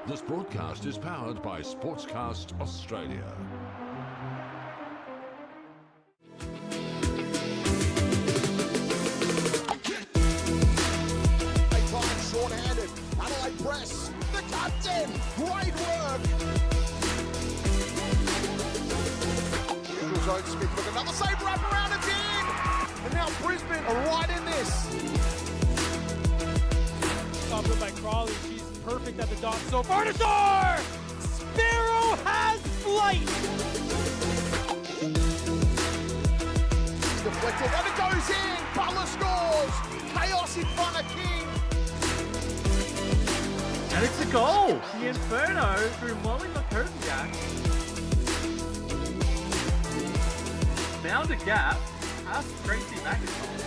This broadcast is powered by Sportscast Australia. Short-handed, Adelaide press, the captain, great work. Joan Smith with another save, wrap around again. And now Brisbane are right in this. Top by Crawley, she's perfect at the dot so far to score! Sparrow has flight! Deflected and it goes in, Butler scores, chaos in front of King. And it's a goal! The Inferno through Molly McKowen found a gap, passed Tracy McIntyre.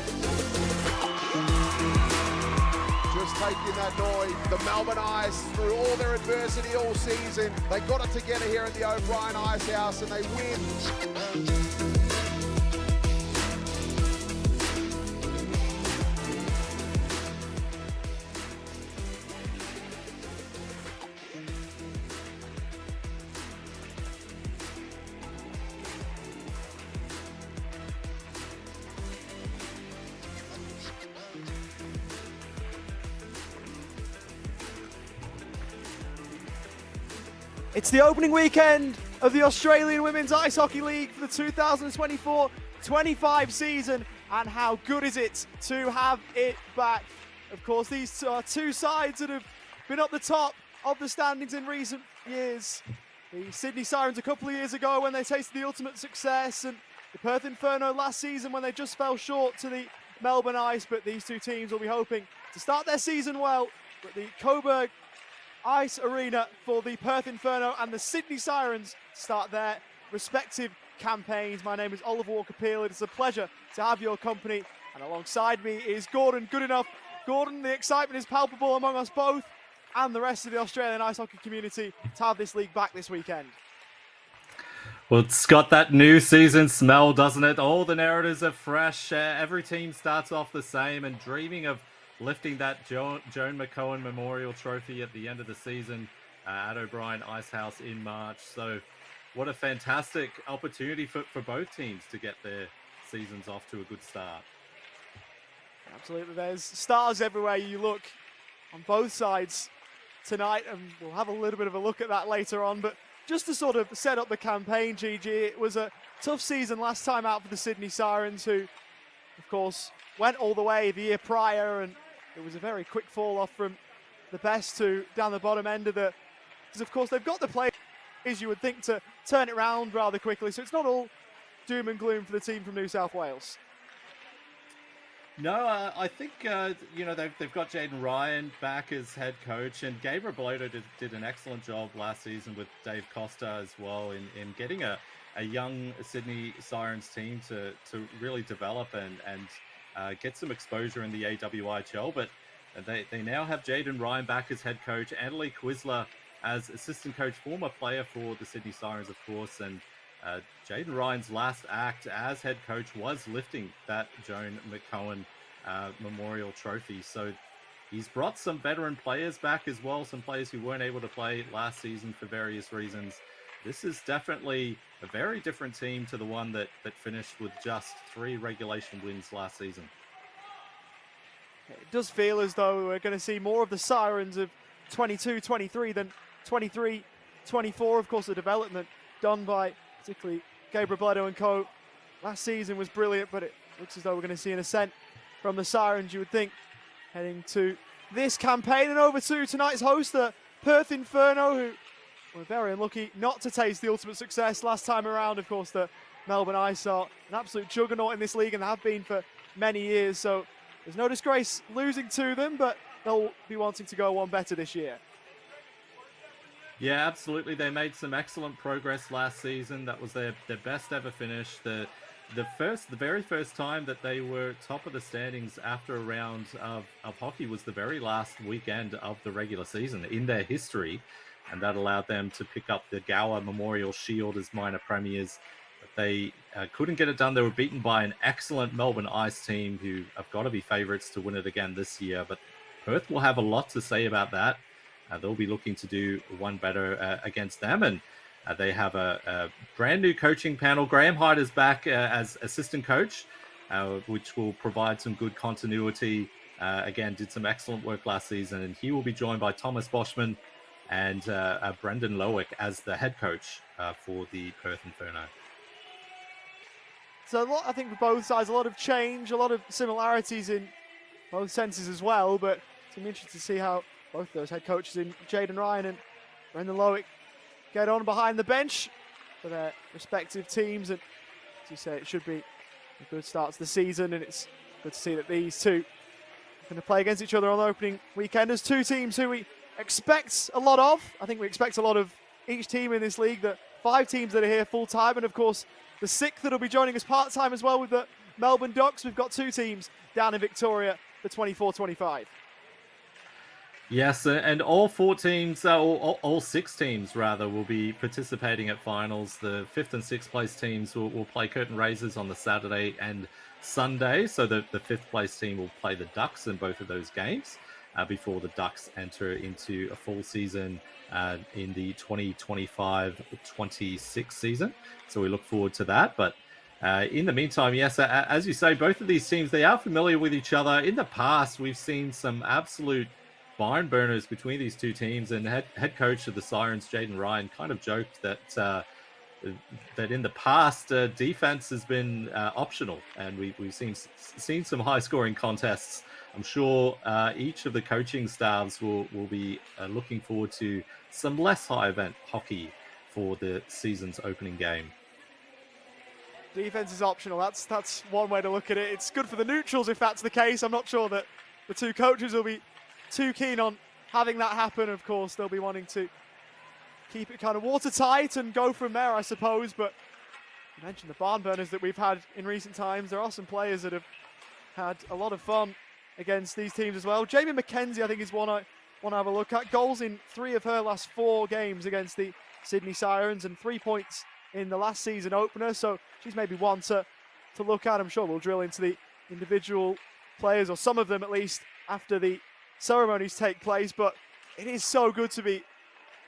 Just taking that noise, the Melbourne Ice, through all their adversity all season, they got it together here at the O'Brien Ice House and they win. It's the opening weekend of the Australian Women's Ice Hockey League for the 2024-25 season, and how good is it to have it back? Of course, these are two sides that have been up the top of the standings in recent years. The Sydney Sirens a couple of years ago when they tasted the ultimate success, and the Perth Inferno last season when they just fell short to the Melbourne Ice. But these two teams will be hoping to start their season well. But the Coburg Ice Arena for the Perth Inferno and the Sydney Sirens start their respective campaigns. My name is Oliver Walker-Peel. It is a pleasure to have your company, and alongside me is Gordon Goodenough. Gordon, the excitement is palpable among us both and the rest of the Australian ice hockey community to have this league back this weekend. Well, it's got that new season smell, doesn't it? All the narratives are fresh. Every team starts off the same and dreaming of lifting that Joan McKowen Memorial Trophy at the end of the season at O'Brien Ice House in March. So what a fantastic opportunity for both teams to get their seasons off to a good start. Absolutely, there's stars everywhere you look on both sides tonight, and we'll have a little bit of a look at that later on. But just to sort of set up the campaign, Gigi, it was a tough season last time out for the Sydney Sirens, who, of course, went all the way the year prior, and it was a very quick fall off from the best to down the bottom end of the, because of course they've got the players you would think to turn it around rather quickly. So it's not all doom and gloom for the team from New South Wales. No, I think they've got Jaden Ryan back as head coach, and Gabriel Blodo did an excellent job last season with Dave Costa as well in getting a young Sydney Sirens team to really develop and get some exposure in the AWIHL. But they now have Jaden Ryan back as head coach, Annalie Quisler as assistant coach, former player for the Sydney Sirens, of course. And Jaden Ryan's last act as head coach was lifting that Joan McKowen Memorial Trophy. So he's brought some veteran players back as well, some players who weren't able to play last season for various reasons. This is definitely a very different team to the one that finished with just 3 regulation wins last season. It does feel as though we're going to see more of the Sirens of 22-23 than 23-24. Of course, the development done by particularly Gabriel Bledo and co. last season was brilliant, but it looks as though we're going to see an ascent from the Sirens, you would think, heading to this campaign. And over to tonight's host, the Perth Inferno, who were very unlucky not to taste the ultimate success last time around. Of course, the Melbourne Ice are an absolute juggernaut in this league and have been for many years, so there's no disgrace losing to them, but they'll be wanting to go one better this year. Yeah, absolutely. They made some excellent progress last season. That was their best ever finish. The very first time that they were top of the standings after a round of hockey was the very last weekend of the regular season in their history. And that allowed them to pick up the Gower Memorial Shield as minor premiers. But they couldn't get it done. They were beaten by an excellent Melbourne Ice team who have got to be favourites to win it again this year. But Perth will have a lot to say about that. they'll be looking to do one better against them. And they have a brand new coaching panel. Graham Hyde is back as assistant coach, which will provide some good continuity. Again, did some excellent work last season, and he will be joined by Thomas Boschman and Brendan Lowick as the head coach for the Perth Inferno. So a lot, I think, for both sides, a lot of change, a lot of similarities in both senses as well. But it's going to be interesting to see how both those head coaches, in Jaden Ryan and Brendan Lowick, get on behind the bench for their respective teams. And as you say, it should be a good start to the season, and it's good to see that these two are going to play against each other on the opening weekend as two teams who we expect a lot of. I think we expect a lot of each team in this league, the 5 teams that are here full-time, and of course the 6th that will be joining us part-time as well with the Melbourne Ducks. We've got 2 teams down in Victoria for 24-25. Yes, and all 4 teams, all 6 teams rather, will be participating at finals. The 5th and 6th place teams will play curtain raisers on the Saturday and Sunday. So the 5th place team will play the Ducks in both of those games before the Ducks enter into a full season in the 2025-26 season. So we look forward to that. But in the meantime, yes, as you say, both of these teams, they are familiar with each other. In the past, we've seen some absolute barn burners between these two teams, and head coach of the Sirens, Jaden Ryan, kind of joked that that in the past defense has been optional, and we've seen some high scoring contests. I'm sure each of the coaching staffs will be looking forward to some less high event hockey for the season's opening game. Defense is optional. That's one way to look at it. It's good for the neutrals if that's the case. I'm not sure that the two coaches will be too keen on having that happen. Of course, they'll be wanting to keep it kind of watertight and go from there, I suppose. But you mentioned the barn burners that we've had in recent times. There are some players that have had a lot of fun against these teams as well. Jamie McKenzie, I think, is one I want to have a look at. Goals in 3 of her last 4 games against the Sydney Sirens, and 3 points in the last season opener. So she's maybe one to look at. I'm sure we'll drill into the individual players, or some of them at least, after the ceremonies take place. But it is so good to be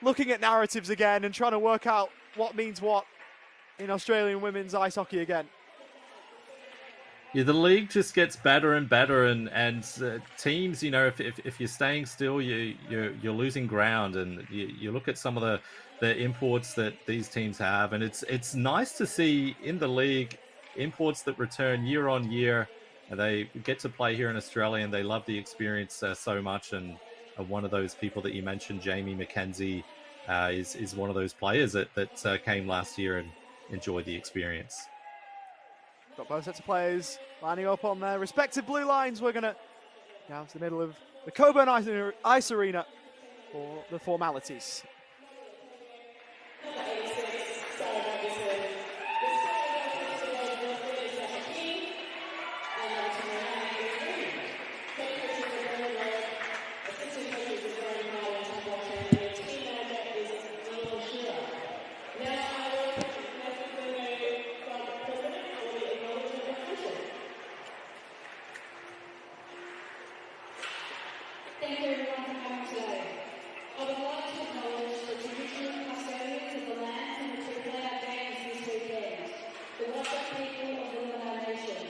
looking at narratives again and trying to work out what means what in Australian women's ice hockey again. Yeah, the league just gets better and better, and teams, you know, if you're staying still, you're losing ground. And you look at some of the imports that these teams have, and it's nice to see in the league imports that return year on year. They get to play here in Australia, and they love the experience so much. And one of those people that you mentioned, Jamie McKenzie, is one of those players that came last year and enjoyed the experience. Got both sets of players lining up on their respective blue lines. We're going to down to the middle of the Coburn Ice Arena for the formalities. Thank you everyone for coming today. I would like to acknowledge the traditional custodians of the land from which we play our games this weekend, the Whadjuk people of the Noongar Nation,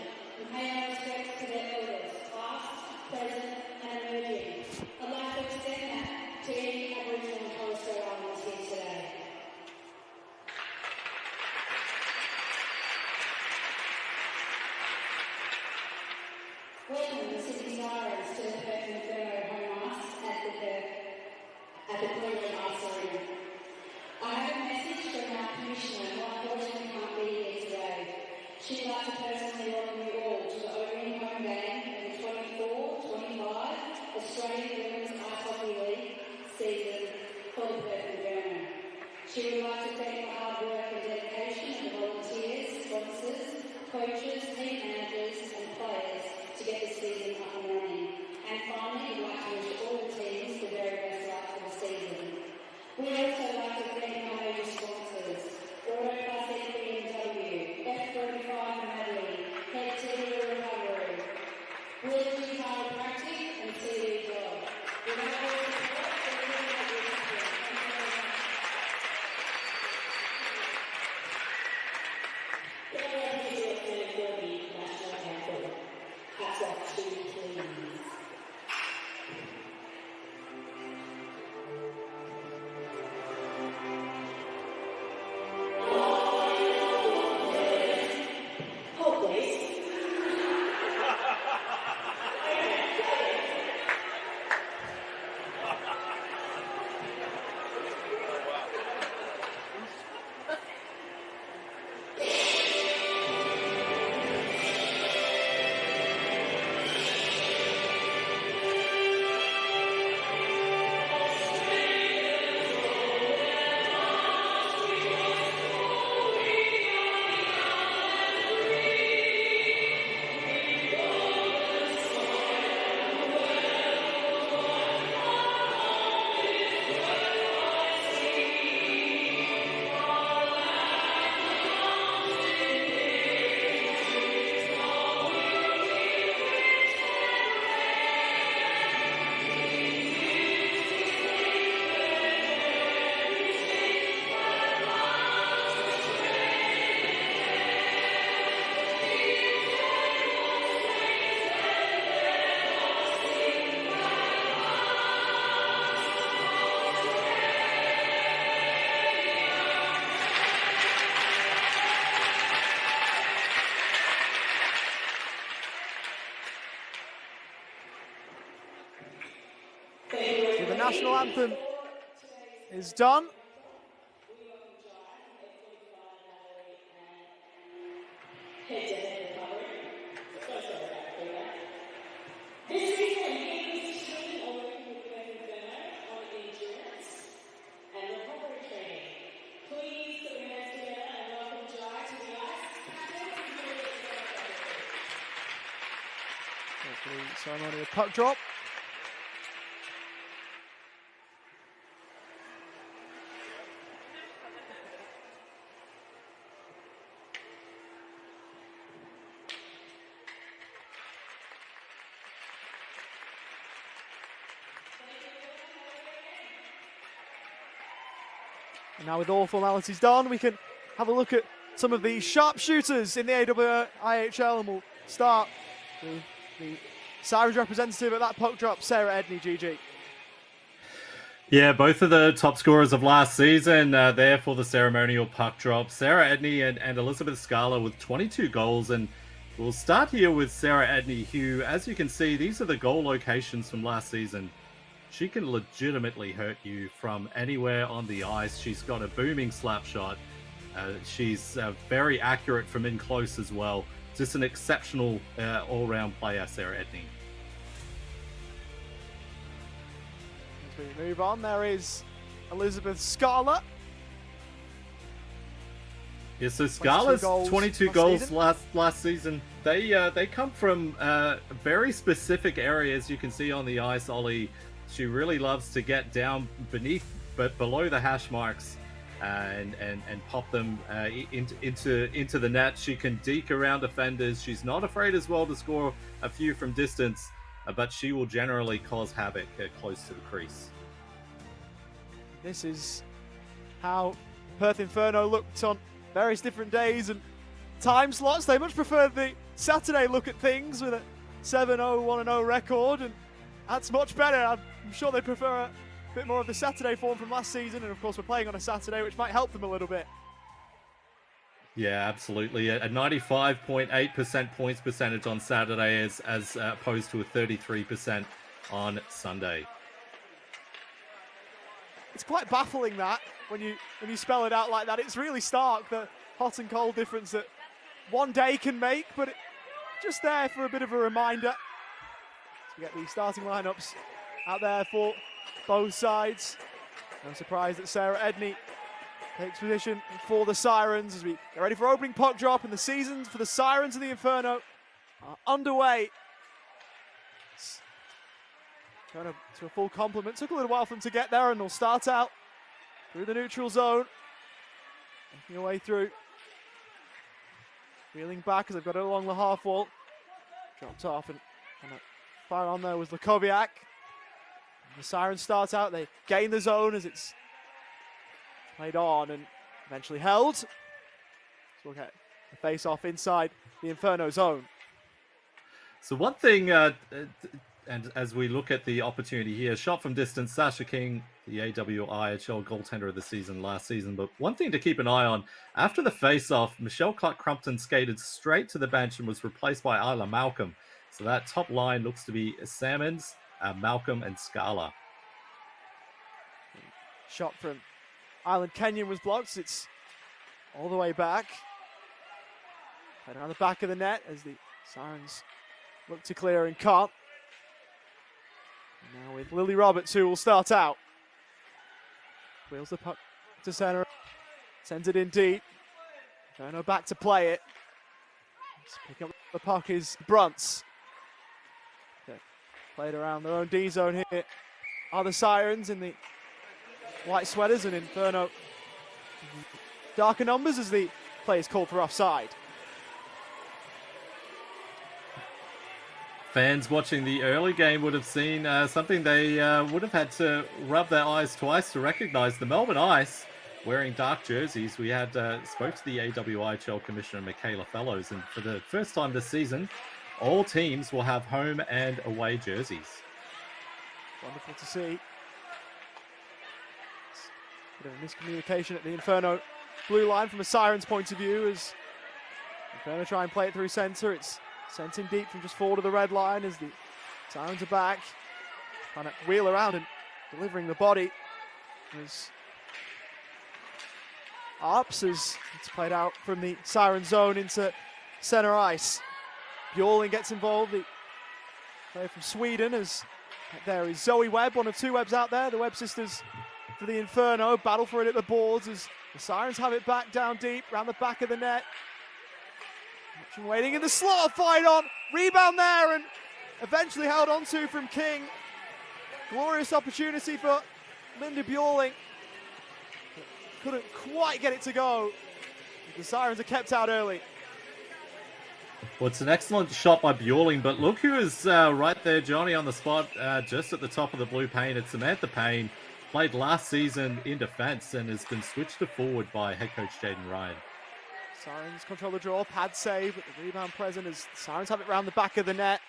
and pay our respects to their elders, past, present, and emerging. I'd like to extend that to any Aboriginal and Torres Strait Islanders here today. Welcome the Sydney Sirens to the Perth Inferno home ice at the Goalie Ice Arena. I have a message from our Commissioner, who unfortunately can't be here today. She'd like to personally welcome you all to the opening home game of the 24-25 Australian Women's Ice Hockey League season for the Perth Inferno. She would like to thank the hard work and dedication of the volunteers, sponsors, coaches, team managers and players to get the season up and running. And finally, we'd like to wish all the teams the very best luck for the season. We'd also like to thank our major sponsors, Auto Classic BMW, F45 Madeline, Head TV Republic, national anthem is done. The ceremony of puck drop. And now with all formalities done, we can have a look at some of the sharpshooters in the AWIHL, and we'll start with the Sirens representative at that puck drop, Sarah Edney, GG. Yeah, both of the top scorers of last season there for the ceremonial puck drop. Sarah Edney and Elizabeth Scala with 22 goals. And we'll start here with Sarah Edney, who, as you can see, these are the goal locations from last season. She can legitimately hurt you from anywhere on the ice. She's got a booming slap shot. She's very accurate from in close as well. Just an exceptional all-round player, Sarah Edney. As we move on, there is Elizabeth Scala. Yeah, so Scala's 22 goals last season. They come from very specific areas. You can see on the ice, Ollie. She really loves to get down below the hash marks and pop them into the net. She can deke around defenders. She's not afraid as well to score a few from distance, but she will generally cause havoc close to the crease. This is how Perth Inferno looked on various different days and time slots. They much prefer the Saturday look at things with a 7-0, 1-0 record, and that's much better. I'm sure they prefer a bit more of the Saturday form from last season, and of course we're playing on a Saturday, which might help them a little bit. Yeah, absolutely. A 95.8% points percentage on Saturday as opposed to a 33% on Sunday. It's quite baffling that when you spell it out like that. It's really stark, the hot and cold difference that one day can make, but just there for a bit of a reminder. So we get the starting lineups out there for both sides. No surprise that Sarah Edney takes position for the Sirens as we get ready for opening puck drop, and the seasons for the Sirens and the Inferno are underway. Going to a full complement. Took a little while for them to get there, and they'll start out through the neutral zone. Making their way through. Reeling back as they've got it along the half wall. Dropped off, and fire on there was Lakoviak. The Sirens start out, they gain the zone as it's played on and eventually held. So we'll get the face off inside the Inferno zone. So one thing, and as we look at the opportunity here, shot from distance, Sasha King, the AWIHL goaltender of the season last season. But one thing to keep an eye on, after the face-off, Michelle Clark-Crumpton skated straight to the bench and was replaced by Isla Malcolm. So that top line looks to be Salmons, Malcolm and Scala. Shot from Island Kenyon was blocked. It's all the way back. Played around the back of the net as the Sirens look to clear and can't. And now with Lily Roberts, who will start out. Wheels the puck to center. Sends it in deep. Inferno back to play it. Picking up the puck is Brunts. Played around their own D zone here are the Sirens in the white sweaters, and Inferno darker numbers as the play is called for offside. Fans watching the early game would have seen something they would have had to rub their eyes twice to recognize. The Melbourne Ice wearing dark jerseys. We had spoke to the AWIHL Commissioner Michaela Fellows, and for the first time this season, all teams will have home and away jerseys. Wonderful to see. Bit of a miscommunication at the Inferno blue line from a Sirens point of view as Inferno try and play it through centre. It's sent in deep from just forward of the red line as the Sirens are back. Trying to wheel around and delivering the body as ups as it's played out from the Siren zone into centre ice. Bjorling gets involved, the player from Sweden, as there is Zoe Webb, one of two Webbs out there. The Webb sisters for the Inferno, battle for it at the boards as the Sirens have it back down deep, around the back of the net. Option waiting in the slot, fight on, rebound there, and eventually held on to from King. Glorious opportunity for Linda Bjorling. Couldn't quite get it to go. The Sirens are kept out early. Well, it's an excellent shot by Bjorling, but look who is right there, Johnny, on the spot, just at the top of the blue paint. It's Samantha Payne, played last season in defence and has been switched to forward by head coach Jaden Ryan. Sirens control the draw, pad save, but the rebound present as the Sirens have it round the back of the net.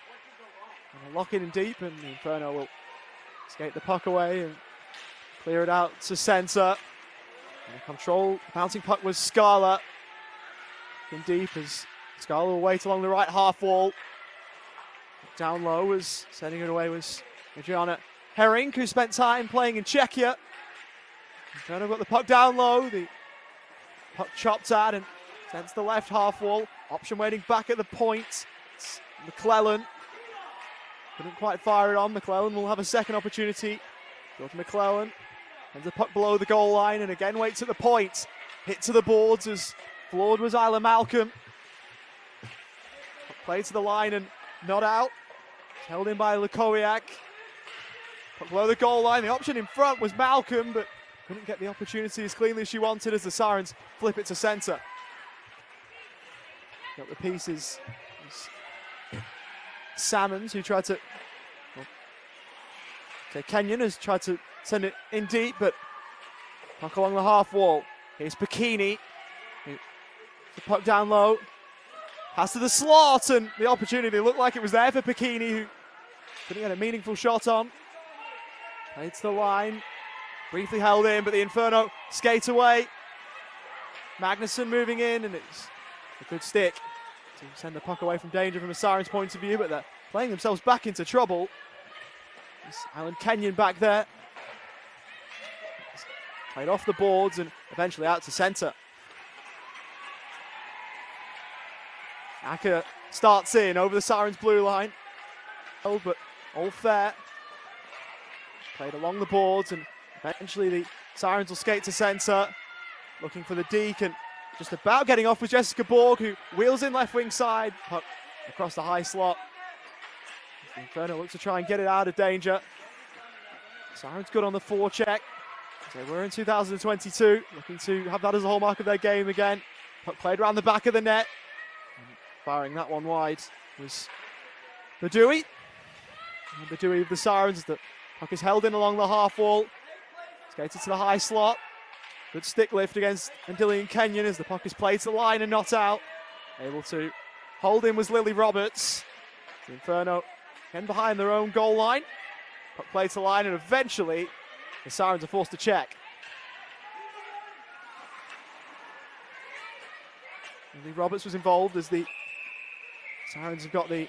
And they're locking in deep, and the Inferno will skate the puck away and clear it out to centre. And control, the bouncing puck was Scala. In deep as Scala will wait along the right half wall. Down low was sending it away was Adriana Herring, who spent time playing in Czechia. Inferno got the puck down low, the puck chopped at and sent to the left half wall. Option waiting back at the point. It's McClellan. Couldn't quite fire it on. McClellan will have a second opportunity. George McClellan sends the puck below the goal line and again waits at the point. Hit to the boards as floored was Isla Malcolm. Puck played to the line and not out. Held in by Lukowiak. Puck below the goal line. The option in front was Malcolm, but couldn't get the opportunity as cleanly as she wanted as the Sirens flip it to centre. Got the pieces. Salmons, who tried to... Kenyon has tried to send it in deep, but puck along the half wall. Here's Bikini. The puck down low. Pass to the slot, and the opportunity looked like it was there for Bikini, who couldn't get a meaningful shot on. Played to the line. Briefly held in, but the Inferno skate away. Magnuson moving in, and it's a good stick to send the puck away from danger from a Sirens point of view, but they're playing themselves back into trouble. It's Alan Kenyon back there. Played off the boards and eventually out to centre. Acker starts in over the Sirens blue line. Oh, but all fair. Played along the boards and eventually the Sirens will skate to centre. Looking for the deke and just about getting off with Jessica Borg, who wheels in left wing side. Puck across the high slot. The Inferno looks to try and get it out of danger. Sirens good on the forecheck. So we're in 2022, looking to have that as a hallmark of their game again. Puck played around the back of the net. And firing that one wide was Badui. And Badui of the Sirens. The puck is held in along the half wall. Skated to the high slot. Good stick lift against Andillian Kenyon as the puck is played to the line and not out. Able to hold in was Lily Roberts. The Inferno again behind their own goal line. Puck played to the line and eventually the Sirens are forced to check. Lily Roberts was involved as the Sirens have got the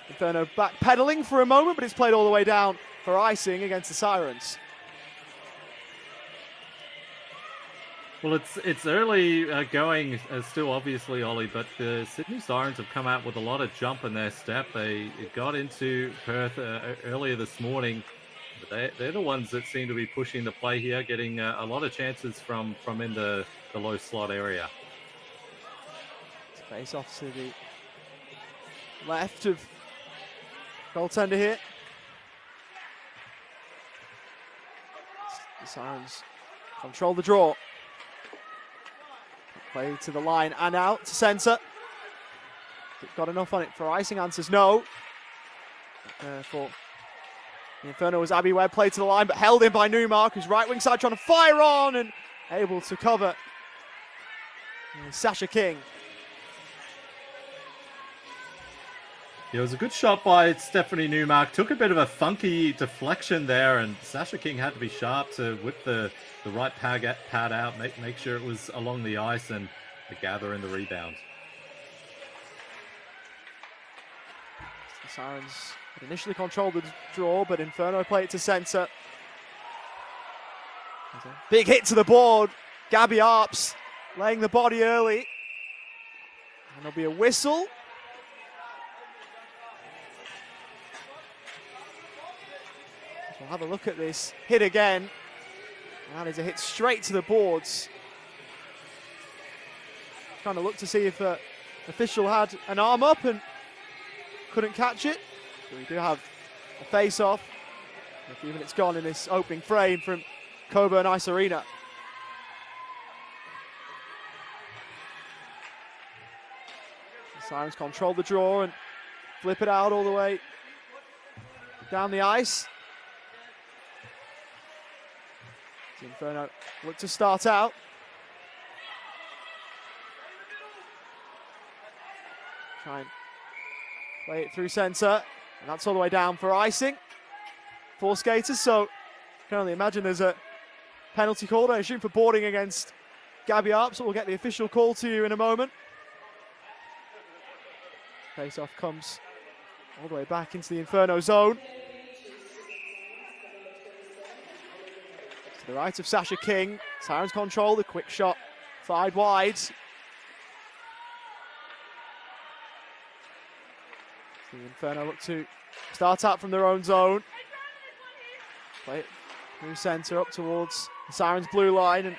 Inferno backpedaling for a moment, but it's played all the way down for icing against the Sirens. Well, it's early going still, obviously, Ollie, but the Sydney Sirens have come out with a lot of jump in their step. They got into Perth earlier this morning, but they're the ones that seem to be pushing the play here, getting a lot of chances from in the low slot area. Face off to the left of goaltender here. The Sirens control the draw. Play to the line and out to centre. Got enough on it for icing? Answers no. For the Inferno was Abby Webb, played to the line, but held in by Newmark, who's right wing side trying to fire on and able to cover. And Sasha King. Yeah, it was a good shot by Stephanie Newmark. Took a bit of a funky deflection there, and Sasha King had to be sharp to whip the right pad out, make sure it was along the ice and gather in the rebound. The Sirens had initially controlled the draw, but Inferno played it to centre. Big hit to the board. Gabby Arps laying the body early. And there'll be a whistle. So we'll have a look at this hit again. And that is a hit straight to the boards. Trying to look to see if the official had an arm up and couldn't catch it. So we do have a face-off. A few minutes gone in this opening frame from Coburn Ice Arena. The Sirens control the draw and flip it out all the way down the ice. The Inferno look to start out. Try and play it through centre, and that's all the way down for icing. 4 skaters, so I can only imagine there's a penalty called, I assume, for boarding against Gabby Arps, so we'll get the official call to you in a moment. Face-off comes all the way back into the Inferno zone. To the right of Sasha King. Sirens control, the quick shot fired wide. The Inferno look to start out from their own zone. Play it through centre up towards the Sirens blue line, and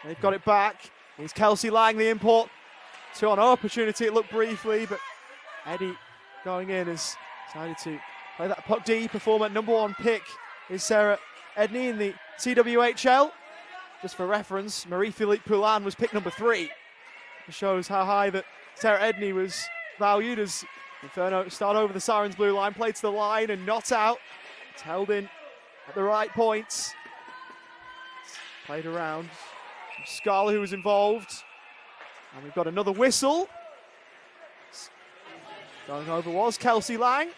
they've got it back. Here's Kelsey Lang, the import. 2-on-0 opportunity, it looked briefly, but Eddie going in has decided to play that puck deep. Performer #1 pick is Sarah Edney in the CWHL. Just for reference, Marie-Philippe Poulin was pick #3. It shows how high that Sarah Edney was valued as Inferno start over the Sirens blue line, played to the line and not out. It's held in at the right points. Played around. Scarla, who was involved. And we've got another whistle. Going over was Kelsey Lang.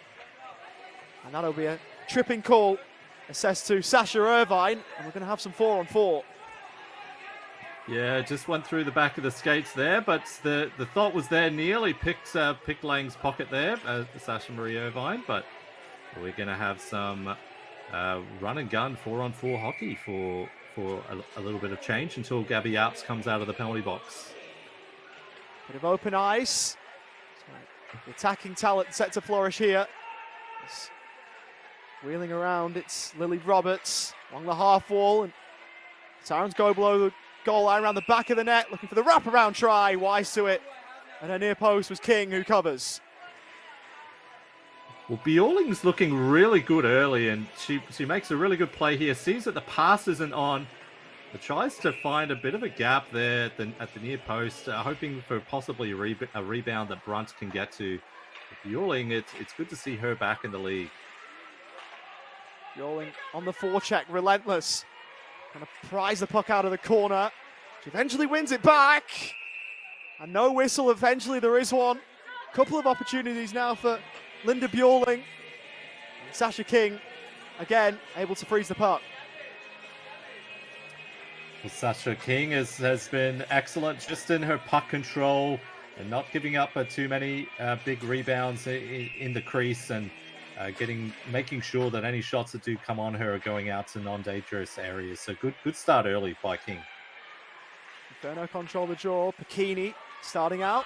And that'll be a tripping call assessed to Sasha Irvine. And we're going to have some 4-on-4. Yeah, just went through the back of the skates there, but the thought was there. Nearly picked Lang's pocket there, Sasha Marie Irvine, but we're going to have some run and gun 4-on-4 hockey for a little bit of change until Gabby Arps comes out of the penalty box. Bit of open ice. The attacking talent set to flourish here. It's wheeling around, it's Lily Roberts along the half wall, and Sirens go below the goal line around the back of the net, looking for the wraparound try. Wise to it, and her near post was King, who covers. Well, Bjorling's looking really good early, and she makes a really good play here. Sees that the pass isn't on, but tries to find a bit of a gap there at the near post, hoping for possibly a rebound that Brunt can get to. Bjorling, it's good to see her back in the league. Bjorling on the forecheck, relentless. Going to prise the puck out of the corner. She eventually wins it back. And no whistle, eventually there is one. Couple of opportunities now for Linda Bjorling. And Sasha King, again, able to freeze the puck. Well, Sasha King has been excellent just in her puck control and not giving up too many big rebounds in the crease, and making sure that any shots that do come on her are going out to non-dangerous areas. So good start early by King. Inferno control the draw. Pacchini starting out.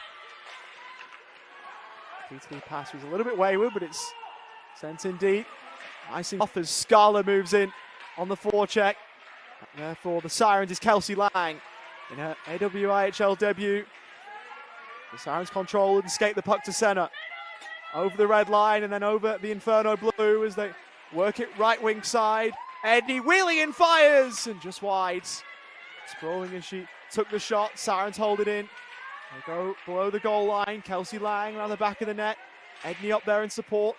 P2P pass was a little bit wayward, but it's sent in deep. Icing off as Scarla moves in on the forecheck. Therefore, the Sirens is Kelsey Lang in her AWIHL debut. The Sirens control and skate the puck to centre. Over the red line and then over the Inferno blue as they work it right wing side. Edney wheeling in, fires, and just wide. Sprawling as she took the shot. Sirens hold it in. They go below the goal line. Kelsey Lang around the back of the net. Edney up there in support.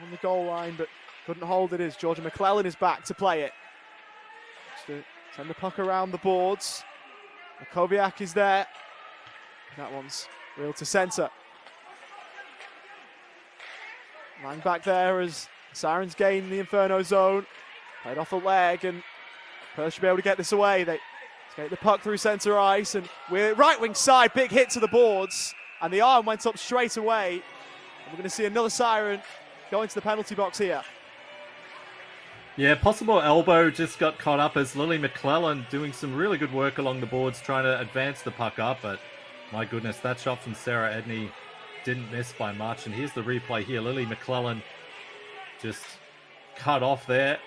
On the goal line, but couldn't hold it as Georgia McClellan is back to play it. Just to send the puck around the boards. Makoviak is there. That one's wheeled to centre. Lang back there as Sirens gain the Inferno zone. Played off a leg, and Perth should be able to get this away. They skate the puck through centre ice, and we're right wing side, big hit to the boards, and the arm went up straight away. And we're going to see another Siren go into the penalty box here. Yeah, possible elbow just got caught up as Lily McClellan doing some really good work along the boards trying to advance the puck up, but my goodness, that shot from Sarah Edney didn't miss by much. And here's the replay here. Lily McClellan just cut off there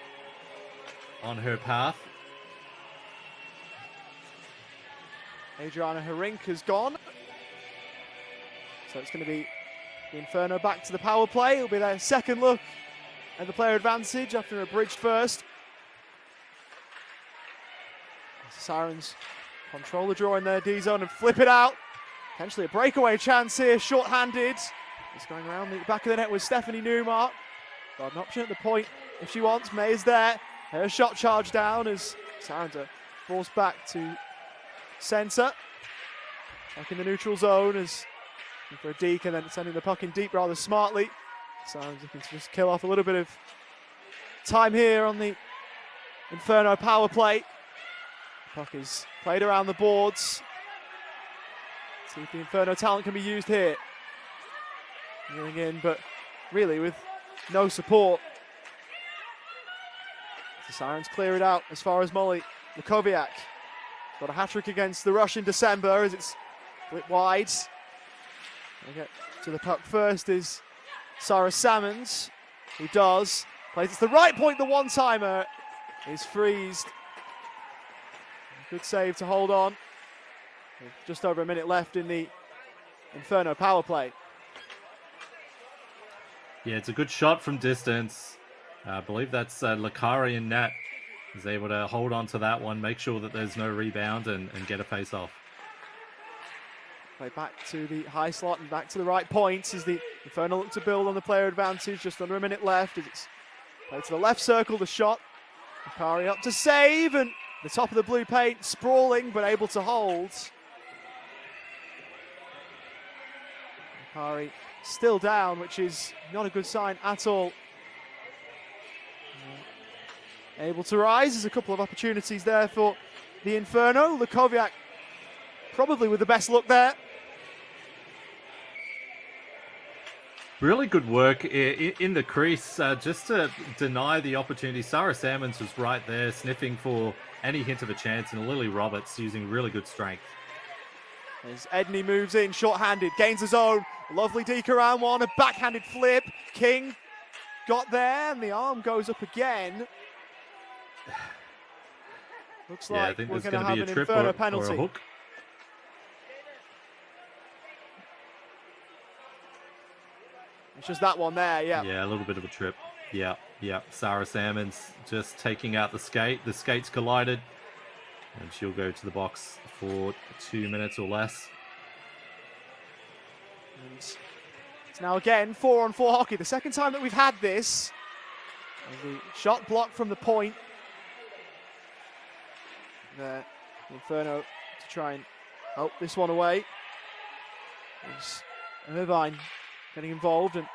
on her path. Adriana Herink has gone. So it's going to be the Inferno back to the power play. It'll be their second look at the player advantage after a bridged first. The Sirens control the draw in their D zone and flip it out. Potentially a breakaway chance here, short-handed. It's going around the back of the net with Stephanie Newmark. Got an option at the point if she wants. May is there. Her shot charge down as Sirens are forced back to centre. Back in the neutral zone as for a deke and then sending the puck in deep rather smartly. Sirens looking to just kill off a little bit of time here on the Inferno power play. Puck is played around the boards. See if the Inferno talent can be used here. Kneeling in, but really with no support. The Sirens clear it out as far as Molly Lukowiak. Got a hat-trick against the Rush in December as it's flipped wide. We'll get to the puck first is Sarah Salmons, who does. Plays it to the right point, the one-timer is freezed. Good save to hold on. With just over a minute left in the Inferno power play. Yeah, it's a good shot from distance. I believe that's Lakari in net. Is able to hold on to that one, make sure that there's no rebound and get a face-off. Play back to the high slot and back to the right point as the Inferno look to build on the player advantage. Just under a minute left as it's played to the left circle, the shot. Akari up to save and the top of the blue paint, sprawling but able to hold. Akari still down, which is not a good sign at all. Able to rise. There's a couple of opportunities there for the Inferno. Lukowiak probably with the best look there. Really good work in the crease, just to deny the opportunity. Sarah Salmons was right there, sniffing for any hint of a chance, and Lily Roberts using really good strength. As Edney moves in, short-handed, gains his own. Lovely deke around one, a backhanded flip. King got there, and the arm goes up again. Looks Yeah, I like think we're there's going to have be an a trip Inferno or penalty. a hook. It's just that one there, yeah. Yeah, a little bit of a trip. Yeah. Sarah Salmons just taking out the skate. The skates collided, and she'll go to the box for 2 minutes or less. And it's now again 4-on-4 hockey. The second time that we've had this. And the shot blocked from the point. There, the Inferno to try and help this one away. There's Irvine getting involved and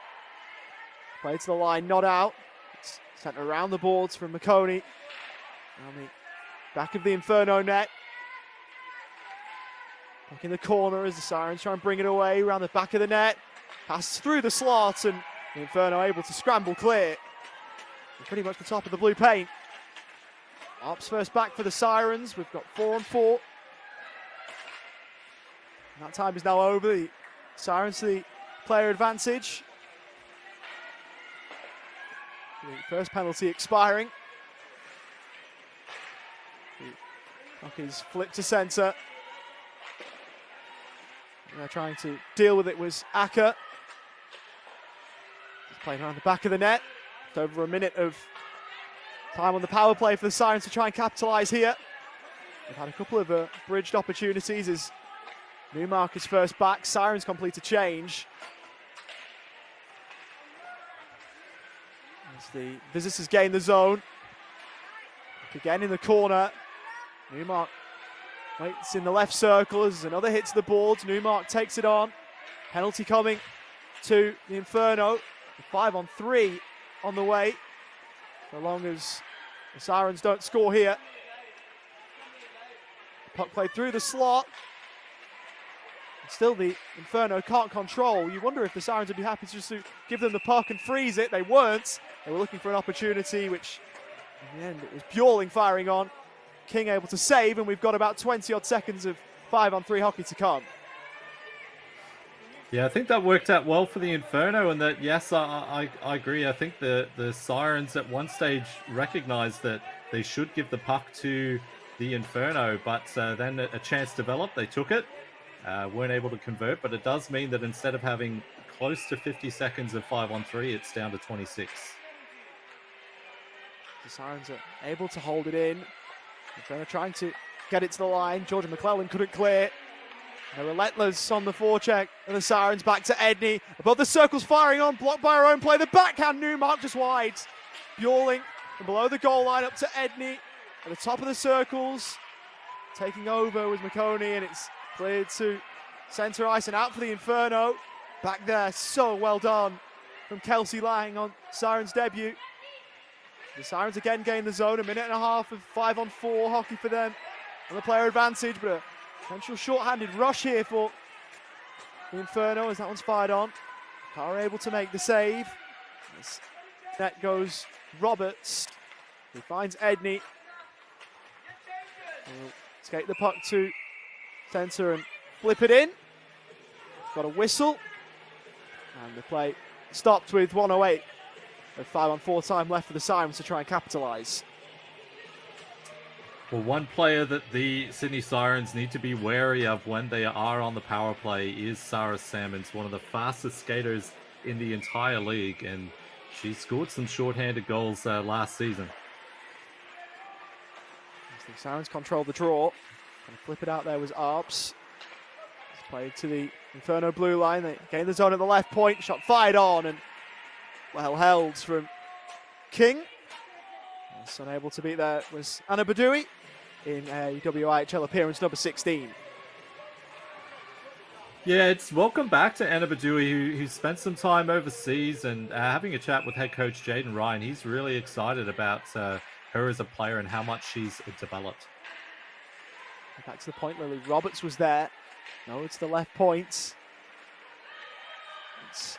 played to the line, not out. It's sent around the boards from McKowen. On the back of the Inferno net. Back in the corner as the Sirens try and bring it away around the back of the net. Passes through the slot and the Inferno able to scramble clear. Pretty much the top of the blue paint. Ops first back for the Sirens. We've got 4-on-4. That time is now over. The Sirens to the player advantage. The first penalty expiring. The puck is flipped to centre. They're trying to deal with it was Acker. He's playing around the back of the net. It's over a minute of time on the power play for the Sirens to try and capitalise here. They've had a couple of bridged opportunities as Newmark is first back. Sirens complete a change. As the visitors gain the zone. Again in the corner. Newmark waits in the left circle as another hit to the boards. Newmark takes it on. Penalty coming to the Inferno. 5-on-3 on the way. So long as the Sirens don't score here. Puck played through the slot. Still the Inferno can't control. You wonder if the Sirens would be happy to just give them the puck and freeze it. They weren't. They were looking for an opportunity which In the end, it was Bjorling firing on. King able to save, and we've got about 20-odd seconds of 5-on-3 hockey to come. Yeah, I think that worked out well for the Inferno, and that, yes, I agree. I think the Sirens at one stage recognized that they should give the puck to the Inferno, but then a chance developed. They took it, weren't able to convert, but it does mean that instead of having close to 50 seconds of 5-on-3, it's down to 26. The Sirens are able to hold it in. Inferno trying to get it to the line. Jordan McClellan couldn't clear. They're relentless on the forecheck. And the Sirens back to Edney. Above the circles, firing on, blocked by our own play. The backhand, Newmark just wide. Bjorling from below the goal line up to Edney. At the top of the circles. Taking over with McConey, and it's cleared to centre ice and out for the Inferno. Back there, so well done from Kelsey Lang on Sirens' debut. The Sirens again gain the zone, a minute and a half of 5-on-4 hockey for them. And the player advantage, but a potential short-handed rush here for the Inferno as that one's fired on. Carr able to make the save. This net goes Roberts, who finds Edney. He'll skate the puck to centre and flip it in. Got a whistle. And the play stopped with 1:08 of 5-on-4 time left for the Sirens to try and capitalise. Well, one player that the Sydney Sirens need to be wary of when they are on the power play is Sarah Salmons, one of the fastest skaters in the entire league, and she scored some short-handed goals last season. As the Sirens control the draw. Going to flip it out there was Arps. It's played to the Inferno blue line. They gain the zone at the left point. Shot fired on and well held from King. Just unable to beat there was Anna Badoui in a AWIHL appearance number 16. Yeah, it's welcome back to Anna Badoui, who spent some time overseas, and having a chat with head coach Jaden Ryan, he's really excited about her as a player and how much she's developed. Back to the point, Lily Roberts was there. No, it's the left point. It's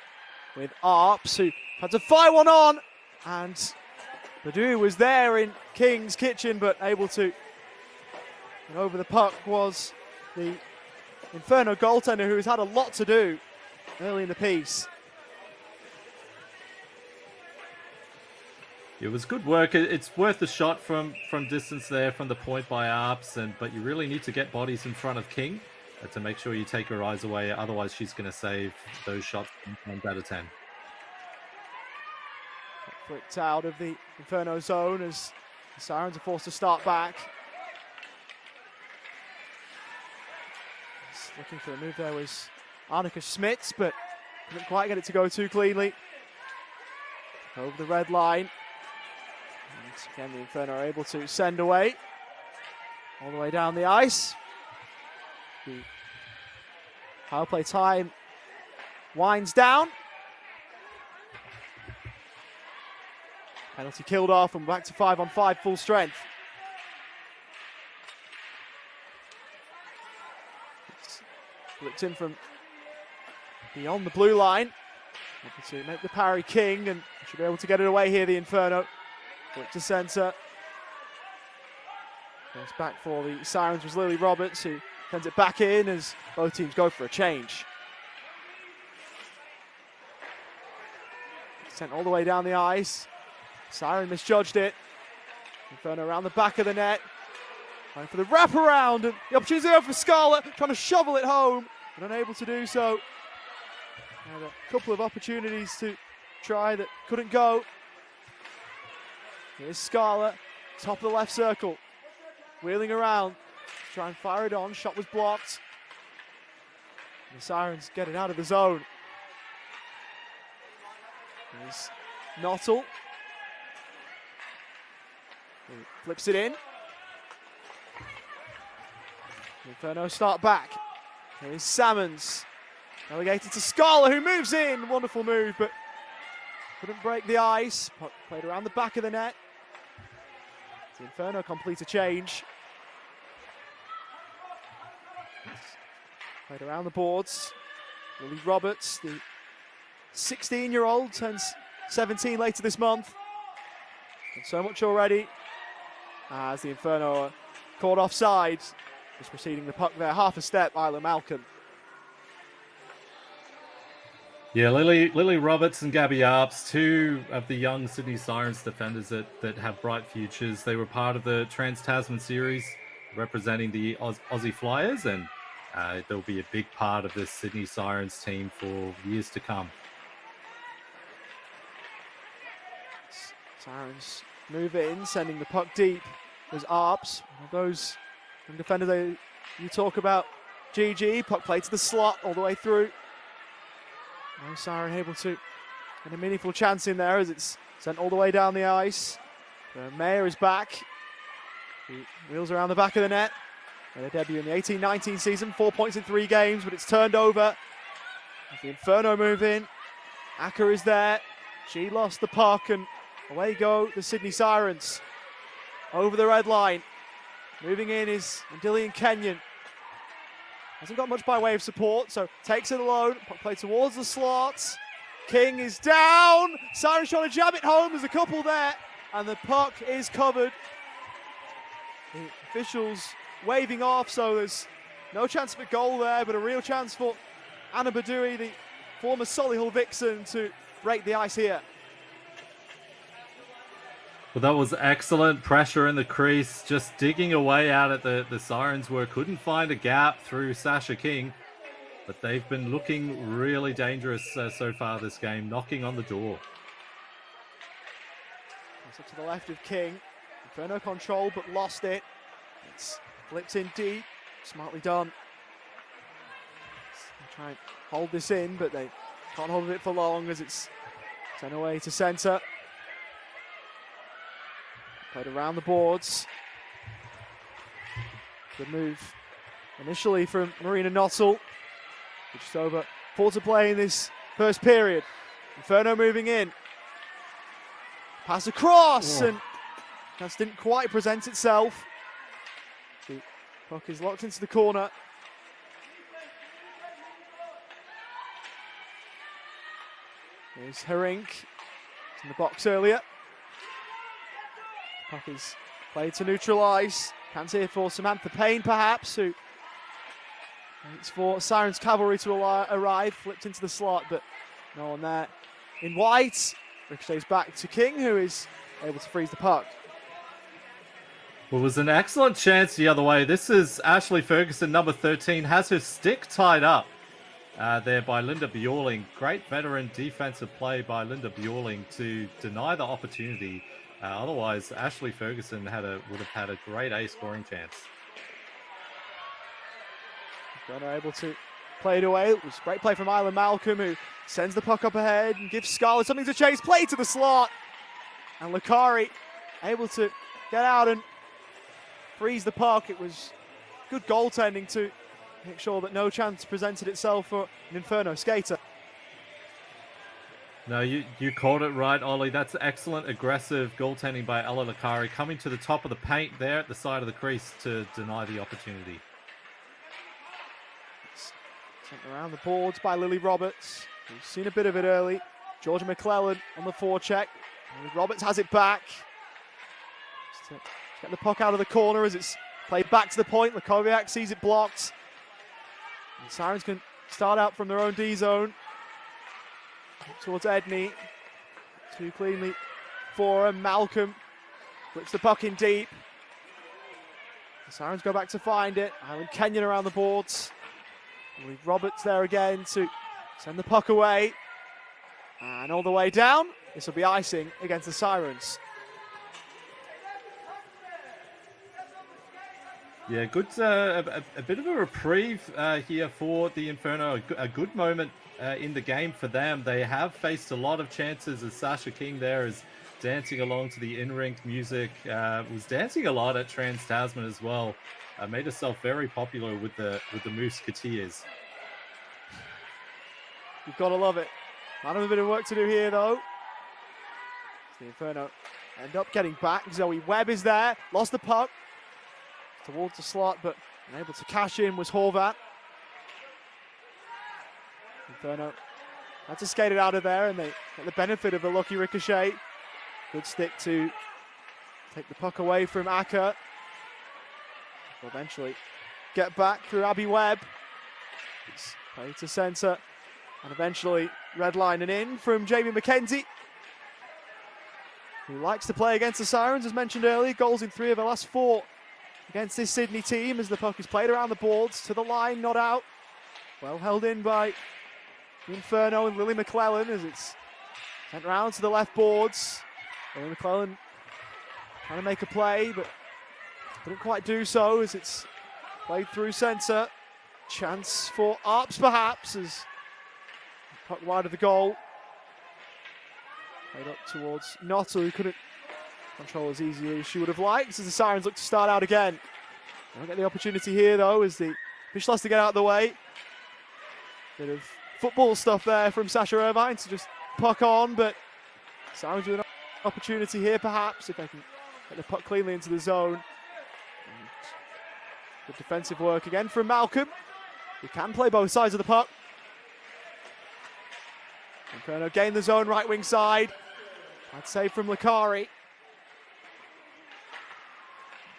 with Arps, who had to fire one on, and Badoui was there in King's kitchen, but able to get over the puck was the Inferno goaltender, who has had a lot to do early in the piece. It was good work. It's worth a shot from distance there from the point by Arps, but you really need to get bodies in front of King to make sure you take her eyes away. Otherwise, she's going to save those shots 9 out of 10. Flicked out of the Inferno zone as the Sirens are forced to start back. Just looking for a move there was Arnika Smits, but couldn't quite get it to go too cleanly. Over the red line. And again, the Inferno are able to send away all the way down the ice. The power play time winds down. Penalty killed off and back to 5-on-5 full strength. It's flipped in from beyond the blue line. Able to make the parry King, and should be able to get it away here, the Inferno. Flip to centre. Goes back for the Sirens was Lily Roberts, who sends it back in as both teams go for a change. Sent all the way down the ice. Siren misjudged it. Inferno around the back of the net. Going for the wraparound, and the opportunity there for Scarlett, trying to shovel it home, but unable to do so. Had a couple of opportunities to try that couldn't go. Here's Scarlett, top of the left circle. Wheeling around, try and fire it on. Shot was blocked. And the Sirens get it out of the zone. Here's Nottle. He flips it in. Inferno start back. Here's Salmons. Relegated to Scala, who moves in. Wonderful move, but couldn't break the ice. Puck played around the back of the net. The Inferno complete a change. Played around the boards. Lily Roberts, the 16-year-old, turns 17 later this month. And so much already as the Inferno are caught offside. Just preceding the puck there, half a step, Isla Malcolm. Yeah, Lily Roberts and Gabby Arps, two of the young Sydney Sirens defenders that have bright futures. They were part of the Trans-Tasman series representing the Aussie Flyers, and they'll be a big part of this Sydney Sirens team for years to come. Sirens move in, sending the puck deep. There's Arps, one of those defenders you talk about. GG, puck play to the slot all the way through. No Siren able to get a meaningful chance in there as it's sent all the way down the ice. Mayer is back. He wheels around the back of the net. Their debut in the 18-19 season, 4 points in 3 games, but it's turned over. As the Inferno move in, Acker is there. She lost the puck and away go the Sydney Sirens. Over the red line. Moving in is Dillian Kenyon. Hasn't got much by way of support, so takes it alone. Puck play towards the slots. King is down. Sirens trying to jab it home. There's a couple there, and the puck is covered. The officials waving off, so there's no chance of a goal there, but a real chance for Anna Badui, the former Solihull Vixen, to break the ice here. Well, that was excellent pressure in the crease, just digging away out at the Sirens were. Couldn't find a gap through Sasha King, but they've been looking really dangerous so far this game, knocking on the door. It's up to the left of King. Inferno control, but lost it. It's flipped in deep, smartly done. They try and hold this in, but they can't hold it for long as it's sent away to centre. Played around the boards. Good move initially from Marina Nottel. Just over 4 to play in this first period. Inferno moving in. Pass across, and chance didn't quite present itself. The puck is locked into the corner. Here's Herink. It's in the box earlier. Puck is played to neutralise. Chance here for Samantha Payne, perhaps, who waits for Sirens Cavalry to arrive. Flipped into the slot, but no one there. In white, ricochets back to King, who is able to freeze the puck. Well, it was an excellent chance the other way. This is Ashley Ferguson, number 13, has her stick tied up there by Linda Bjorling. Great veteran defensive play by Linda Bjorling to deny the opportunity. Otherwise, Ashley Ferguson would have had a great A scoring chance. Gunner able to play it away. It was a great play from Isla Malcolm, who sends the puck up ahead and gives Scarlett something to chase. Play to the slot. And Lakari able to get out and freeze the puck. It was good goaltending to make sure that no chance presented itself for an Inferno skater. No, you called it right, Ollie. That's excellent, aggressive goaltending by Ella Lakari, coming to the top of the paint there at the side of the crease to deny the opportunity. Sent around the boards by Lily Roberts. We've seen a bit of it early. Georgia McClellan on the forecheck. Roberts has it back. Just to get the puck out of the corner as it's played back to the point. Lakoviak sees it blocked. And Sirens can start out from their own D zone. Towards Edney. Too cleanly for him. Malcolm flips the puck in deep. The Sirens go back to find it. Island Kenyon around the boards. Lee Roberts there again to send the puck away. And all the way down. This will be icing against the Sirens. Yeah, good. A bit of a reprieve here for the Inferno. A good moment in the game for them. They have faced a lot of chances as Sasha King there is dancing along to the in-rink music. Was dancing a lot at Trans-Tasman as well. Made herself very popular with the Musketeers. You've got to love it. Might have a bit of work to do here though. The Inferno end up getting back. Zoe Webb is there. Lost the puck towards the slot, but unable to cash in was Horvat. Inferno had to skate it out of there, and they get the benefit of a lucky ricochet. Good stick to take the puck away from Acker. Will eventually get back through Abby Webb. It's played to centre. And eventually redlining in from Jamie McKenzie, who likes to play against the Sirens, as mentioned earlier. Goals in 3 of her last 4 against this Sydney team, as the puck is played around the boards to the line, not out. Well held in by Inferno and Lily McClellan as it's sent round to the left boards. Lily McClellan trying to make a play, but couldn't quite do so as it's played through centre. Chance for Arps perhaps, as puck wide of the goal. Played up towards Notta, who couldn't control as easy as she would have liked, as the Sirens look to start out again. They don't get the opportunity here though, as the official has to get out of the way. Bit of football stuff there from Sasha Irvine to just puck on, but Sirens with an opportunity here perhaps, if they can get the puck cleanly into the zone. And good defensive work again from Malcolm. He can play both sides of the puck. Inferno gain the zone right wing side. I'd say from Lakari.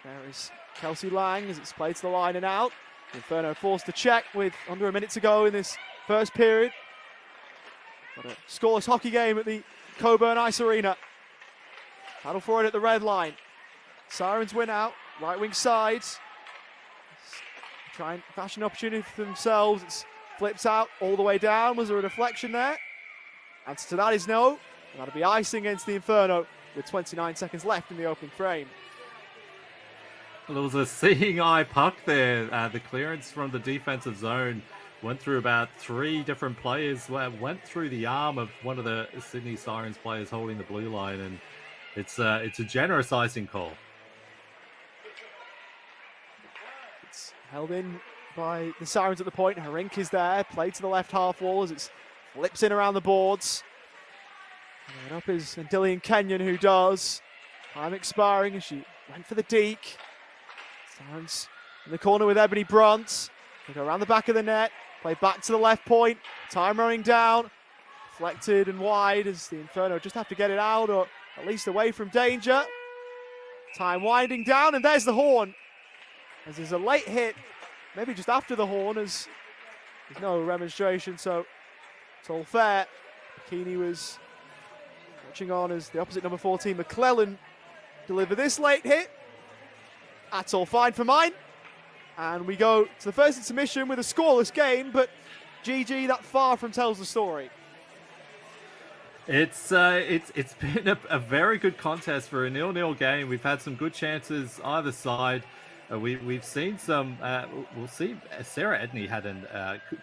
There is Kelsey Lang as it's played to the line and out. Inferno forced to check with under a minute to go in this first period. Got a scoreless hockey game at the Coburn Ice Arena. Paddle forward at the red line. Sirens win out, right wing sides. Try and fashion an opportunity for themselves. It's flips out all the way down. Was there a deflection there? Answer to that is no. And that'll be icing against the Inferno with 29 seconds left in the opening frame. Well, there was a seeing eye puck there. The clearance from the defensive zone went through about 3 different players, went through the arm of one of the Sydney Sirens players holding the blue line, and it's a generous icing call. It's held in by the Sirens at the point. Harink is there, played to the left half wall as it's flips in around the boards. And up is Dillian Kenyon, who does. Time expiring as she went for the deke. Sirens in the corner with Ebony Brunt. They go around the back of the net. Play back to the left point. Time running down. Deflected and wide as the Inferno just have to get it out, or at least away from danger. Time winding down, and there's the horn. As there's a late hit, maybe just after the horn, as there's no remonstration, so it's all fair. Bikini was watching on as the opposite number 14, McClellan, deliver this late hit. That's all fine for mine. And we go to the first intermission with a scoreless game, but GG, that far from tells the story. It's been a very good contest for a 0-0 game. We've had some good chances either side. We've seen some. We'll see. Sarah Edney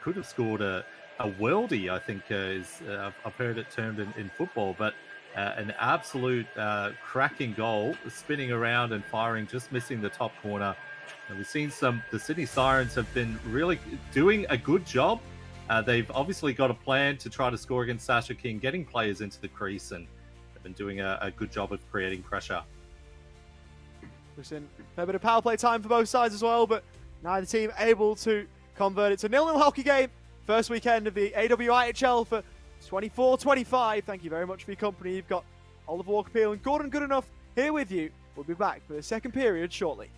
could have scored a worldie, I think I've heard it termed in football, but an absolute cracking goal, spinning around and firing, just missing the top corner. And we've seen the Sydney Sirens have been really doing a good job. They've obviously got a plan to try to score against Sasha King, getting players into the crease, and they've been doing a good job of creating pressure. We've seen a fair bit of power play time for both sides as well, but neither team able to convert it to 0-0 hockey game. First weekend of the AWIHL for 24-25. Thank you very much for your company. You've got Oliver Walker-Peel and Gordon Goodenough here with you. We'll be back for the second period shortly.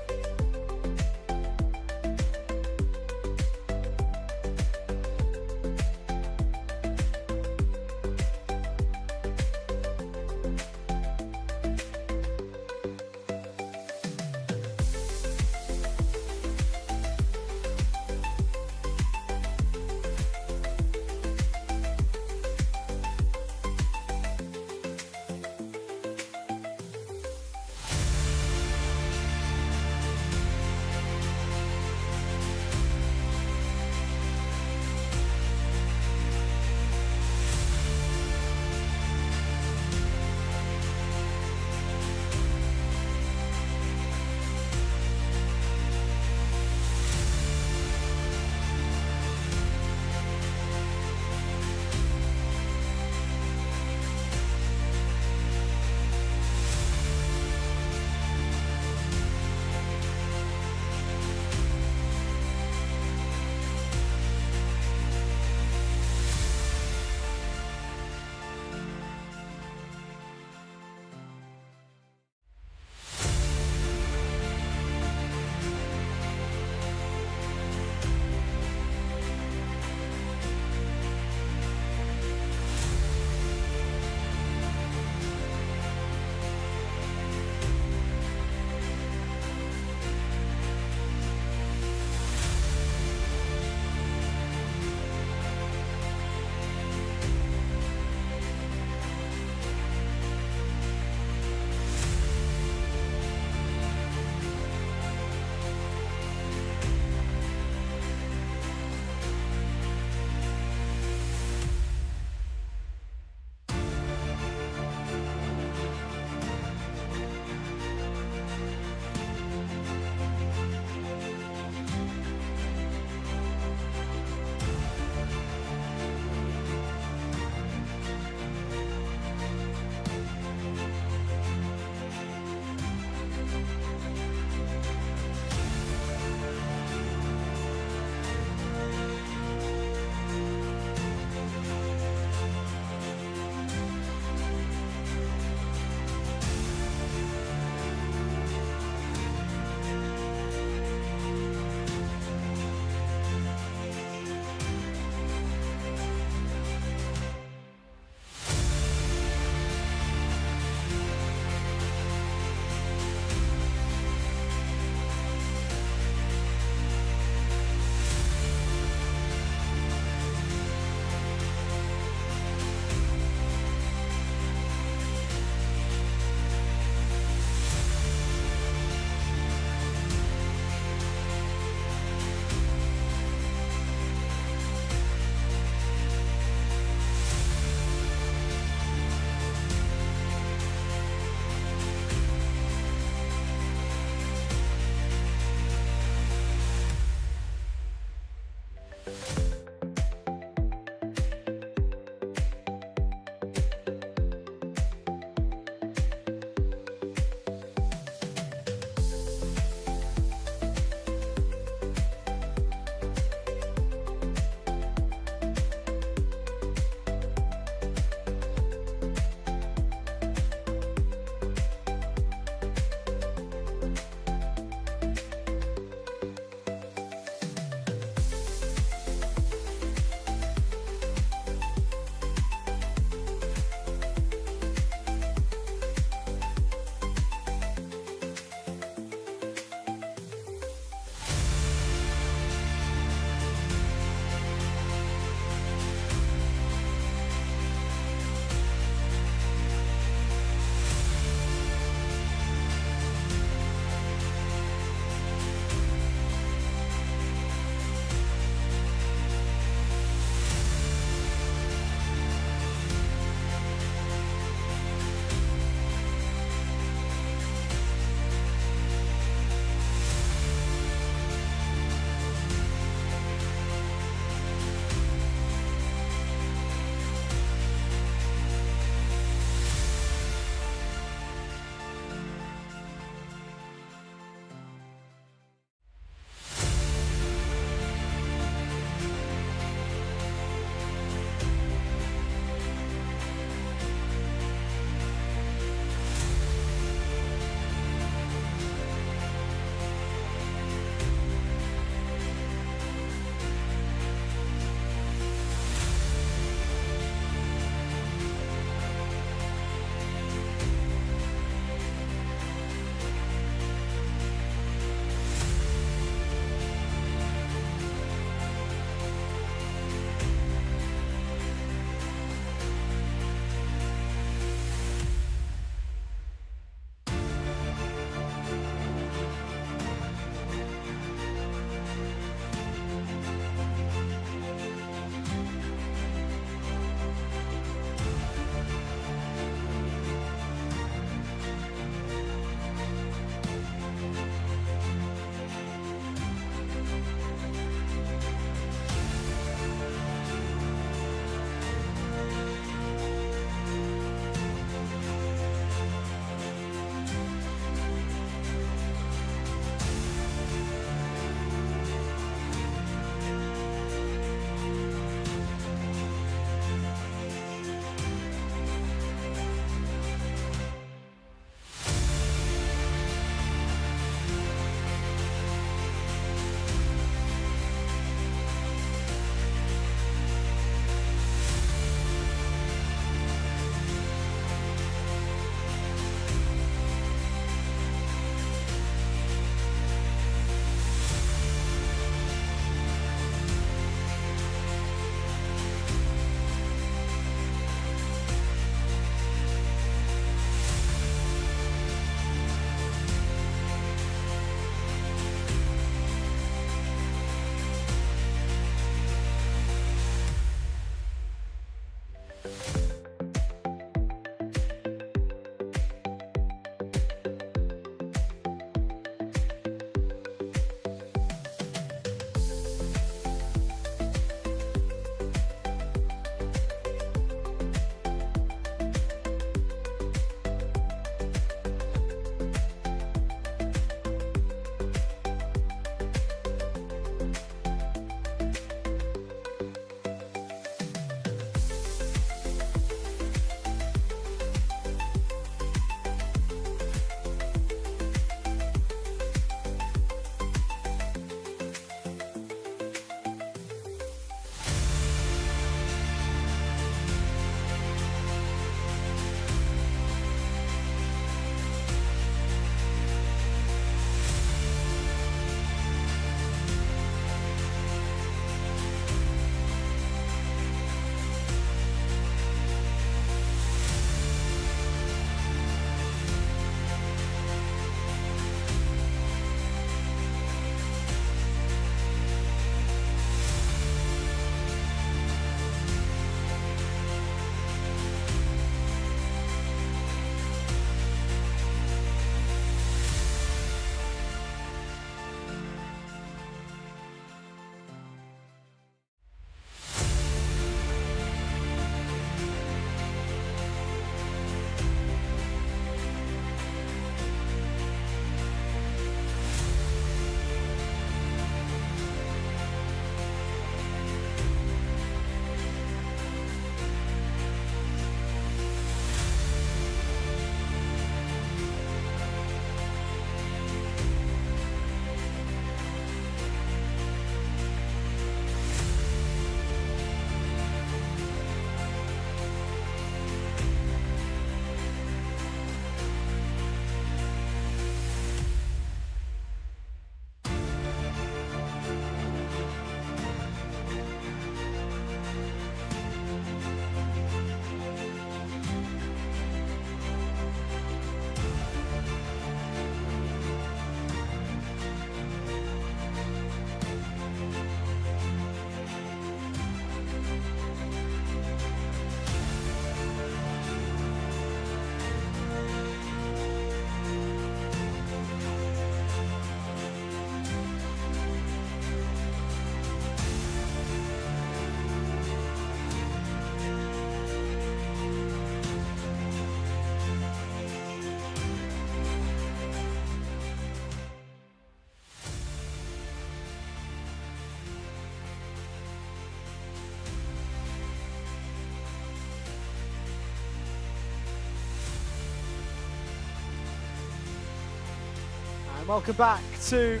And welcome back to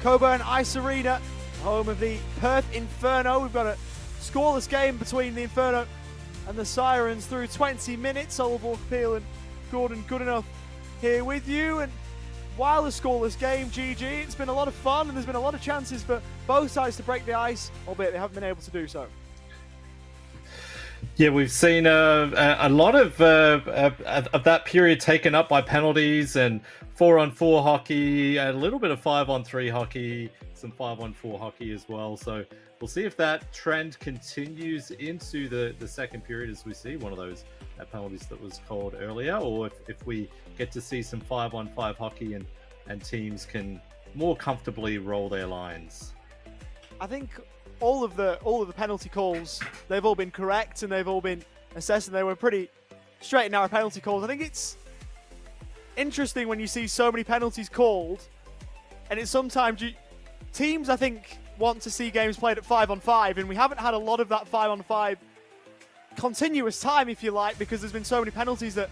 Coburn Ice Arena, home of the Perth Inferno. We've got a scoreless game between the Inferno and the Sirens through 20 minutes. Oliver Peel and Gordon Goodenough here with you. And while a scoreless game, GG, it's been a lot of fun and there's been a lot of chances for both sides to break the ice, albeit they haven't been able to do so. Yeah, we've seen a lot of that period taken up by penalties and 4-on-4 hockey, a little bit of 5-on-3 hockey, some 5-on-4 hockey as well. So we'll see if that trend continues into the second period as we see one of those penalties that was called earlier, or if we get to see some 5-on-5 hockey and teams can more comfortably roll their lines. I think all of the penalty calls, they've all been correct and they've all been assessed, and they were pretty straight and narrow penalty calls. I think it's interesting when you see so many penalties called, and it's sometimes teams, I think, want to see games played at 5-on-5, and we haven't had a lot of that 5-on-5 continuous time, if you like, because there's been so many penalties that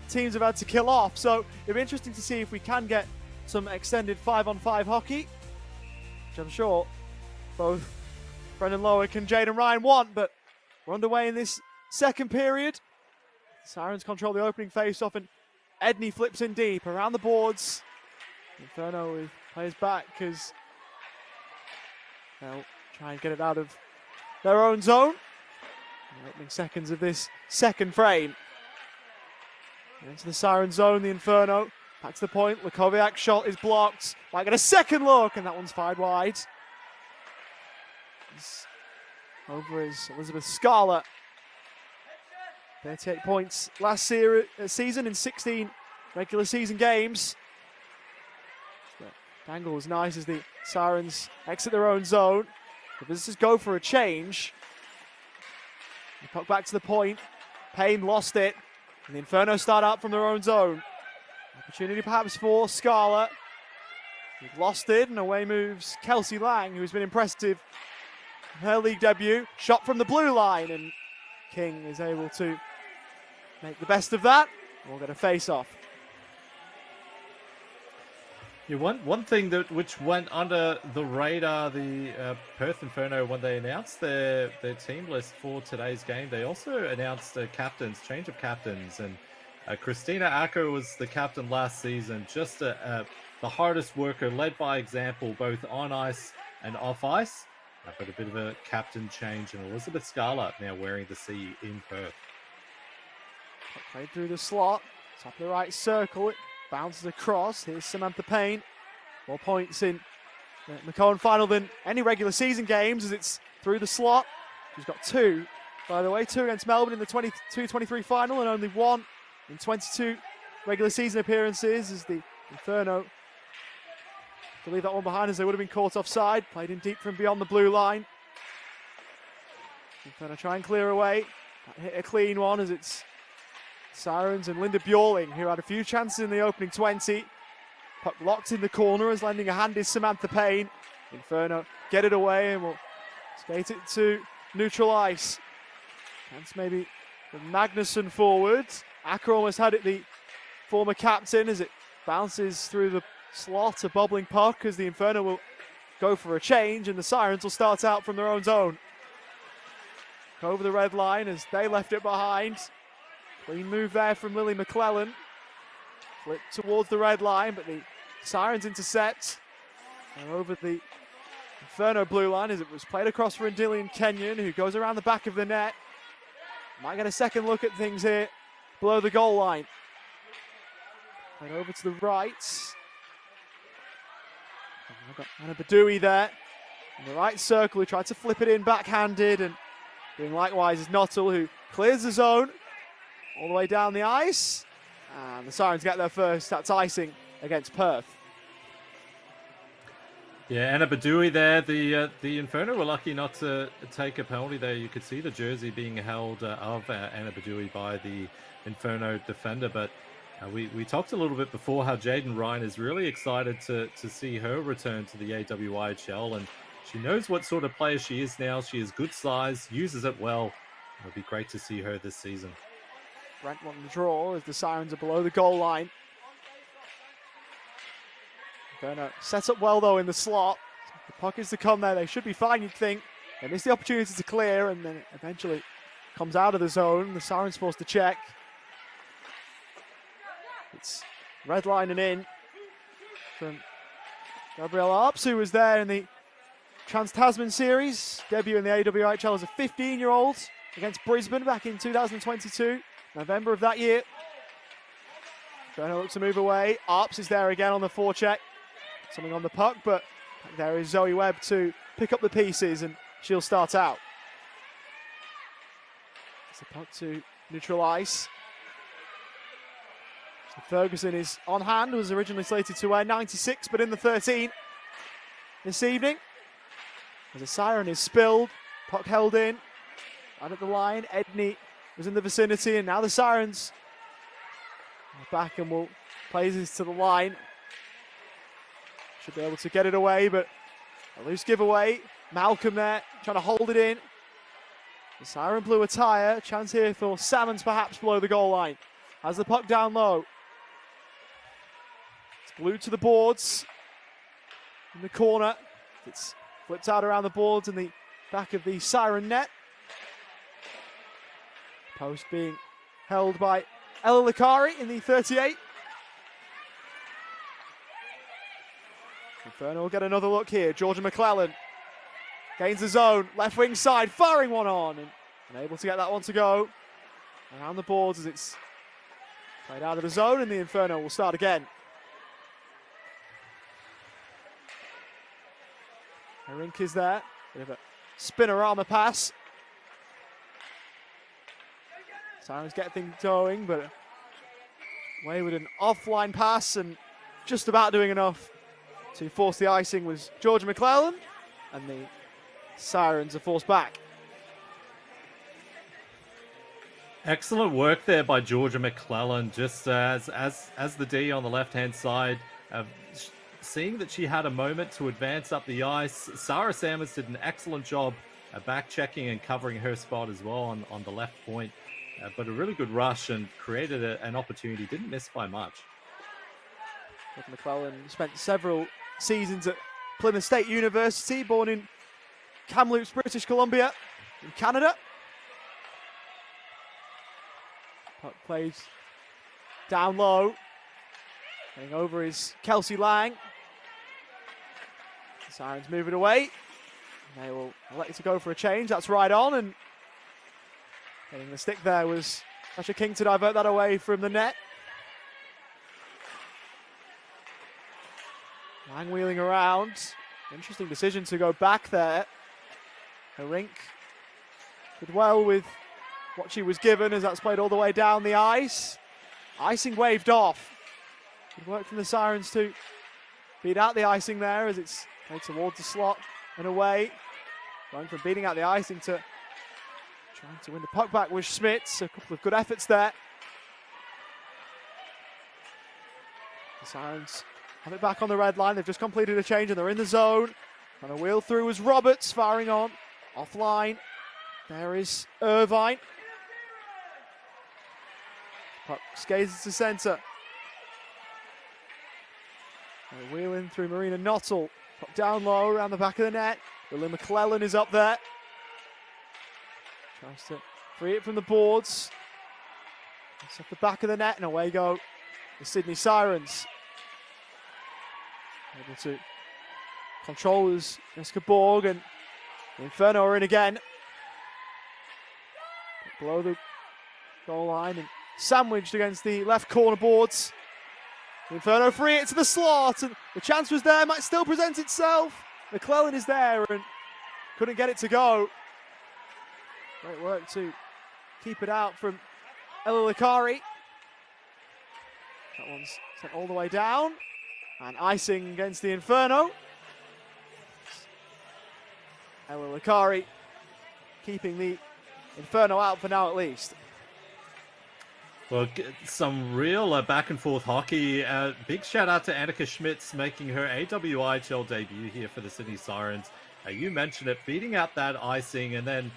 teams have had to kill off. So it'll be interesting to see if we can get some extended 5-on-5 hockey, which I'm sure both Brendan Lowick and Jaden Ryan want, but we're underway in this second period. Sirens control the opening face-off, and Edney flips in deep around the boards. Inferno with players back because they'll try and get it out of their own zone. In the opening seconds of this second frame. Into the Siren zone, the Inferno. Back to the point. Lukoviak's shot is blocked. Might get a second look, and that one's fired wide. Over is Elizabeth Scarlett. 38 points last season in 16 regular season games. The dangle was nice as the Sirens exit their own zone. The visitors go for a change. The puck back to the point. Payne lost it. And the Inferno start out from their own zone. Opportunity perhaps for Scarlett. They've lost it, and away moves Kelsey Lang, who's been impressive in her league debut. Shot from the blue line, and King is able to make the best of that. We'll get a face-off. Yeah, one thing which went under the radar, the Perth Inferno, when they announced their team list for today's game, they also announced a change of captains, and Christina Acker was the captain last season, just the hardest worker, led by example both on ice and off ice, but a bit of a captain change, and Elizabeth Scarlett now wearing the C in Perth. Played through the slot, top of the right circle, it bounces across. Here's Samantha Payne. More points in the McKowen final than any regular season games as it's through the slot. She's got 2, by the way, 2 against Melbourne in the 22-23 final and only 1 in 22 regular season appearances as the Inferno to leave that one behind as they would have been caught offside. Played in deep from beyond the blue line. Inferno try and clear away. That hit a clean one as it's Sirens and Linda Bjorling, who had a few chances in the opening 20. Puck locked in the corner as lending a hand is Samantha Payne. Inferno get it away and will skate it to neutral ice. Chance maybe the Magnuson forward. Acker almost had it, the former captain, as it bounces through the slot, a bobbling puck as the Inferno will go for a change and the Sirens will start out from their own zone. Over the red line as they left it behind. Clean move there from Lily McClellan. Flip towards the red line, but the Sirens intercept. And over the Inferno blue line as it was played across for Indilian Kenyon, who goes around the back of the net. Might get a second look at things here below the goal line. Played over to the right. I've got Anna Badui there in the right circle, who tried to flip it in backhanded, and doing likewise is Nuttall, who clears the zone all the way down the ice. And the Sirens get their first. That's icing against Perth. Yeah, Anna Badui there. The Inferno were lucky not to take a penalty there. You could see the jersey being held of Anna Badui by the Inferno defender. But we talked a little bit before how Jaden Ryan is really excited to see her return to the AWIHL. And she knows what sort of player she is now. She is good size, uses it well. It'll be great to see her this season. Brent wanting to draw as the Sirens are below the goal line. Inferno set up well though in the slot. The puck is to come there. They should be fine, you'd think. They miss the opportunity to clear, and then it eventually comes out of the zone. The Siren's forced to check. It's redlining in from Gabriel Arps, who was there in the Trans-Tasman Series, debut in the AWIHL as a 15-year-old against Brisbane back in 2022, November of that year. Inferno looks to move away. Arps is there again on the forecheck. Something on the puck, but there is Zoe Webb to pick up the pieces, and she'll start out. It's the puck to neutral ice. So Ferguson is on hand, was originally slated to wear 96, but in the 13 this evening. As a siren is spilled, puck held in, out at the line. Edney was in the vicinity, and now the Sirens are back and will play this to the line. Should be able to get it away, but a loose giveaway. Malcolm there, trying to hold it in. The Siren blew a tyre. Chance here for Salmons perhaps below the goal line. Has the puck down low. It's glued to the boards. In the corner. It's flipped out around the boards in the back of the Siren net. Post being held by Ella Lakari in the 38. Inferno will get another look here. Georgia McClellan gains the zone, left wing side, firing one on, and unable to get that one to go. Around the boards as it's played out of the zone, and the Inferno will start again. Rink is there, bit of a spinorama pass. Sirens get things going, but away with an offline pass, and just about doing enough to force the icing was Georgia McClellan, and the Sirens are forced back. Excellent work there by Georgia McClellan, just as the D on the left-hand side, seeing that she had a moment to advance up the ice. Sarah Sammons did an excellent job back-checking and covering her spot as well on the left point, but a really good rush and created an opportunity, didn't miss by much. Georgia McClellan spent several seasons at Plymouth State University, born in Kamloops, British Columbia, in Canada. Puck plays down low. Getting over is Kelsey Lang. The Sirens move it away. And they will elect to go for a change. That's right on. And getting the stick there was Sasha King to divert that away from the net. Lang wheeling around. Interesting decision to go back there. Rink did well with what she was given as that's played all the way down the ice. Icing waved off. Good work from the Sirens to beat out the icing there as it's played towards the slot and away. Going from beating out the icing to trying to win the puck back with Schmitz. A couple of good efforts there. The Sirens have it back on the red line. They've just completed a change and they're in the zone. Trying to wheel through as Roberts firing on. Offline. There is Irvine. Puck skates to centre. They're wheeling through Marina Nottle. Puck down low around the back of the net. Lily McClellan is up there. Tries to free it from the boards. It's off the back of the net and away go the Sydney Sirens. Able to control as Jessica Borg, and the Inferno are in again. Below the goal line and sandwiched against the left corner boards. The Inferno free it to the slot, and the chance was there, might still present itself. McClellan is there and couldn't get it to go. Great work to keep it out from Ella Lakari. That one's sent all the way down. And icing against the Inferno. Ella Lakari keeping the Inferno out for now at least. Well, some real back and forth hockey. Big shout out to Annika Schmitz making her AWIHL debut here for the Sydney Sirens. You mentioned it, beating out that icing and then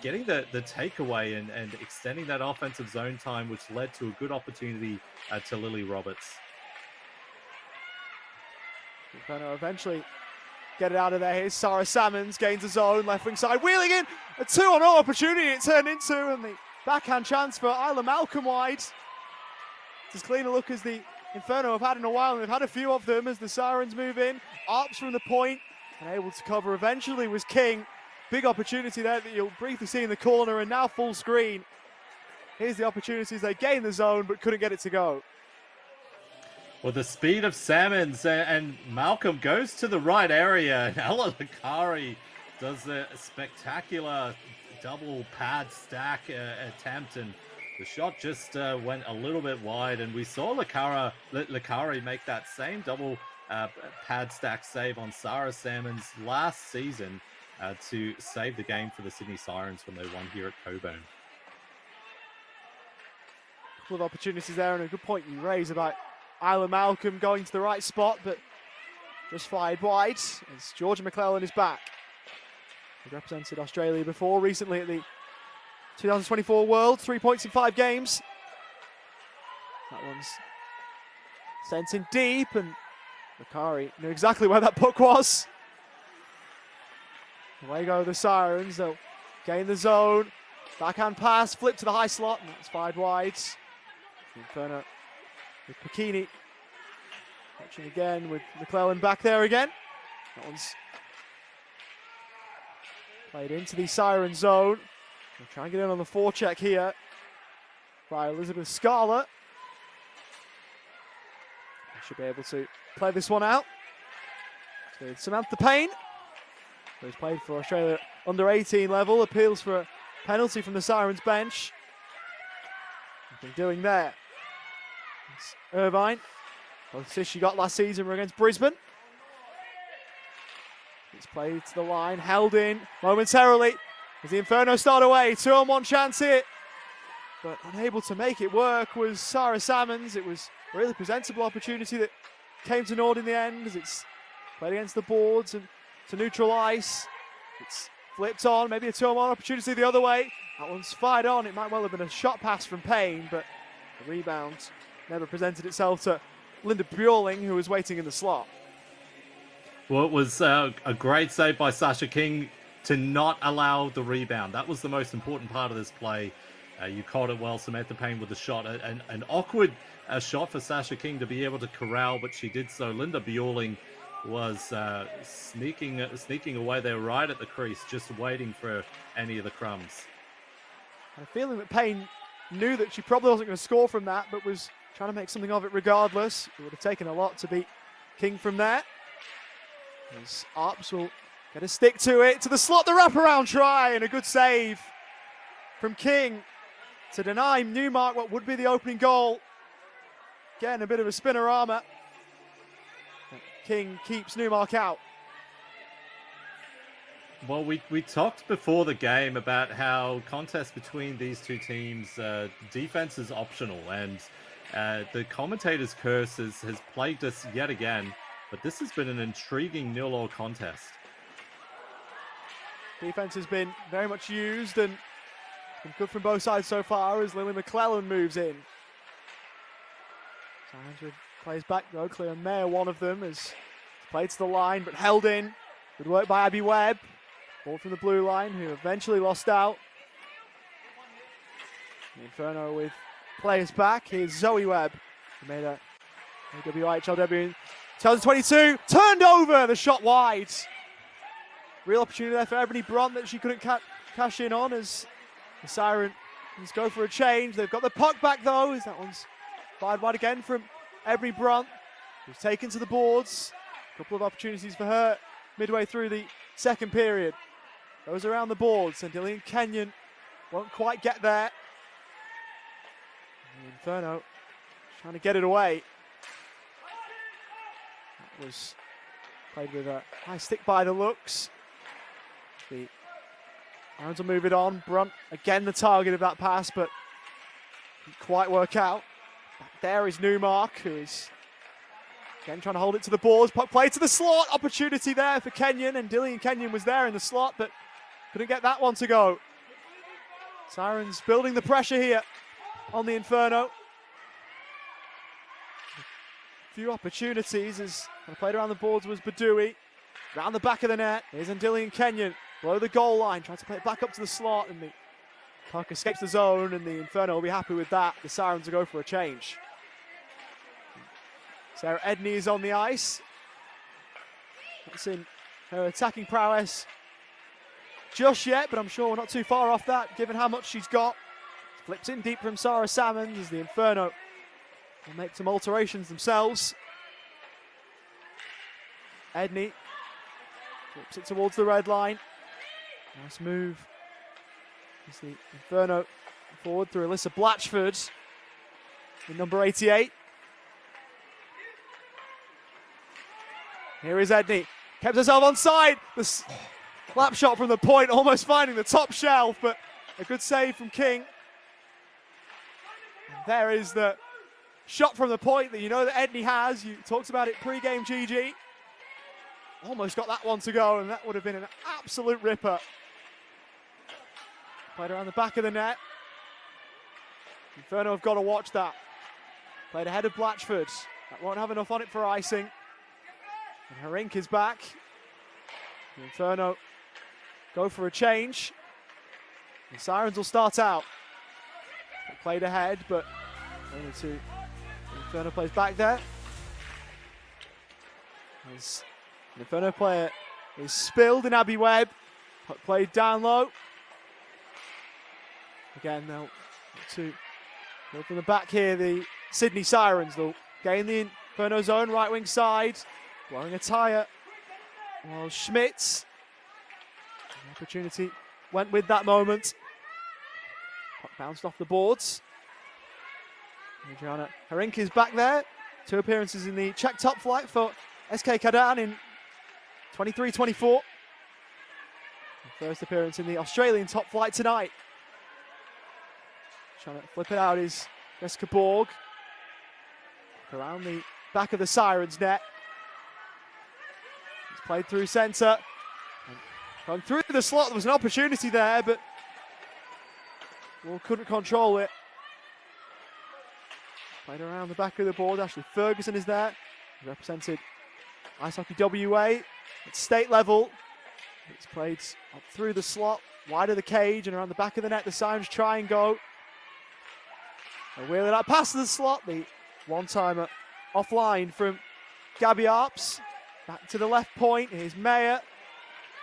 getting the takeaway and extending that offensive zone time, which led to a good opportunity to Lily Roberts. Inferno eventually get it out of there. Here's Sarah Salmons, gains the zone, left wing side, wheeling in. A 2-on-0 opportunity it turned into, and the backhand chance for Isla Malcolm wide. It's as clean a look as the Inferno have had in a while, and they've had a few of them as the Sirens move in. Arps from the point, and able to cover eventually was King. Big opportunity there that you'll briefly see in the corner, and now full screen. Here's the opportunities. They gain the zone, but couldn't get it to go. Well, the speed of Salmons and Malcolm goes to the right area, and Ella Lakari does a spectacular double pad stack attempt, and the shot just went a little bit wide, and we saw Lakari make that same double pad stack save on Sarah Salmons last season to save the game for the Sydney Sirens when they won here at Coburn. A couple of opportunities there, and a good point you raise about Isla Malcolm going to the right spot, but just fired wide as Georgia McClellan is back. He represented Australia before, recently at the 2024 World, 3 points in 5 games. That one's sent in deep, and Lakari knew exactly where that puck was. Away go the Sirens, they'll gain the zone. Backhand pass, flip to the high slot, and that's fired wide. Inferno with Pekini. Watching again with McClellan back there again. That one's played into the Siren zone. They'll try and get in on the forecheck here by Elizabeth Scarlett. They should be able to play this one out. So Samantha Payne, who's played for Australia under 18 level, appeals for a penalty from the Sirens bench. Nothing doing there. It's Irvine. Both assists she got last season were against Brisbane. It's played to the line, held in momentarily as the Inferno start away. 2-on-1 chance here, but unable to make it work was Sarah Salmons. It was a really presentable opportunity that came to naught in the end as it's played against the boards and to neutral ice. It's flipped on, maybe a 2-on-1 opportunity the other way. That one's fired on. It might well have been a shot pass from Payne, but the rebound never presented itself to Linda Bueling, who was waiting in the slot. Well, it was a great save by Sasha King to not allow the rebound. That was the most important part of this play. You caught it well, Samantha Payne with the shot. An awkward shot for Sasha King to be able to corral, but she did so. Linda Bueling was sneaking away there right at the crease, just waiting for any of the crumbs. I had a feeling that Payne knew that she probably wasn't going to score from that, but was trying to make something of it regardless. It would have taken a lot to beat King from there. As Arps will get a stick to it, to the slot, the wraparound try, and a good save from King to deny Newmark what would be the opening goal. Again, a bit of a spinorama. King keeps Newmark out. Well, we talked before the game about how contests between these two teams, defense is optional, and the commentator's curse has plagued us yet again, but this has been an intriguing nil-all contest. Defense has been very much used and been good from both sides so far as Lily McClellan moves in. Sandra plays back though, Cleo Mayer one of them, is played to the line but held in. Good work by Abby Webb. Ball from the blue line, who eventually lost out. The Inferno with players back. Here's Zoe Webb, who made a AWIHL debut in 2022. Turned over, the shot wide. Real opportunity there for Ebony Brunt that she couldn't cash in on as the Sirens go for a change. They've got the puck back though, as that one's fired wide again from Ebony Brunt, who's taken to the boards. A couple of opportunities for her midway through the second period. Goes around the boards, and Dillian Kenyon won't quite get there. And the Inferno trying to get it away. That was played with a high stick by the looks. The Irons will move it on. Brunt again the target of that pass, but didn't quite work out. Back there is Newmark, who is again trying to hold it to the boards. Puck play to the slot. Opportunity there for Kenyon, and Dillian Kenyon was there in the slot, but couldn't get that one to go. Sirens building the pressure here on the Inferno. few opportunities as played around the boards was Badui. Round the back of the net. Here's Andillian Kenyon. Below the goal line. Trying to play it back up to the slot. And the puck escapes the zone. And the Inferno will be happy with that. The Sirens will go for a change. Sarah Edney is on the ice. That's in her attacking prowess just yet, but I'm sure we're not too far off that, given how much she's got. Flips in deep from Sarah Salmons as the Inferno will make some alterations themselves. Edney flips it towards the red line. Nice move. As the Inferno forward through Alyssa Blatchford in number 88. Here is Edney. Kept herself onside. The lap shot from the point, almost finding the top shelf, but a good save from King. And there is the shot from the point that you know that Edney has. You talked about it pre-game, GG. Almost got that one to go, and that would have been an absolute ripper. Played around the back of the net. Inferno have got to watch that. Played ahead of Blatchford. That won't have enough on it for icing. And Herink is back. The Inferno go for a change. The Sirens will start out. They played ahead, but only two. The Inferno plays back there. As the Inferno player is spilled in Abby Webb. Played down low. Again, they'll to go from the back here. The Sydney Sirens, they'll gain the Inferno zone, right wing side. Blowing a tyre. Well, Schmitz. The opportunity went with that moment. Puck bounced off the boards. Adriana Herink is back there. 2 appearances in the Czech top flight for SK Kadan in 23-24. First appearance in the Australian top flight tonight. Trying to flip it out is Jessica Borg. Around the back of the Sirens net. It's played through centre. Going through the slot, there was an opportunity there, but Wall couldn't control it. Played around the back of the board. Ashley Ferguson is there. Represented Ice Hockey WA at state level. It's played up through the slot, wide of the cage, and around the back of the net. The Sirens try and go. They wheel it up past the slot. The one-timer offline from Gabby Arps. Back to the left point. Here's Mayer.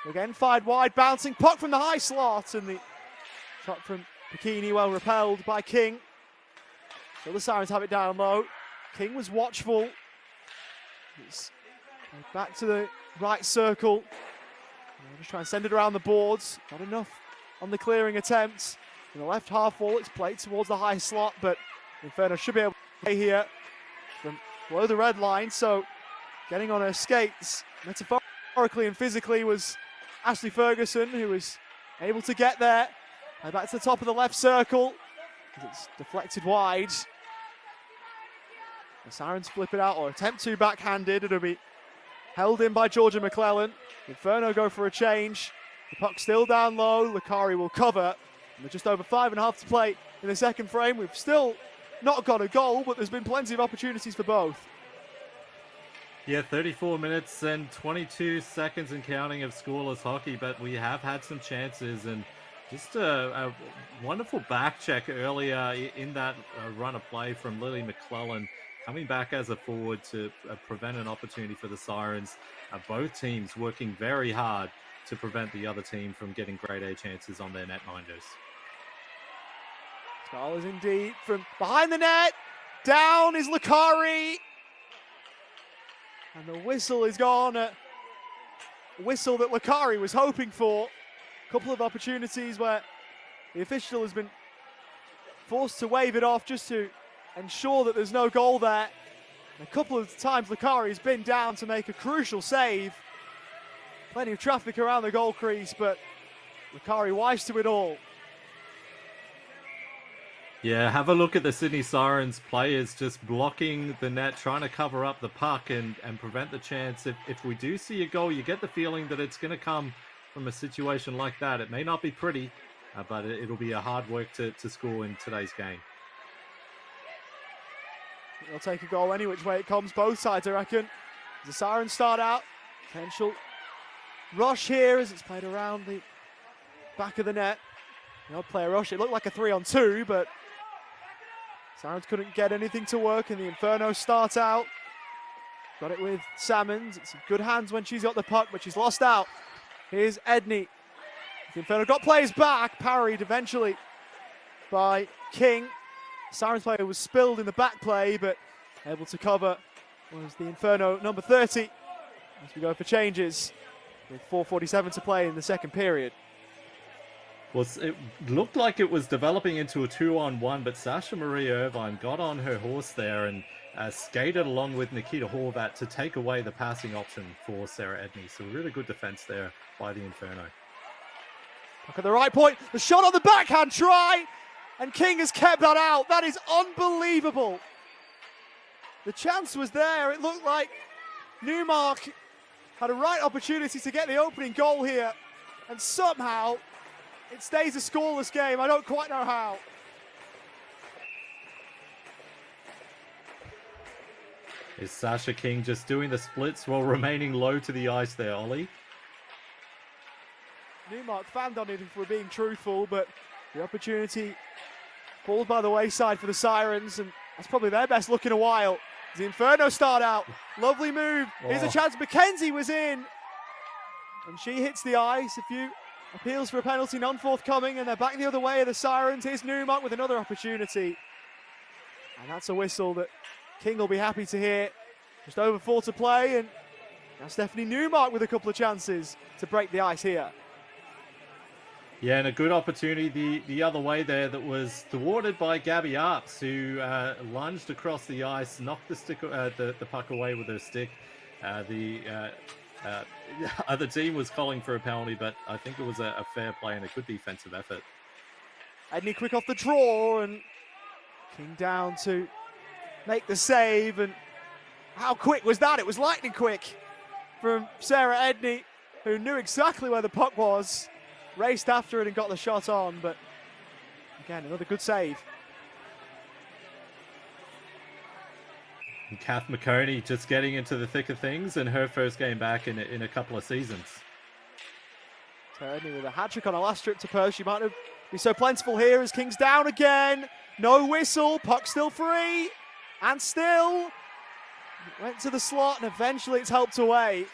Again, fired wide, bouncing puck from the high slot, and the shot from Bikini well repelled by King. So the Sirens have it down low. King was watchful. It's back to the right circle. Just try and send it around the boards. Not enough on the clearing attempts. In the left half wall, it's played towards the high slot, but Inferno should be able to play here from below the red line. So getting on her skates, metaphorically and physically, was Ashley Ferguson, who was able to get there. And back to the top of the left circle. It's deflected wide. The Sirens flip it out, or attempt to backhanded. It'll be held in by Georgia McClellan. Inferno go for a change. The puck still down low. Lakari will cover. And with just over 5.5 to play in the second frame. We've still not got a goal, but there's been plenty of opportunities for both. Yeah, 34 minutes and 22 seconds and counting of scoreless hockey, but we have had some chances, and just a wonderful back check earlier in that run of play from Lily McClellan, coming back as a forward to prevent an opportunity for the Sirens. Both teams working very hard to prevent the other team from getting grade A chances on their netminders. Goal is indeed from behind the net. Down is Lakari. And the whistle is gone. A whistle that Lakari was hoping for. A couple of opportunities where the official has been forced to wave it off just to ensure that there's no goal there. And a couple of times Lakari's been down to make a crucial save. Plenty of traffic around the goal crease, but Lakari wise to it all. Yeah, have a look at the Sydney Sirens players just blocking the net, trying to cover up the puck and prevent the chance. If we do see a goal, you get the feeling that it's going to come from a situation like that. It may not be pretty, but it'll be a hard work to score in today's game. They'll take a goal any which way it comes, both sides, I reckon. As the Sirens start out, potential rush here as it's played around the back of the net. The odd player rush, it looked like a 3-on-2, but Sirens couldn't get anything to work, and the Inferno start out. Got it with Salmons. It's in good hands when she's got the puck, but she's lost out. Here's Edney. The Inferno got players back, parried eventually by King. Sirens player was spilled in the back play, but able to cover was the Inferno number 30 as we go for changes with 4:47 to play in the second period. Well, it looked like it was developing into a 2-on-1, but Sasha Marie Irvine got on her horse there and skated along with Nikita Horvat to take away the passing option for Sarah Edney. So really good defense there by the Inferno. Look at the right point, the shot on the backhand try, and King has kept that out. That is unbelievable. The chance was there. It looked like Newmark had a right opportunity to get the opening goal here, and somehow it stays a scoreless game. I don't quite know how. Is Sasha King just doing the splits while remaining low to the ice there, Ollie? Newmark fanned on it if we're being truthful, but the opportunity pulled by the wayside for the Sirens, and that's probably their best look in a while. The Inferno start out. Lovely move. Here's a chance. Mackenzie was in, and she hits the ice. A few appeals for a penalty, none forthcoming, and they're back the other way of the Sirens. Here's Newmark with another opportunity, and that's a whistle that King will be happy to hear. Just over 4 to play, and now Stephanie Newmark with a couple of chances to break the ice here. Yeah, and a good opportunity the other way there that was thwarted by Gabby Arps, who lunged across the ice, knocked the puck away with her stick. The other team was calling for a penalty, but I think it was a fair play and a good defensive effort. Edney quick off the draw, and King down to make the save, and how quick was that? It was lightning quick from Sarah Edney, who knew exactly where the puck was, raced after it and got the shot on, but again, another good save. And Kath McConey just getting into the thick of things in her first game back in a couple of seasons. Edney with a hat-trick on her last trip to Perth. She might not be so plentiful here as King's down again. No whistle, puck still free, and still went to the slot, and eventually it's helped away.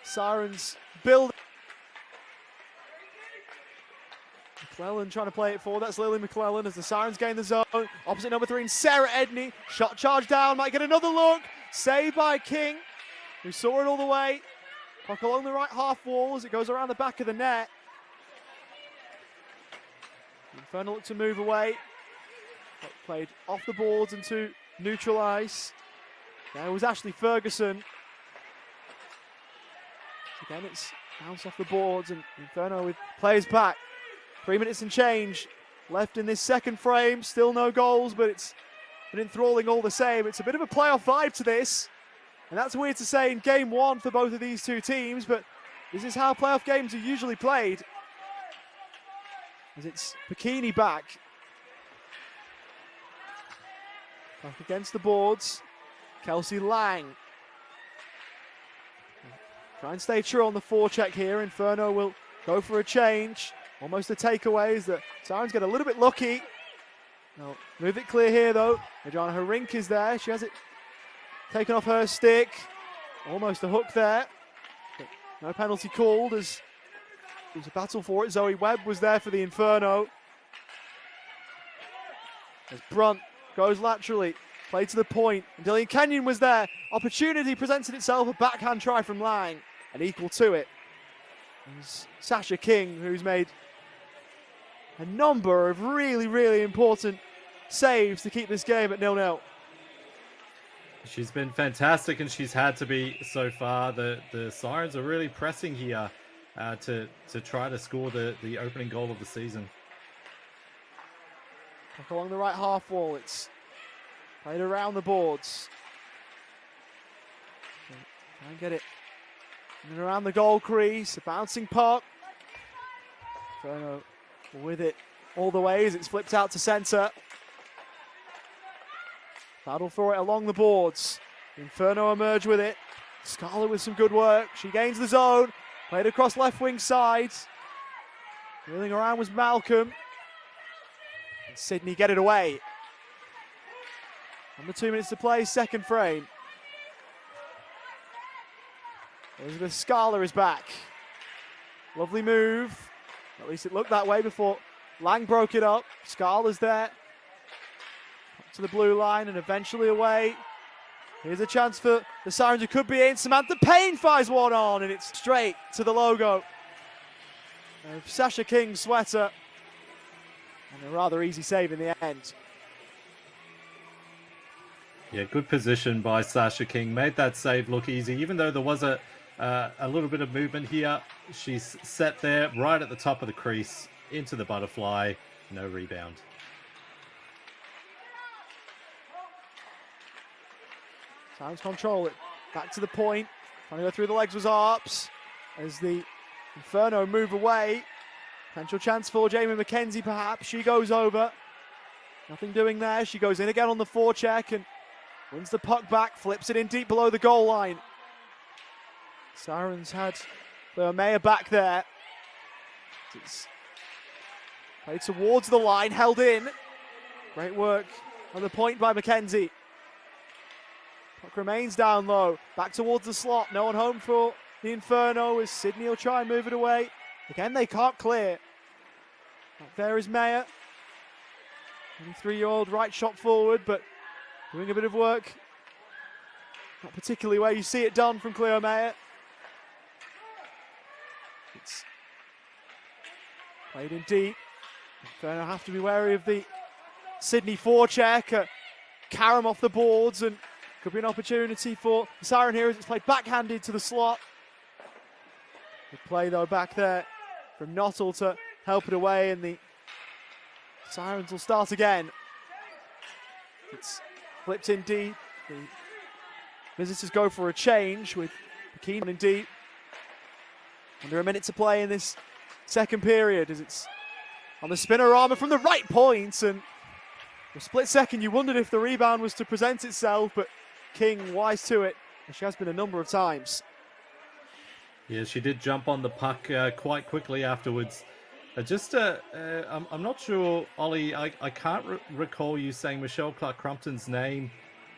Sirens build. McClellan trying to play it forward. That's Lily McClellan as the Sirens gain the zone. Opposite number 3 in Sarah Edney. Shot charge down, might get another look. Saved by King, who saw it all the way. Puck along the right half wall as it goes around the back of the net. Inferno looked to move away. Puck played off the boards into neutral ice. There was Ashley Ferguson. Again, it's bounced off the boards, and Inferno with players back. 3 minutes and change left in this second frame. Still no goals, but it's been enthralling all the same. It's a bit of a playoff vibe to this, and that's weird to say in game 1 for both of these two teams, but this is how playoff games are usually played. As it's Bikini back. Back against the boards. Kelsey Lang. Try and stay true on the forecheck here. Inferno will go for a change. Almost a takeaway as the Sirens get a little bit lucky. No, move it clear here though. Adriana Herink is there. She has it taken off her stick. Almost a hook there. But no penalty called as it was a battle for it. Zoe Webb was there for the Inferno. As Brunt goes laterally. Played to the point. And Dillian Kenyon was there. Opportunity presented itself. A backhand try from Lang. And equal to it is Sasha King, who's made a number of really, really important saves to keep this game at 0-0. She's been fantastic, and she's had to be so far. The Sirens are really pressing here to try to score the opening goal of the season. Puck along the right half wall. It's played around the boards. Try and get it in and around the goal crease. A bouncing puck. Inferno with it all the way as it's flipped out to centre. Battle for it along the boards. Inferno emerge with it. Scarlett with some good work. She gains the zone. Played across left wing side. Wheeling around was Malcolm. And Sydney get it away. Under 2 minutes to play, second frame. Elizabeth Scala is back. Lovely move. At least it looked that way before Lang broke it up. Scala's there. Up to the blue line and eventually away. Here's a chance for the Sirens who could be in. Samantha Payne fires one on and it's straight to the logo of Sasha King's sweater. And a rather easy save in the end. Yeah, good position by Sasha King. Made that save look easy, even though there was a little bit of movement here. She's set there right at the top of the crease into the butterfly. No rebound. Sounds control it. Back to the point. Trying to go through the legs was Arps. As the Inferno move away. Potential chance for Jamie McKenzie perhaps. She goes over. Nothing doing there. She goes in again on the forecheck and wins the puck back. Flips it in deep below the goal line. Sirens had Mayer back there. It's played towards the line. Held in. Great work on the point by McKenzie. Puck remains down low. Back towards the slot. No one home for the Inferno as Sydney will try and move it away. Again, they can't clear. Back there is Mayer. 23-year-old right shot forward, but doing a bit of work. Not particularly where you see it done from Cleo Mayer. It's played in deep. Inferno have to be wary of the Sydney forecheck. Karam off the boards and could be an opportunity for the Siren Heroes. It's played backhanded to the slot. Good play though back there from Nottle to help it away, and the Sirens will start again. It's flipped in deep. The visitors go for a change with Keen in deep. Under a minute to play in this second period as it's on the spinorama from the right point, and for a split second you wondered if the rebound was to present itself, but King wise to it, and she has been a number of times. Yeah, she did jump on the puck quite quickly afterwards. I'm not sure, Ollie, I can't recall you saying Michelle Clark-Crumpton's name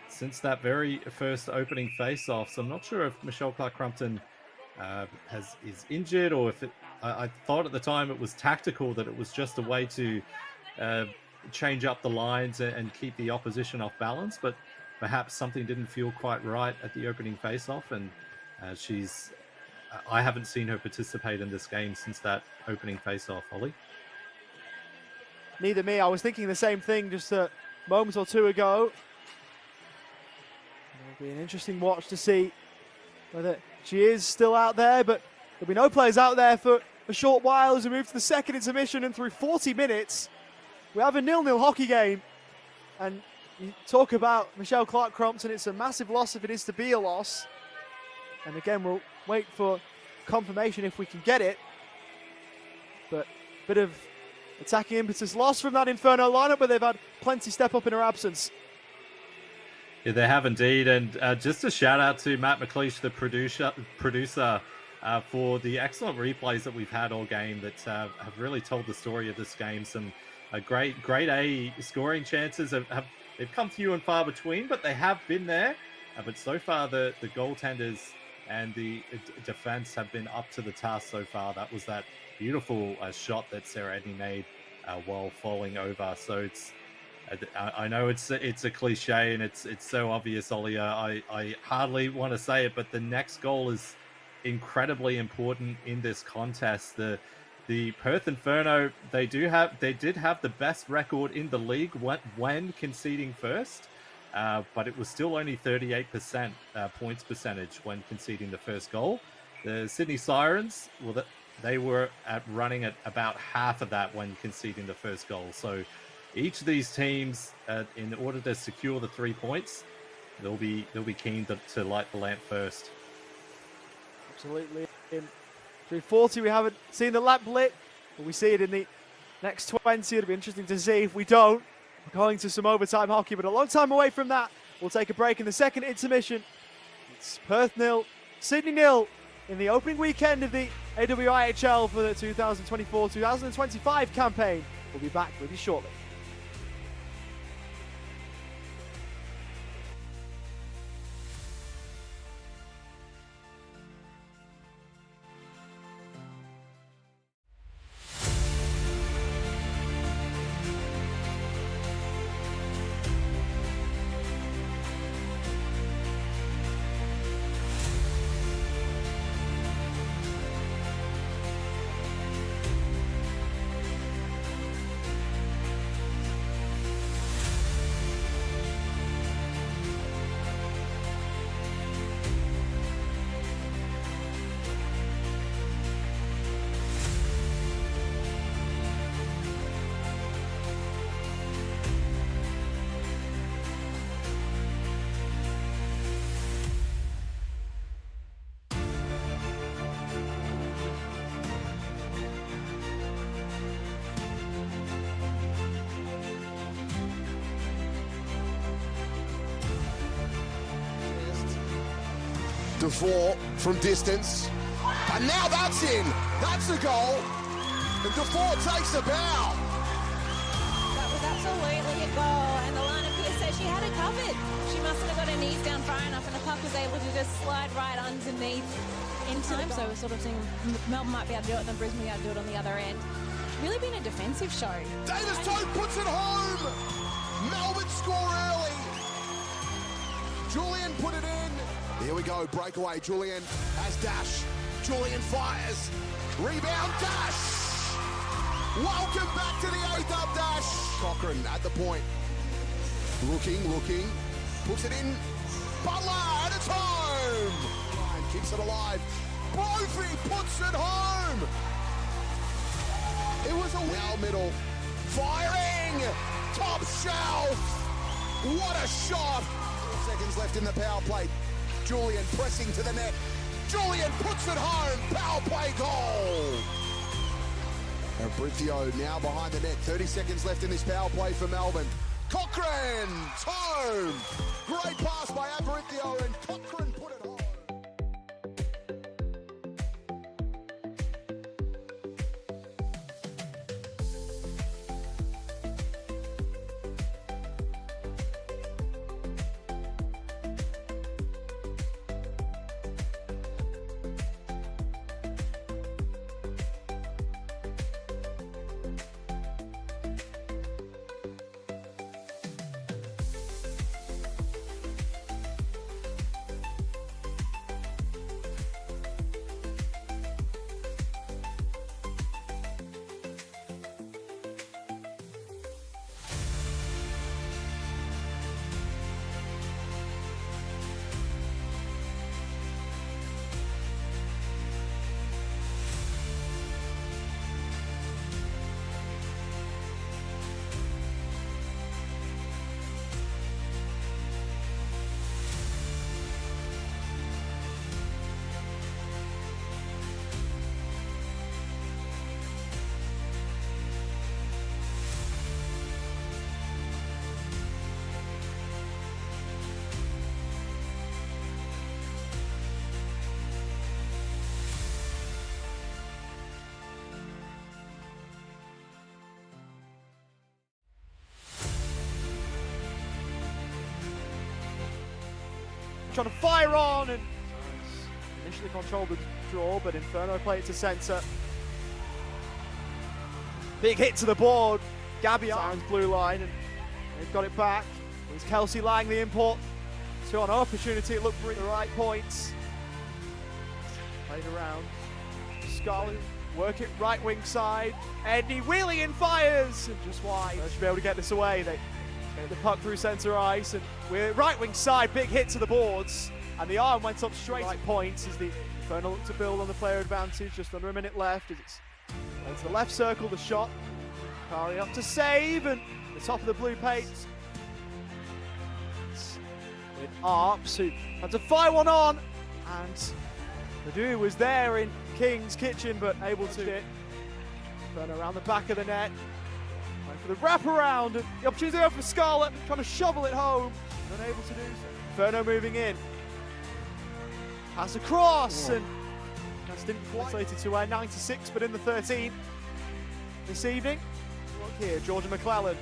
since that very first opening face-off, so I'm not sure if Michelle Clark-Crumpton is injured, or if I thought at the time it was tactical, that it was just a way to change up the lines and keep the opposition off balance, but perhaps something didn't feel quite right at the opening face-off, and I haven't seen her participate in this game since that opening face-off, Ollie. Neither me. I was thinking the same thing just a moment or two ago. It'll be an interesting watch to see whether she is still out there, but there'll be no players out there for a short while as we move to the second intermission, and through 40 minutes, we have a 0-0 hockey game. And you talk about Michelle Clark-Crumpton, it's a massive loss if it is to be a loss. And again, we'll wait for confirmation if we can get it. But a bit of attacking impetus lost from that Inferno lineup, but they've had plenty step up in her absence. Yeah, they have indeed. And just a shout out to Matt McLeish, the producer for the excellent replays that we've had all game that have really told the story of this game. Some great A scoring chances they've come few and far between, but they have been there. But so far, the goaltenders and the defense have been up to the task so far. That was that beautiful shot that Sarah Edney made while falling over. So it's, I know it's a cliche and it's so obvious, Ollie. I hardly want to say it, but the next goal is incredibly important in this contest. The Perth Inferno, they did have the best record in the league when conceding first. But it was still only 38% points percentage when conceding the first goal. The Sydney Sirens, well, they were running at about half of that when conceding the first goal. So each of these teams, in order to secure the 3 points, they'll be keen to light the lamp first. Absolutely. In 340, we haven't seen the lamp lit, but we see it in the next 20. It'll be interesting to see. If we don't, we're going to some overtime hockey, but a long time away from that. We'll take a break in the second intermission. It's Perth 0, Sydney 0 in the opening weekend of the AWIHL for the 2024-2025 campaign. We'll be back with you shortly. DeVore from distance, and now that's in. That's a goal, and DeVore takes the bow. That was absolutely a goal, and the line of here says she had it covered. She mustn't have got her knees down far enough, and the puck was able to just slide right underneath in time. So we're sort of seeing Melbourne might be able to do it, and then Brisbane will be able to do it on the other end. Really been a defensive show. Davis Tote puts it home. Melbourne score early. Julian put it in. Here we go, breakaway. Julian has dash. Julian fires. Rebound, dash. Welcome back to the 8th up dash. Cochrane at the point. Looking. Puts it in. Butler, and it's home. Ryan keeps it alive. Brophy puts it home. It was a now middle. Firing. Top shelf. What a shot. 4 seconds left in the power play. Julian pressing to the net. Julian puts it home. Power play goal. Abrithio now behind the net. 30 seconds left in this power play for Melbourne. Cochrane, it's home. Great pass by Abrithio, and Cochrane put it home. Trying to fire on, and initially controlled the draw, but Inferno played it to centre. Big hit to the board. Gabby Simon's blue line, and they've got it back. There's Kelsey Lang, the import. So an opportunity, it looked at the right points. Played around. Scarlett, work it right wing side. Eddie wheeling in, fires, and just wide. They should be able to get this away. They get the puck through centre ice, and we're right wing side, big hit to the boards, and the arm went up straight. Right points as the Inferno look to build on the player advantage. Just under a minute left as it's to the left circle, the shot. Kari up to save, and the top of the blue paint. With Arps, who had to fire one on, and the dude was there in King's kitchen, but able to hit. Inferno around the back of the net. Going for the wraparound. And the opportunity there for Scarlett, trying to shovel it home. And unable to do so. Inferno moving in. Pass across. And that's didn't quite translated to 96, but in the 13 this evening. Look here, Georgia McClellan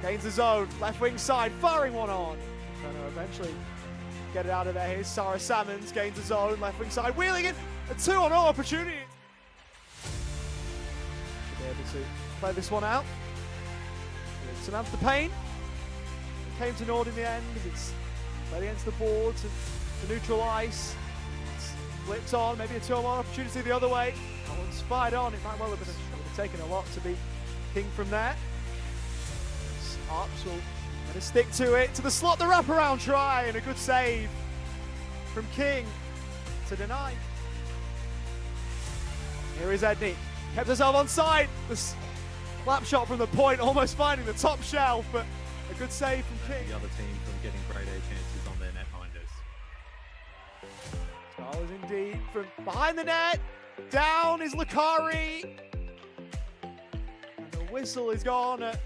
gains the zone, left wing side, firing one on. Inferno eventually get it out of there. Here's Sarah Salmons, gains the zone, left wing side, wheeling in, a 2-on-0 opportunity. Should be able to play this one out. Samantha Payne came to Nord in the end as it's played against the boards and the neutral ice. It's flipped on, maybe a 2-on-1 opportunity the other way. That one's fired on. It might well have been taken a lot to be King from there. Arps will let us stick to it, to the slot, the wraparound try, and a good save from King to deny. Here is Edney, kept herself on side. The slap shot from the point, almost finding the top shelf, but a good save from King. The other team from getting grade A chances on their netminders. Scholars indeed from behind the net. Down is Lakari. And the whistle is gone. Sarah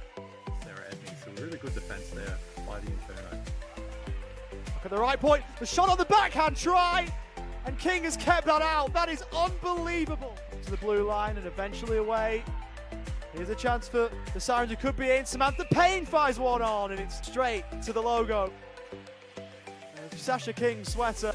Edney, so really good defense there by the Inferno. Look at the right point. The shot on the backhand try. And King has kept that out. That is unbelievable. To the blue line and eventually away. Here's a chance for the Sirens who could be in. Samantha Payne fires one on and it's straight to the logo. Sasha King's sweater.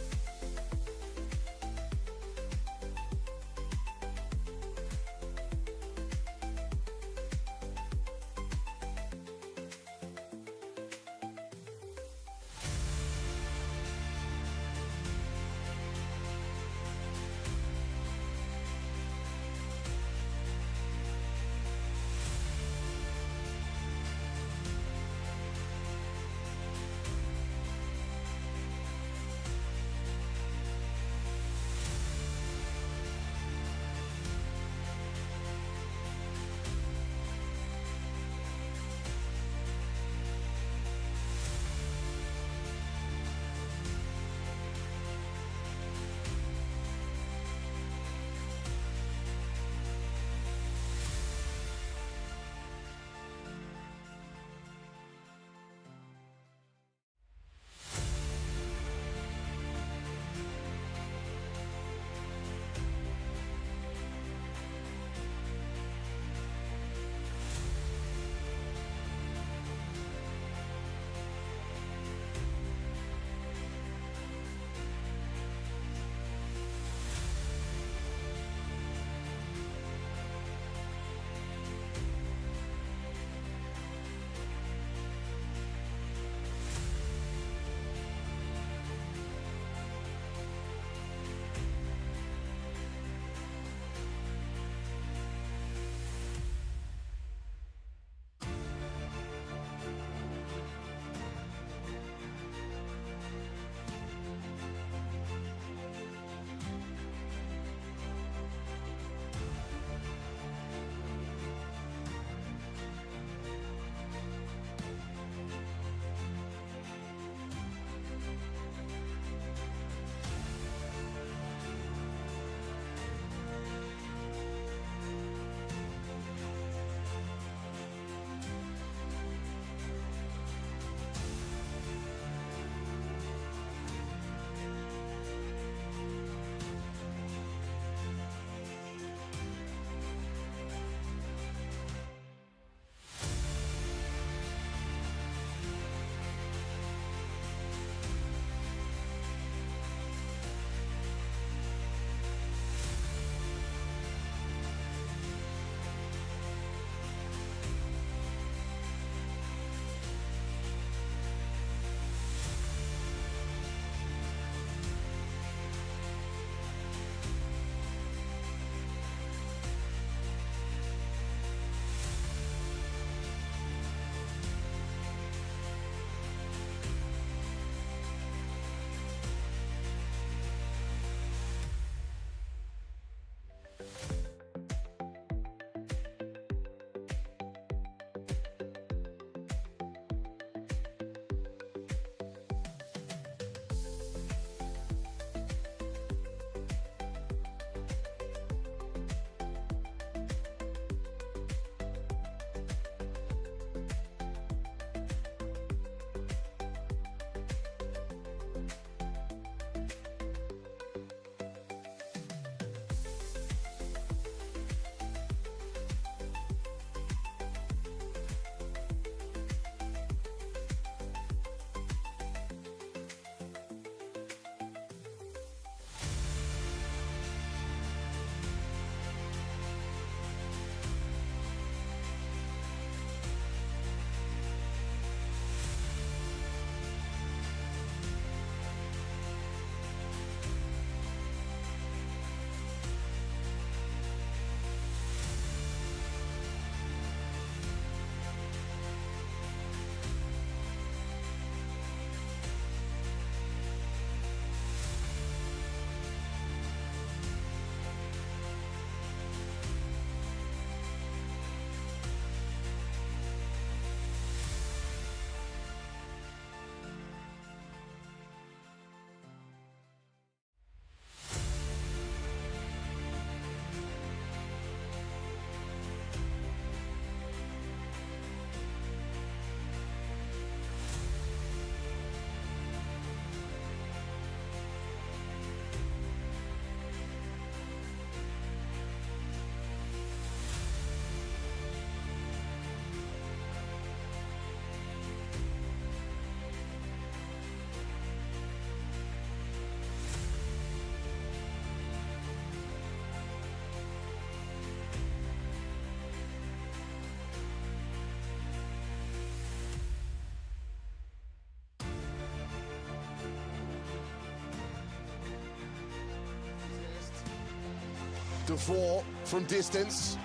DeFore from distance.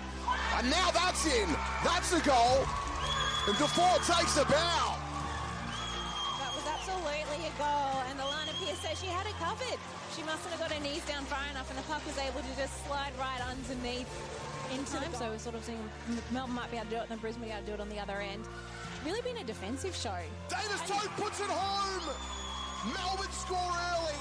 And now that's in. That's a goal. And DeFore takes a bow. That was absolutely a goal, and the line up here says she had it covered. She mustn't have got her knees down far enough, and the puck was able to just slide right underneath in time. So we're sort of seeing Melbourne might be able to do it, and then Brisbane will be able to do it on the other end. It's really been a defensive show. Davis Tote puts it home. Melbourne score early.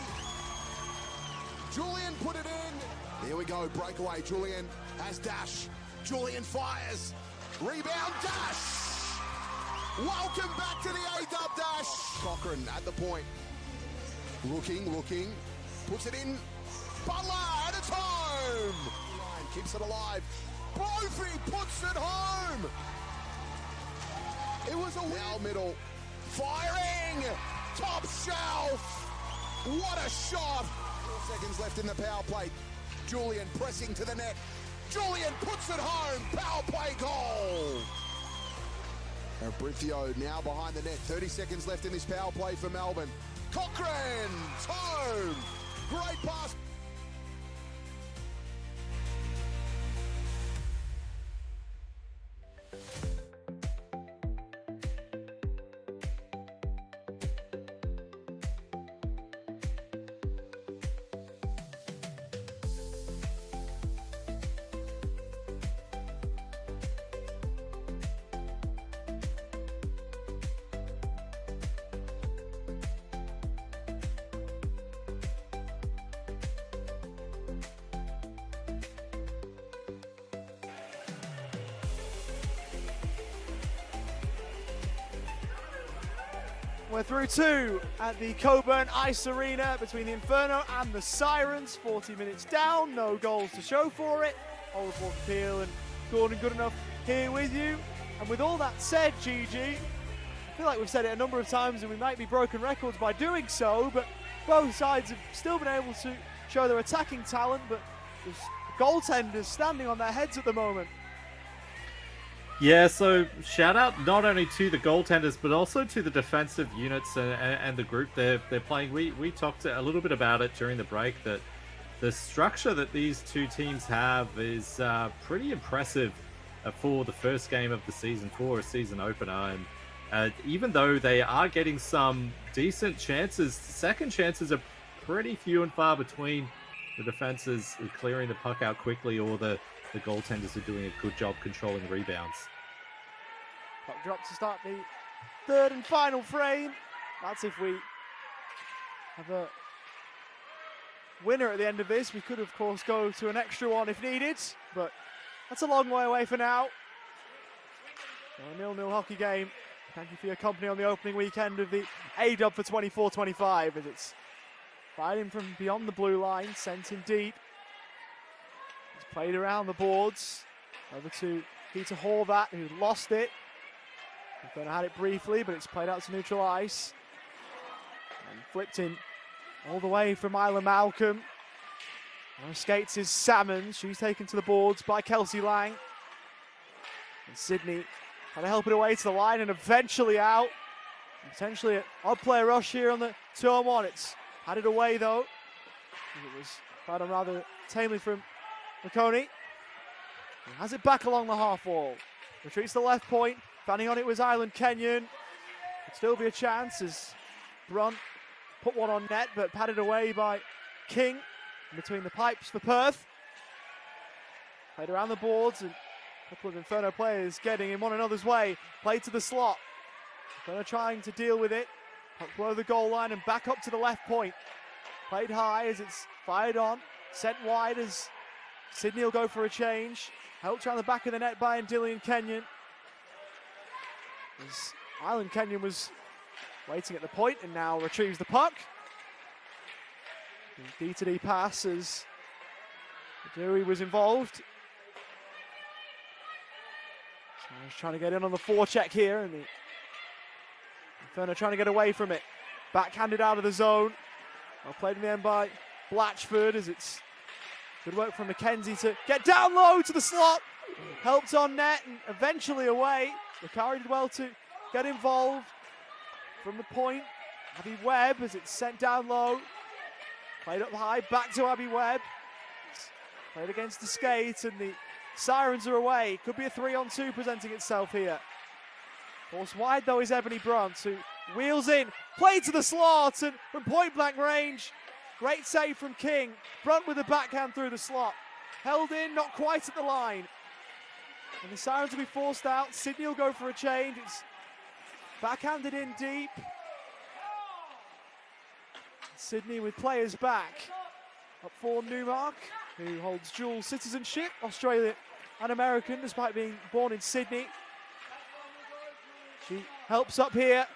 Julian put it in. Here we go, breakaway. Julian has dash. Julian fires. Rebound, dash. Welcome back to the A-dub dash. Cochrane at the point. Looking. Puts it in. Butler, and it's home. Line keeps it alive. Brophy puts it home. It was a now middle. Firing. Top shelf. What a shot. 4 seconds left in the power play. Julian pressing to the net. Julian puts it home. Power play goal. And Brithio now behind the net. 30 seconds left in this power play for Melbourne. Cochrane, home. Great pass. We're through two at the Coburn Ice Arena between the Inferno and the Sirens. 40 minutes down, no goals to show for it. All report from Peel and Gordon Goodenough here with you. And with all that said, Gigi, I feel like we've said it a number of times and we might be broken records by doing so, but both sides have still been able to show their attacking talent, but there's goaltenders standing on their heads at the moment. Yeah, so shout out not only to the goaltenders, but also to the defensive units and the group they're playing. We talked a little bit about it during the break, that the structure that these two teams have is pretty impressive for the first game of the season, for a season opener. And even though they are getting some decent chances, second chances are pretty few and far between. The defense is clearing the puck out quickly, or the goaltenders are doing a good job controlling rebounds. Puck drop to start the third and final frame. That's if we have a winner at the end of this. We could, of course, go to an extra one if needed, but that's a long way away for now. So a 0-0 hockey game. Thank you for your company on the opening weekend of the A-dub for 24-25, as it's fighting from beyond the blue line, sent in deep. It's played around the boards. Over to Peter Horvat, who lost it. Inferno had it briefly, but it's played out to neutral ice. And flipped in all the way from Isla Malcolm. Now skates is Salmons. She's taken to the boards by Kelsey Lang. And Sydney trying to help it away to the line and eventually out. And potentially an odd play rush here on the 2-on-1. It's had it away though. It was played on rather tamely from McKowen. He has it back along the half wall. Retreats to the left point. Fanning on it was Island Kenyon. Could still be a chance as Brunt put one on net, but padded away by King between the pipes for Perth. Played around the boards, and a couple of Inferno players getting in one another's way. Played to the slot. Inferno trying to deal with it. Puck below the goal line and back up to the left point. Played high as it's fired on. Sent wide as Sydney will go for a change. Helped around the back of the net by Dillian Kenyon. As Island Kenyon was waiting at the point and now retrieves the puck. D-to-D pass as Dewey was involved. So he's trying to get in on the forecheck here, and the Inferno trying to get away from it. Backhanded out of the zone. Well played in the end by Blatchford, as it's good work from McKenzie to get down low to the slot. Helped on net and eventually away. Ricari did well to get involved from the point. Abby Webb as it's sent down low. Played up high, back to Abby Webb. Played against the skate, and the Sirens are away. Could be a 3-on-2 presenting itself here. Forced wide though is Ebony Brunt, who wheels in, played to the slot, and from point blank range, great save from King. Brunt with the backhand through the slot. Held in, not quite at the line. And the Sirens will be forced out. Sydney will go for a change. It's backhanded in deep. Sydney with players back. Up for Newmark, who holds dual citizenship, Australian and American, despite being born in Sydney. She helps up here,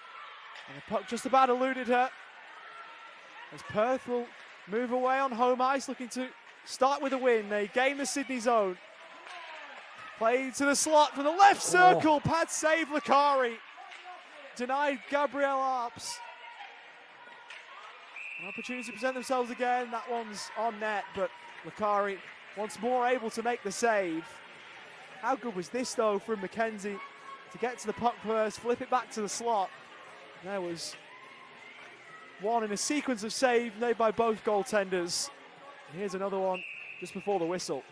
and the puck just about eluded her. As Perth will move away on home ice, looking to start with a win. They gain the Sydney zone. Played to the slot from the left circle. Pad save Lakari. Denied Gabrielle Arps. An opportunity to present themselves again. That one's on net, but Lakari once more able to make the save. How good was this though from Mackenzie to get to the puck first, flip it back to the slot. There was one in a sequence of saves made by both goaltenders. And here's another one just before the whistle.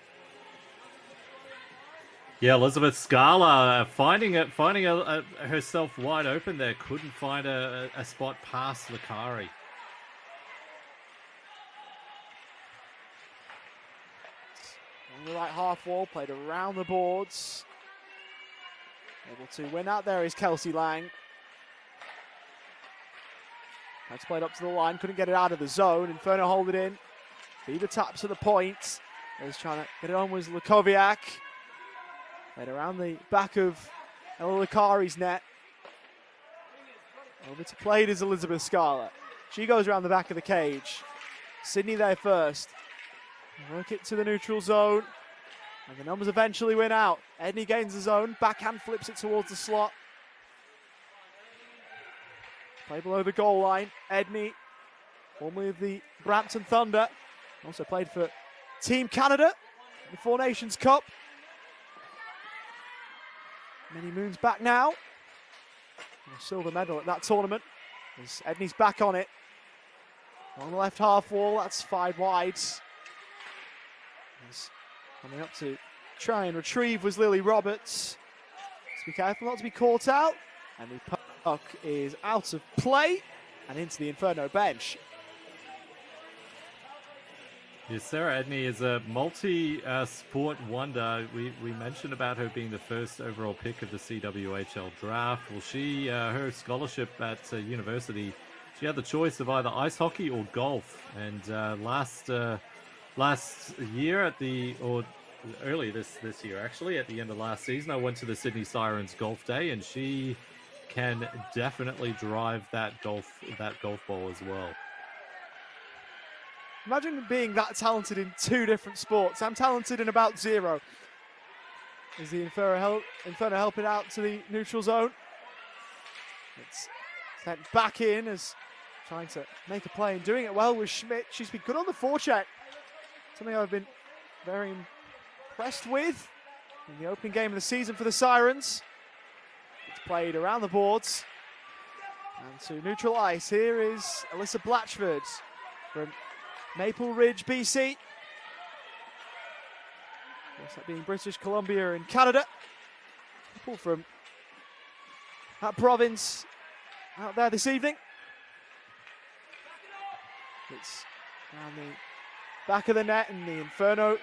Yeah, Elizabeth Scala finding herself wide open there. Couldn't find a spot past Lakari. On the right half wall, played around the boards. Able to win out there is Kelsey Lang. That's played up to the line, couldn't get it out of the zone. Inferno hold it in. Bieber taps to the point. He's trying to get it on with Lukoviak. Played around the back of Ella Lakari's net. Over to plate is Elizabeth Scala. She goes around the back of the cage. Sydney there first. Work it to the neutral zone. And the numbers eventually win out. Edney gains the zone. Backhand flips it towards the slot. Play below the goal line. Edney, formerly of the Brampton Thunder. Also played for Team Canada in the Four Nations Cup. Many moons back now. A silver medal at that tournament. As Edney's back on it. On the left half wall, that's 5 wide. Coming up to try and retrieve was Lily Roberts. Let's be careful not to be caught out. And the puck is out of play and into the Inferno bench. Yes, Sarah Edney is a multi-sport wonder. We mentioned about her being the first overall pick of the CWHL draft. Well, her scholarship at university, she had the choice of either ice hockey or golf. And last year early this year actually, at the end of last season, I went to the Sydney Sirens Golf Day, and she can definitely drive that golf ball as well. Imagine being that talented in 2 different sports. I'm talented in about 0. Is the Inferno helping out to the neutral zone? It's sent back in as trying to make a play and doing it well with Schmidt. She's been good on the forecheck. Something I've been very impressed with in the opening game of the season for the Sirens. It's played around the boards. And to neutral ice, here is Alyssa Blatchford from Maple Ridge, BC. Of course, that being British Columbia in Canada. People from that province out there this evening. It's down the back of the net, and the Inferno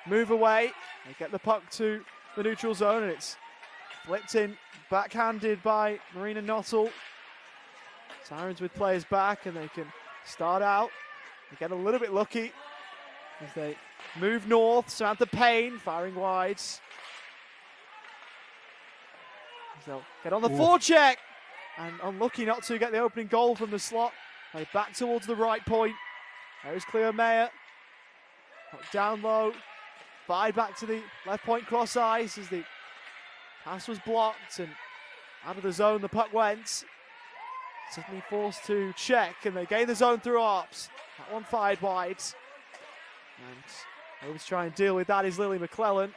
move away. They get the puck to the neutral zone, and it's flipped in, backhanded by Marina Nottle. Sirens with players back, and they can start out. They get a little bit lucky as they move north. Samantha Payne firing wide. They'll get on the forecheck, and unlucky not to get the opening goal from the slot. Play back towards the right point. There's Cleo Mayer. Down low. Fired back to the left point cross ice as the pass was blocked, and out of the zone the puck went. Sydney forced to check, and they gain the zone through Arps. That one fired wide. And able to try and deal with that is Lily McClellan.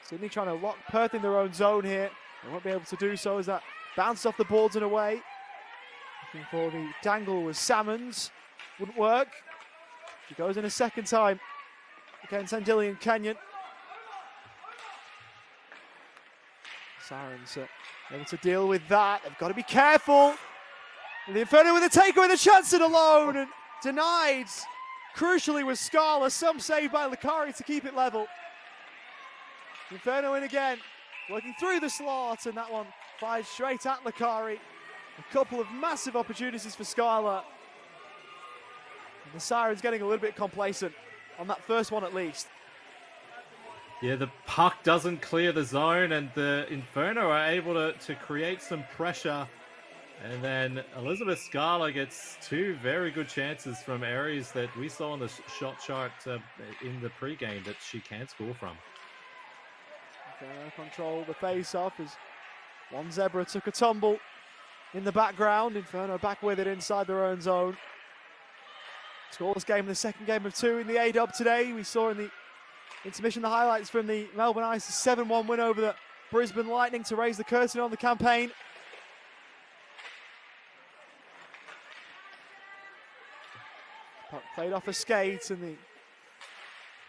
Sydney trying to lock Perth in their own zone here. They won't be able to do so as that bounced off the boards and away. Looking for the dangle with Salmons. Wouldn't work. She goes in a second time. against Endillian Kenyon. Sirens able to deal with that. They've got to be careful. And the Inferno with a takeaway, the chance it alone and denied. Crucially with Scala, some save by Lakari to keep it level. Inferno in again, working through the slot, and that one fired straight at Lakari. A couple of massive opportunities for Scala. And the Sirens getting a little bit complacent on that first one at least. Yeah, the puck doesn't clear the zone, and the Inferno are able to create some pressure. And then Elizabeth Scala gets two very good chances from areas that we saw on the shot chart in the pregame that she can score from. Inferno control the face-off as one Zebra took a tumble in the background. Inferno back with it inside their own zone. Scoreless game in the second game of two in the A-Dub today. We saw in the intermission the highlights from the Melbourne Ice 7-1 win over the Brisbane Lightning to raise the curtain on the campaign. Puck played off a skate, and the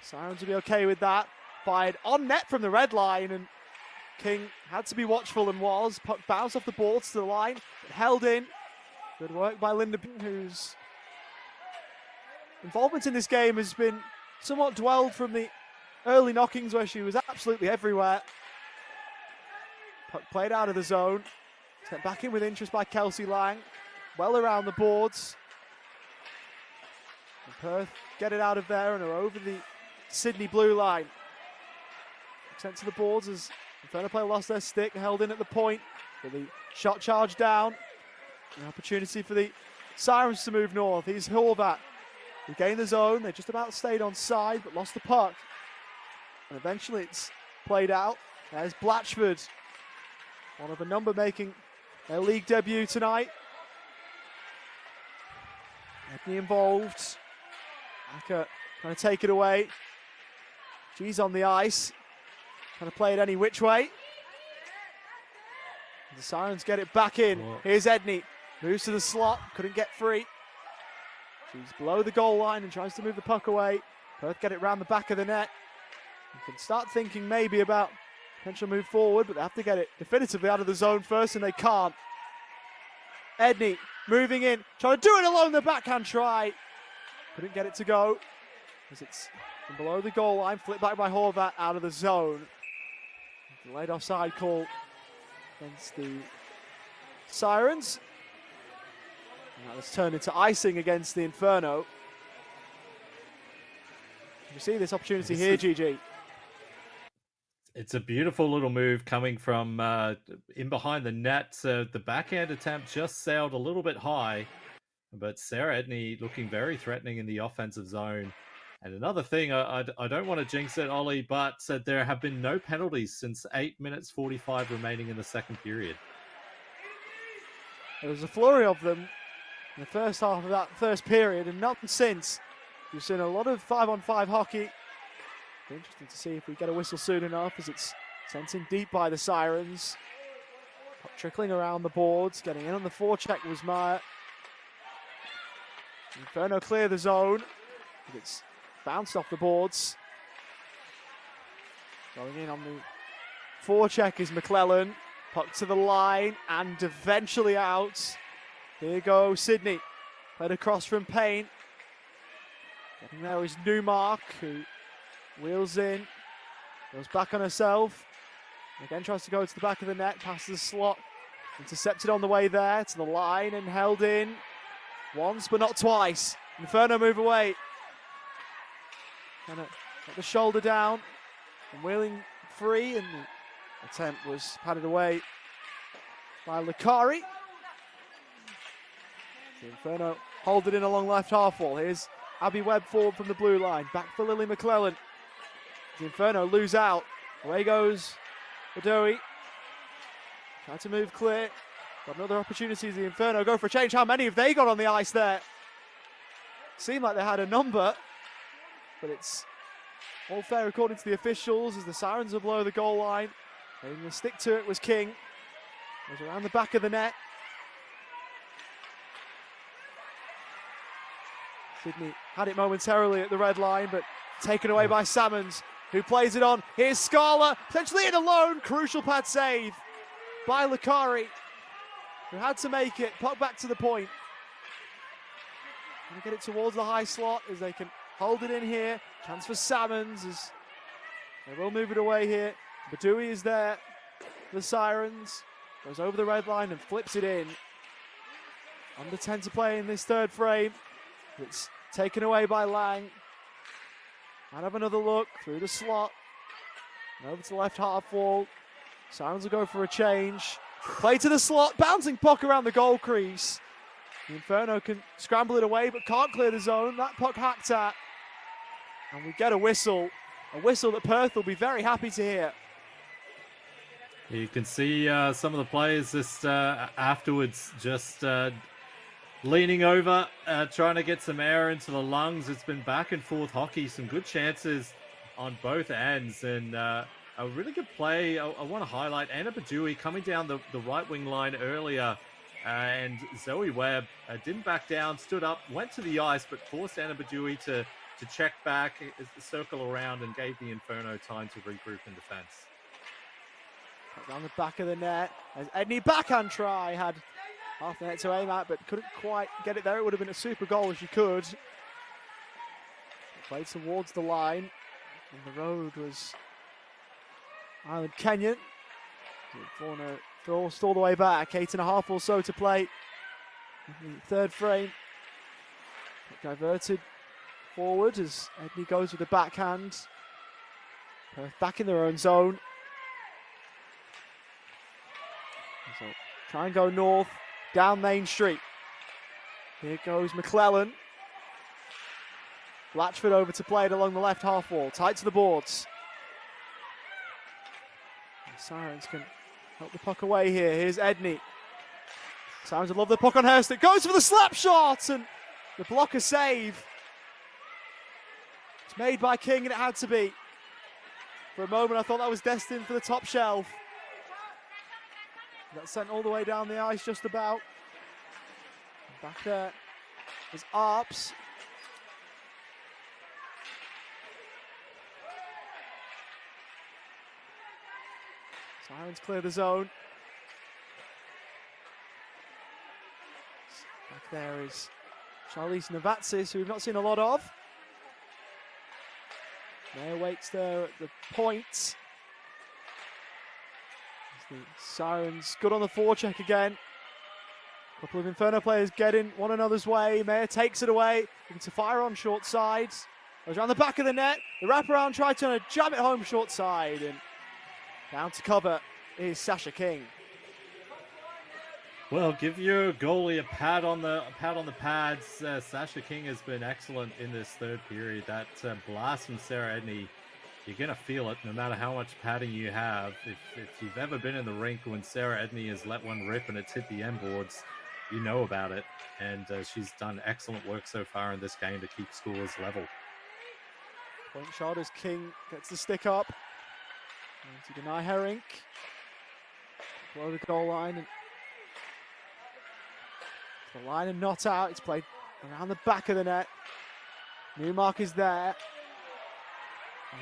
Sirens will be okay with that. Fired on net from the red line, and King had to be watchful and was. Puck bounced off the boards to the line, but held in. Good work by Linda, whose involvement in this game has been somewhat dwelled from the early knockings where she was absolutely everywhere. Puck played out of the zone. Sent back in with interest by Kelsey Lang. Well around the boards. And Perth get it out of there and are over the Sydney blue line. Sent to the boards as Inferno player lost their stick, held in at the point. But the shot charge down. An opportunity for the Sirens to move north. Here's Horvat. Who gained the zone. They just about stayed on side but lost the puck. And eventually it's played out. There's Blatchford. One of a number making their league debut tonight. Edney involved. Acker trying to take it away. She's on the ice. Trying to play it any which way. And the Sirens get it back in. Whoa. Here's Edney. Moves to the slot. Couldn't get free. She's below the goal line and tries to move the puck away. Perth get it round the back of the net. You can start thinking maybe about potential move forward, but they have to get it definitively out of the zone first, and they can't. Edney moving in, trying to do it alone, the backhand try. Couldn't get it to go, as it's from below the goal line, flipped back by Horvat out of the zone. Delayed offside call against the Sirens. And that has turned into icing against the Inferno. You see this opportunity here, GG. It's a beautiful little move coming from in behind the net. The backhand attempt just sailed a little bit high, but Sarah Edney looking very threatening in the offensive zone. And another thing, I don't want to jinx it, Ollie, but there have been no penalties since 8 minutes 45 remaining in the second period. There was a flurry of them in the first half of that first period, and not since. We've seen a lot of 5-on-5 hockey. Be interesting to see if we get a whistle soon enough, as it's sent in deep by the Sirens. Puck trickling around the boards, getting in on the forecheck was Meyer. Inferno clear the zone. It's bounced off the boards. Going in on the forecheck is McClellan. Puck to the line and eventually out. Here goes Sydney. Played across from Payne. Getting there is Newmark, who wheels in, goes back on herself. Again tries to go to the back of the net, passes the slot. Intercepted on the way there to the line and held in once but not twice. Inferno move away. Kind of got the shoulder down and wheeling free, and the attempt was padded away by Lakari. The Inferno hold it in along left half wall. Here's Abby Webb forward from the blue line. Back for Lily McClellan. The Inferno lose out. Away goes Badowi. Try to move clear. Got another opportunity. The Inferno go for a change. How many have they got on the ice there? Seemed like they had a number, but it's all fair according to the officials as the Sirens are below the goal line. And the stick to it was King. It was around the back of the net. Sydney had it momentarily at the red line, but taken away by Salmons, who plays it on. Here's Scala, potentially in alone. Crucial pad save by Lucari, who had to make it. Puck back to the point. Gonna get it towards the high slot as they can hold it in here. Chance for Salmons as they will move it away here. Badui is there. The Sirens goes over the red line and flips it in. Under 10 to play in this third frame. It's taken away by Lang. Might have another look through the slot. And over to the left half wall. Sirens will go for a change. Play to the slot, bouncing puck around the goal crease. The Inferno can scramble it away, but can't clear the zone. That puck hacked at. And we get a whistle that Perth will be very happy to hear. You can see some of the players just afterwards just leaning over, trying to get some air into the lungs. It's been back and forth hockey, some good chances on both ends, and a really good play. I want to highlight Anna Badui coming down the right wing line earlier, and Zoe Webb didn't back down, stood up, went to the ice, but forced Anna Badui to check back, circle around, and gave the Inferno time to regroup in defense. Down the back of the net as Edney backhand try, had half the net to aim at, but couldn't quite get it there. It would have been a super goal if she could. Played towards the line, and the road was Island Kenyon. Forced all the way back, 8.5 or so to play in the third frame. Diverted forward as Edney goes with the backhand. Perth back in their own zone. So try and go north, down Main Street. Here goes McClellan. Blatchford over to play it along the left half wall, tight to the boards. The Sirens can help the puck away here. Here's Edney. Sirens would love the puck on Hurst. It goes for the slap shot, and the blocker save. It's made by King, and it had to be. For a moment, I thought that was destined for the top shelf. That's sent all the way down the ice just about. Back there is Arps. Sirens clear the zone. Back there is Charlize Navazis, who we've not seen a lot of. Mayer waits there at the point. The Sirens good on the forecheck again. A couple of Inferno players getting one another's way. Mayer takes it away. Looking to fire on short side. Goes around the back of the net. The wraparound try to jam it home short side. And down to cover is Sasha King. Well, give your goalie a pat on the pads. Sasha King has been excellent in this third period. That blast from Sarah Edney, you're going to feel it no matter how much padding you have. If you've ever been in the rink when Sarah Edney has let one rip and it's hit the end boards, you know about it. And she's done excellent work so far in this game to keep scores level. Point shot as King gets the stick up. And to deny Herink. Below the goal line. And the line and not out. It's played around the back of the net. Newmark is there.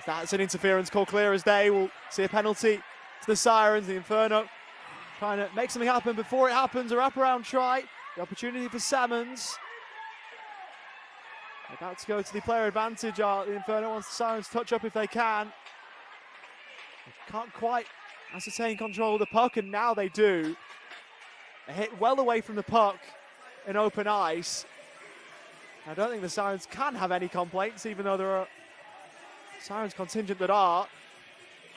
That's an interference call clear as day. We'll see a penalty to the Sirens. The Inferno trying to make something happen before it happens. A wraparound try. The opportunity for Salmons. About to go to the player advantage. The Inferno wants the Sirens to touch up if they can. They can't quite ascertain control of the puck, and now they do. A hit well away from the puck in open ice. I don't think the Sirens can have any complaints, even though there are Sirens contingent that are.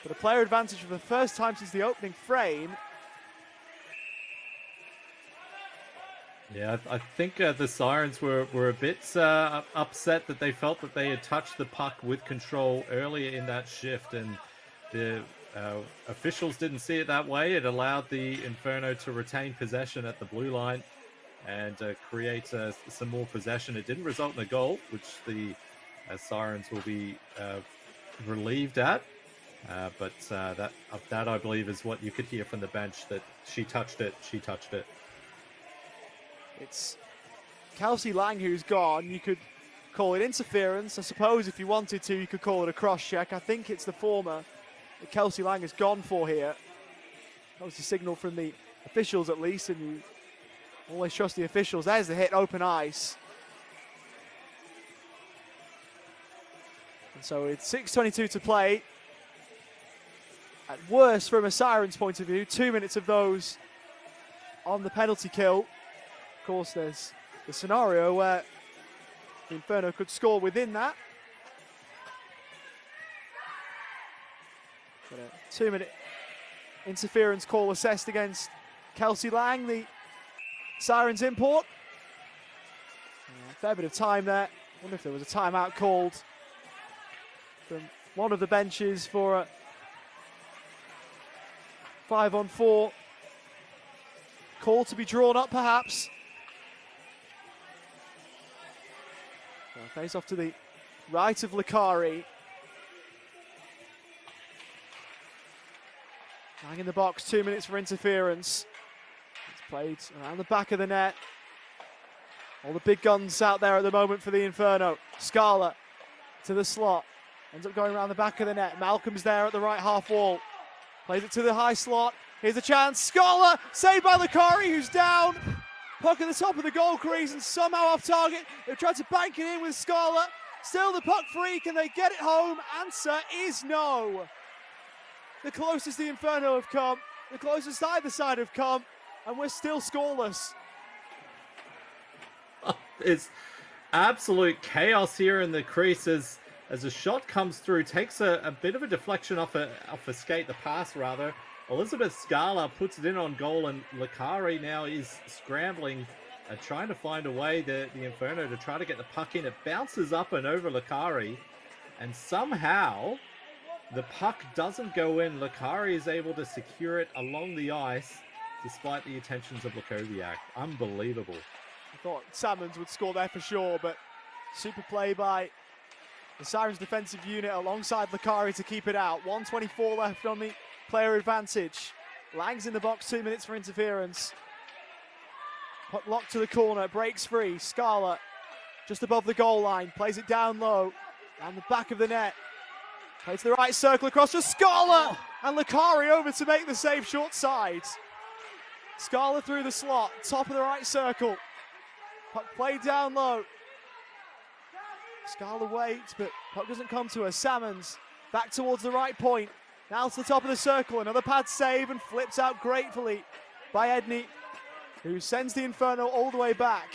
But a player advantage for the first time since the opening frame. Yeah, I think the Sirens were a bit upset that they felt that they had touched the puck with control earlier in that shift, and the officials didn't see it that way. It allowed the Inferno to retain possession at the blue line and create some more possession. It didn't result in a goal, which the Sirens will be relieved at. But that I believe is what you could hear from the bench, that she touched it. It's Kelsey Lang who's gone. You could call it interference. I suppose if you wanted to, you could call it a cross-check. I think it's the former that Kelsey Lang has gone for here. That was the signal from the officials at least, and you always trust the officials. There's the hit, open ice. And so it's 6:22 to play. At worst, from a Sirens point of view, 2 minutes of those on the penalty kill. Of course, there's the scenario where the Inferno could score within that. But a 2-minute interference call assessed against Kelsey Lang, the Sirens import. A fair bit of time there. Wonder if there was a timeout called from one of the benches for a 5-on-4 call to be drawn up, perhaps. Face off to the right of Lakari. Lang in the box, 2 minutes for interference. It's played around the back of the net. All the big guns out there at the moment for the Inferno. Scala to the slot. Ends up going around the back of the net. Malcolm's there at the right half wall. Plays it to the high slot. Here's a chance. Scala saved by Lakari, who's down. Puck at the top of the goal crease and somehow off target. They've tried to bank it in with Scala. Still the puck free. Can they get it home? Answer is no. The closest the Inferno have come, the closest either side have come, and we're still scoreless. It's absolute chaos here in the crease as a shot comes through, takes a bit of a deflection off a skate, the pass rather. Elizabeth Scala puts it in on goal, and Lakari now is scrambling and trying to find a way, the Inferno, to try to get the puck in. It bounces up and over Lakari, and somehow the puck doesn't go in. Lakari is able to secure it along the ice despite the attentions of Lakoviak. Unbelievable. I thought Salmons would score there for sure, but super play by the Sirens defensive unit alongside Lakari to keep it out. 1:24 left on the player advantage. Lang's in the box, 2 minutes for interference. Puck locked to the corner, breaks free. Scala just above the goal line, plays it down low, down the back of the net. Plays to the right circle across to Scala, and Lakari over to make the save short side. Scala through the slot, top of the right circle. Puck played down low. Scala waits, but puck doesn't come to her. Salmons back towards the right point. Now to the top of the circle, another pad save and flips out gratefully by Edney, who sends the Inferno all the way back.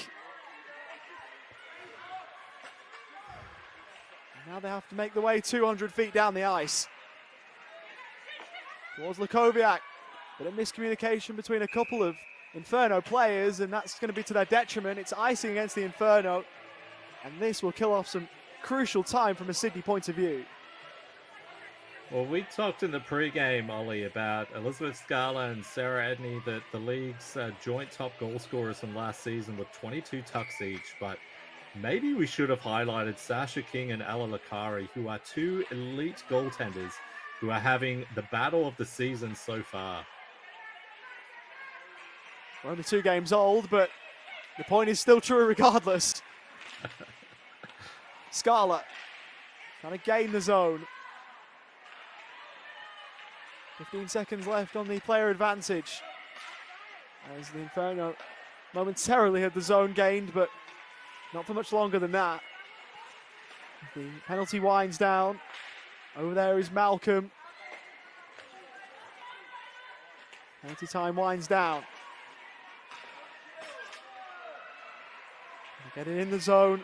And now they have to make the way 200 feet down the ice. Towards Lakoviak, but a miscommunication between a couple of Inferno players, and that's going to be to their detriment. It's icing against the Inferno, and this will kill off some crucial time from a Sydney point of view. Well, we talked in the pre-game, Ollie, about Elizabeth Scala and Sarah Edney, the league's joint top goal scorers from last season with 22 tucks each, but maybe we should have highlighted Sasha King and Ella Lakari, who are two elite goaltenders who are having the battle of the season so far. We're only 2 games old, but the point is still true regardless. Scala trying to gain the zone. 15 seconds left on the player advantage. As the Inferno momentarily had the zone gained, but not for much longer than that. The penalty winds down. Over there is Malcolm. Penalty time winds down. Getting in the zone.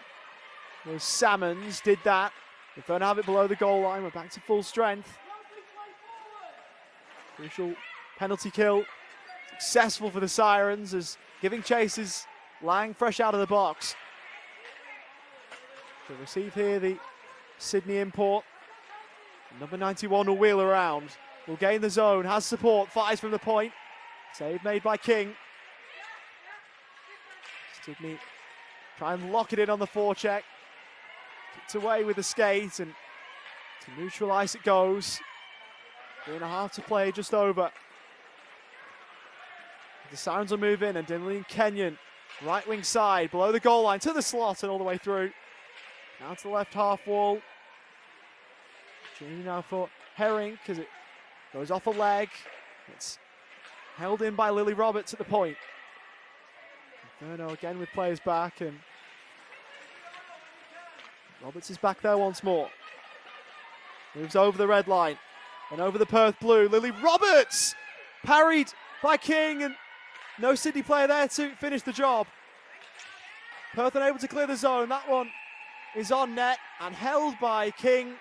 Well, Salmons did that. Inferno have it below the goal line. We're back to full strength. Crucial penalty kill. Successful for the Sirens as giving chase is Lang fresh out of the box. To receive here the Sydney import. Number 91 will wheel around. Will gain the zone. Has support. Fires from the point. Save made by King. Sydney try and lock it in on the forecheck. Kicked away with the skate, and to neutral ice it goes. 3.5 to play, just over. The Sirens will move in, and Dinley Kenyon, right wing side, below the goal line, to the slot and all the way through. Now to the left half wall. Opportunity now for Herring because it goes off a leg. It's held in by Lily Roberts at the point. Inferno again with players back, and Roberts is back there once more. Moves over the red line and over the Perth blue. Lily Roberts parried by King, and no Sydney player there to finish the job. Perth unable to clear the zone. That one is on net and held by King,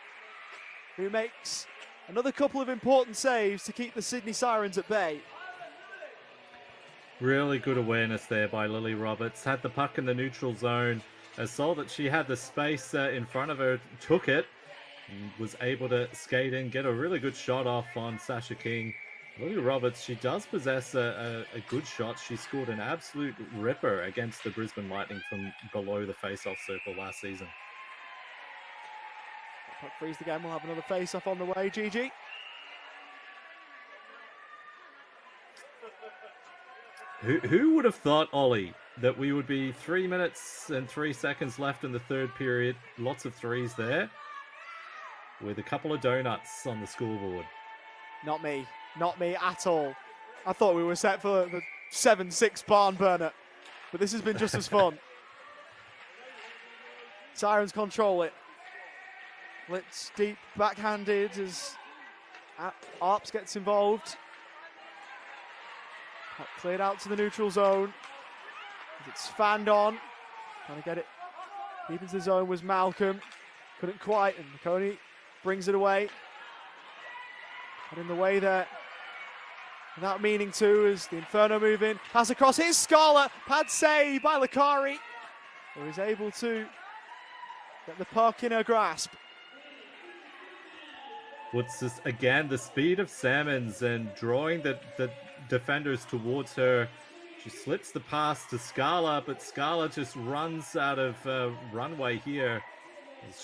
who makes another couple of important saves to keep the Sydney Sirens at bay. Really good awareness there by Lily Roberts. Had the puck in the neutral zone. Saw that she had the space in front of her, took it, and was able to skate in, get a really good shot off on Sasha King. Lily Roberts, she does possess a good shot. She scored an absolute ripper against the Brisbane Lightning from below the face-off circle last season. Puck frees again. We'll have another face-off on the way, Gigi. Who would have thought, Ollie, that we would be 3 minutes and 3 seconds left in the third period, lots of threes there, with a couple of donuts on the scoreboard? Not me at all. I thought we were set for the 7-6 barn burner, but this has been just as fun. Sirens control it. Blitz deep, backhanded as Arps gets involved. Puck cleared out to the neutral zone. It's fanned on. Trying to get it deep into the zone was Malcolm. Couldn't quite, and McKowen brings it away. But in the way there, without meaning to, as the Inferno move in. Pass across, here's Scala. Pad save by Lakari, who is able to get the puck in her grasp. What's this again? The speed of Salmons and drawing the defenders towards her. She slips the pass to Scala, but Scala just runs out of runway here.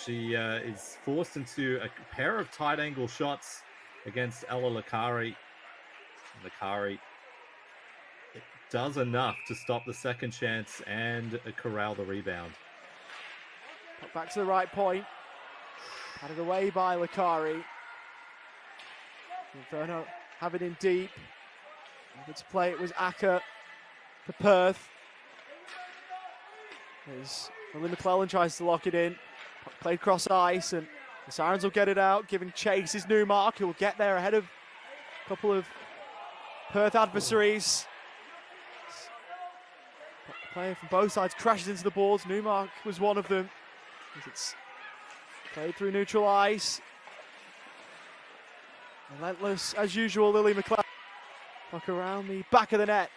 She is forced into a pair of tight angle shots against Ella Lakari. Lakari does enough to stop the second chance and corral the rebound. Put back to the right point. Padded away by Lakari. Inferno have it in deep. Able to play it was Acker for Perth. As Lily McClellan tries to lock it in. Played cross ice, and the Sirens will get it out, giving chase is Newmark, who will get there ahead of a couple of Perth adversaries. Player from both sides crashes into the boards. Newmark was one of them. It's played through neutral ice. Relentless, as usual, Lily McClellan. Puck around the back of the net.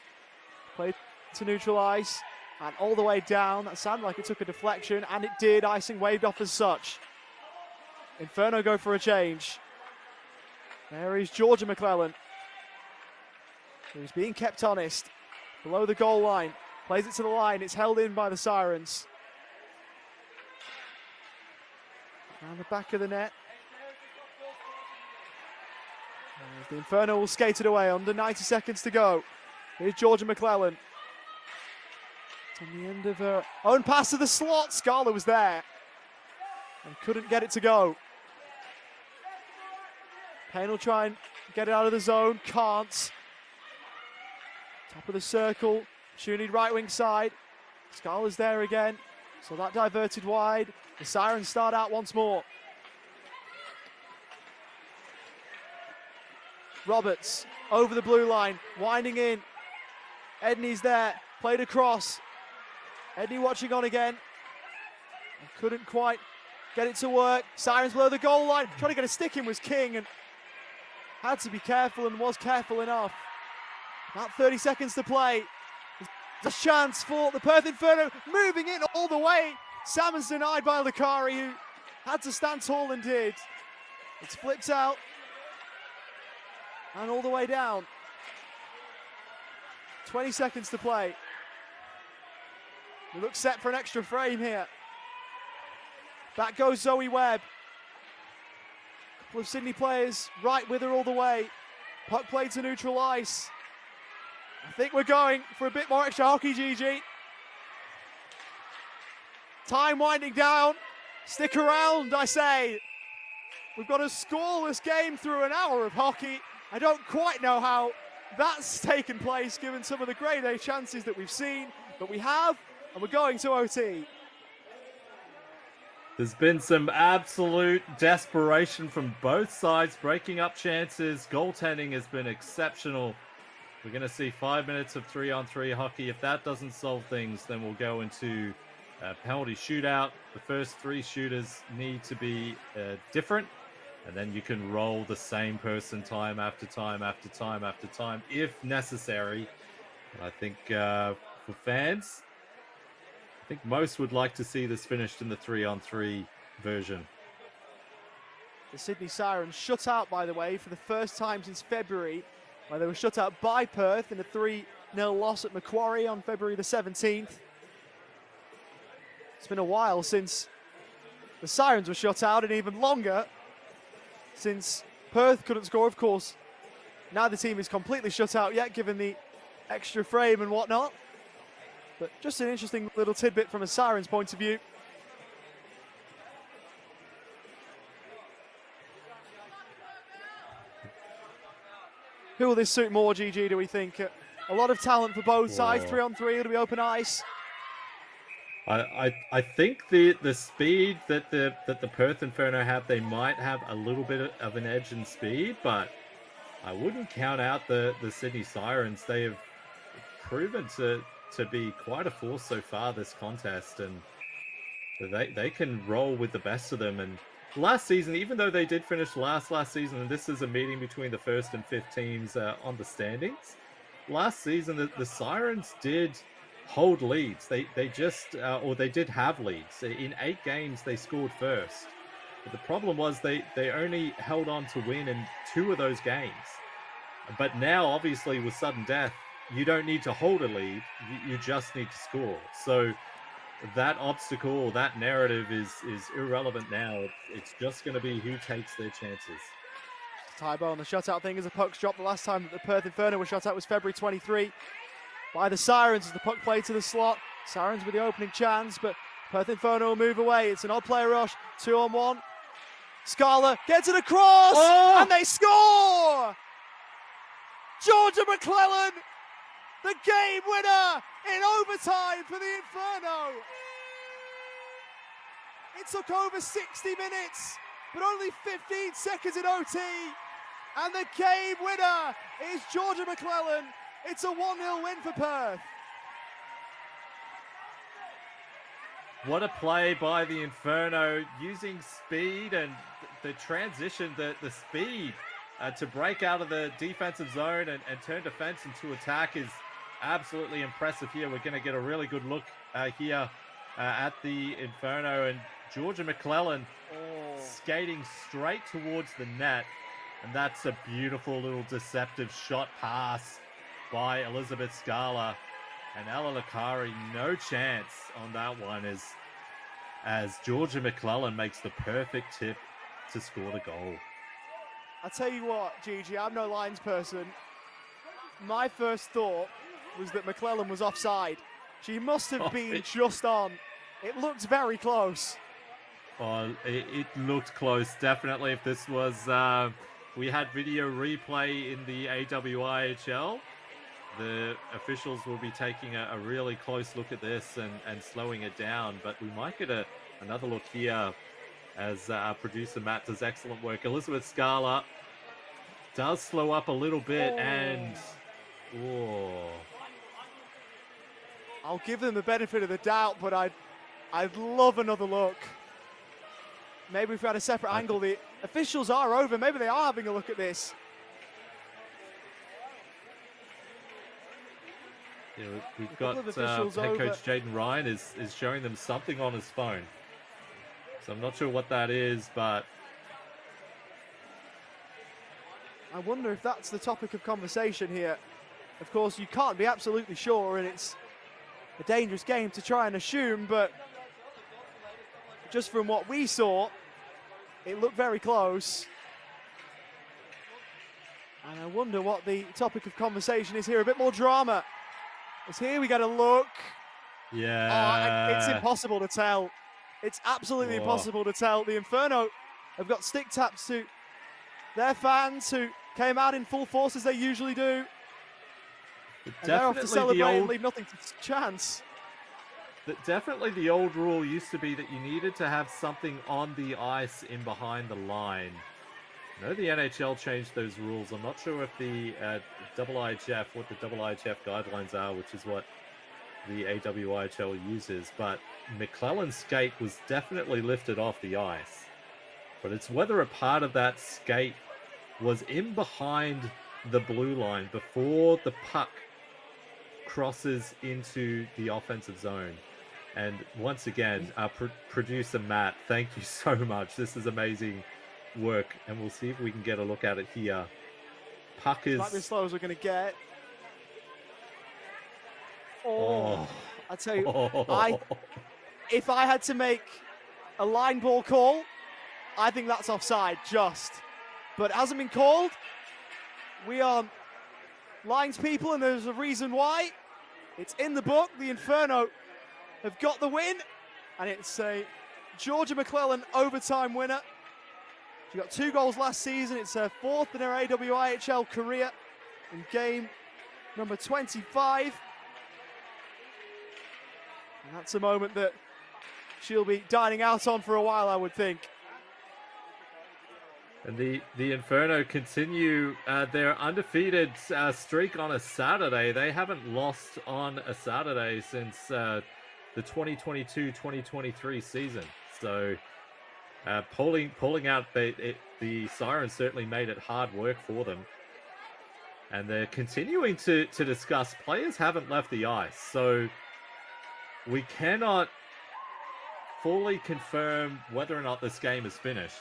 Played to neutral ice and all the way down. That sounded like it took a deflection, and it did. Icing waved off as such. Inferno go for a change. There is Georgia McClellan, who's being kept honest. Below the goal line. Plays it to the line. It's held in by the Sirens. Around the back of the net. As the Inferno will skate it away, under 90 seconds to go. Here's Georgia McClellan. It's on the end of her own pass to the slot. Scala was there and couldn't get it to go. Payne will try and get it out of the zone. Can't. Top of the circle. Shooting right wing side. Scala's there again. So that diverted wide. The Sirens start out once more. Roberts over the blue line, winding in. Edney's there, played across. Edney watching on again. And couldn't quite get it to work. Sirens below the goal line. Trying to get a stick in was King and had to be careful and was careful enough. About 30 seconds to play. There's a chance for the Perth Inferno moving in all the way. Salmon's denied by Lakari, who had to stand tall and did. It's flipped out. And all the way down. 20 seconds to play. We look set for an extra frame here. Back goes Zoe Webb. Couple of Sydney players right with her all the way. Puck played to neutral ice. I think we're going for a bit more extra hockey, Gigi. Time winding down. Stick around, I say. We've got a scoreless game through an hour of hockey. I don't quite know how that's taken place given some of the grade A chances that we've seen, but we have, and we're going to OT. There's been some absolute desperation from both sides, breaking up chances. Goaltending has been exceptional. We're going to see 5 minutes of 3-on-3 hockey. If that doesn't solve things, then we'll go into a penalty shootout. The first 3 shooters need to be different, and then you can roll the same person time after time after time after time if necessary. I think for fans, I think most would like to see this finished in the 3-on-3 version. The Sydney Sirens shut out, by the way, for the first time since February, where they were shut out by Perth in a 3-0 loss at Macquarie on February the 17th. It's been a while since the Sirens were shut out, and even longer since Perth couldn't score, of course. Neither team is completely shut out yet, given the extra frame and whatnot. But just an interesting little tidbit from a Sirens point of view. Who will this suit more, GG, do we think? A lot of talent for both sides. 3-on-3, it'll be open ice. I think the speed that the Perth Inferno have, they might have a little bit of an edge in speed, but I wouldn't count out the Sydney Sirens. They have proven to be quite a force so far this contest, and they can roll with the best of them. And last season, even though they did finish last season, and this is a meeting between the first and fifth teams on the standings, last season the Sirens did hold leads. They just or they did have leads. In 8 games they scored first, but the problem was they only held on to win in 2 of those games. But now, obviously, with sudden death, you don't need to hold a lead, you just need to score. So that obstacle, that narrative is irrelevant now. It's just going to be who takes their chances. Tybo on the shutout thing as the puck's dropped. The last time that the Perth Inferno was shut out was February 23 by the Sirens as the puck played to the slot. Sirens with the opening chance, but Perth Inferno will move away. It's an odd player rush, 2-on-1. Scala gets it across, and they score! Georgia McClellan, the game winner in overtime for the Inferno. It took over 60 minutes, but only 15 seconds in OT. And the game winner is Georgia McClellan. It's a 1-0 win for Perth. What a play by the Inferno, using speed and the transition, the speed to break out of the defensive zone and turn defense into attack is absolutely impressive here. We're going to get a really good look here at the Inferno, and Georgia McClellan skating straight towards the net, and that's a beautiful little deceptive shot pass by Elizabeth Scala, and Ella Lakari no chance on that one as Georgia McClellan makes the perfect tip to score the goal. I'll tell you what, Gigi, I'm no lines person. My first thought was that McClellan was offside. She must have been just on. It looked very close. Oh, it looked close, definitely. If this was, we had video replay in the AWIHL, the officials will be taking a really close look at this and slowing it down. But we might get another look here as our producer Matt does excellent work. Elizabeth Scala does slow up a little bit, and I'll give them the benefit of the doubt, but I'd love another look. Maybe if we had a separate angle, the officials are over. Maybe they are having a look at this. Yeah, we've got head coach Jaden Ryan is showing them something on his phone. So I'm not sure what that is, but I wonder if that's the topic of conversation here. Of course, you can't be absolutely sure, and it's a dangerous game to try and assume, but just from what we saw, it looked very close. And I wonder what the topic of conversation is here. A bit more drama. As here we get a look. Yeah. It's impossible to tell. It's absolutely impossible to tell. The Inferno have got stick taps to their fans who came out in full force as they usually do. And they're off to celebrate and leave nothing to chance. Definitely the old rule used to be that you needed to have something on the ice in behind the line. I know the NHL changed those rules. I'm not sure if the AWIHL, what the AWIHL guidelines are, which is what the AWIHL uses, but McClellan's skate was definitely lifted off the ice. But it's whether a part of that skate was in behind the blue line before the puck crosses into the offensive zone. And once again, our producer Matt, thank you so much. This is amazing work, and we'll see if we can get a look at it here. Puck is... Might be as slow as we're going to get. Oh, I tell you, if I had to make a line ball call, I think that's offside, just. But it hasn't been called. We are lines people, and there's a reason why. It's in the book. The Inferno have got the win, and it's a Georgia McClellan overtime winner. She got 2 goals last season. It's her 4th in her AWIHL career in game number 25. And that's a moment that she'll be dining out on for a while, I would think. And the Inferno continue their undefeated streak on a Saturday. They haven't lost on a Saturday since the 2022-2023 season. So pulling out the Sirens certainly made it hard work for them. And they're continuing to discuss. Players haven't left the ice, so we cannot fully confirm whether or not this game is finished.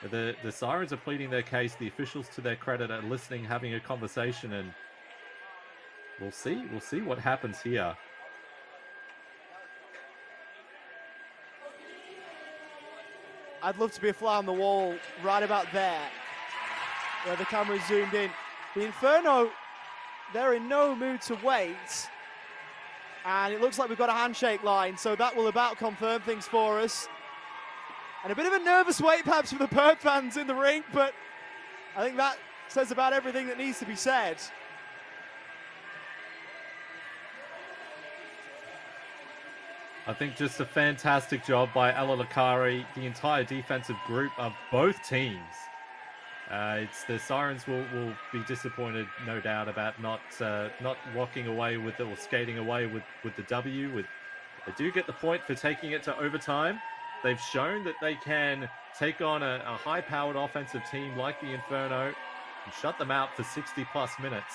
The Sirens are pleading their case. The officials, to their credit, are listening, having a conversation, and we'll see what happens here. I'd love to be a fly on the wall right about there, where the camera zoomed in. The Inferno, they're in no mood to wait. And it looks like we've got a handshake line, so that will about confirm things for us. And a bit of a nervous wait perhaps for the Perth fans in the rink, but I think that says about everything that needs to be said. I think just a fantastic job by Ella Lakari, the entire defensive group of both teams. It's the Sirens will be disappointed, no doubt, about not walking away with it or skating away with the W. They do get the point for taking it to overtime. They've shown that they can take on a high-powered offensive team like the Inferno and shut them out for 60-plus minutes.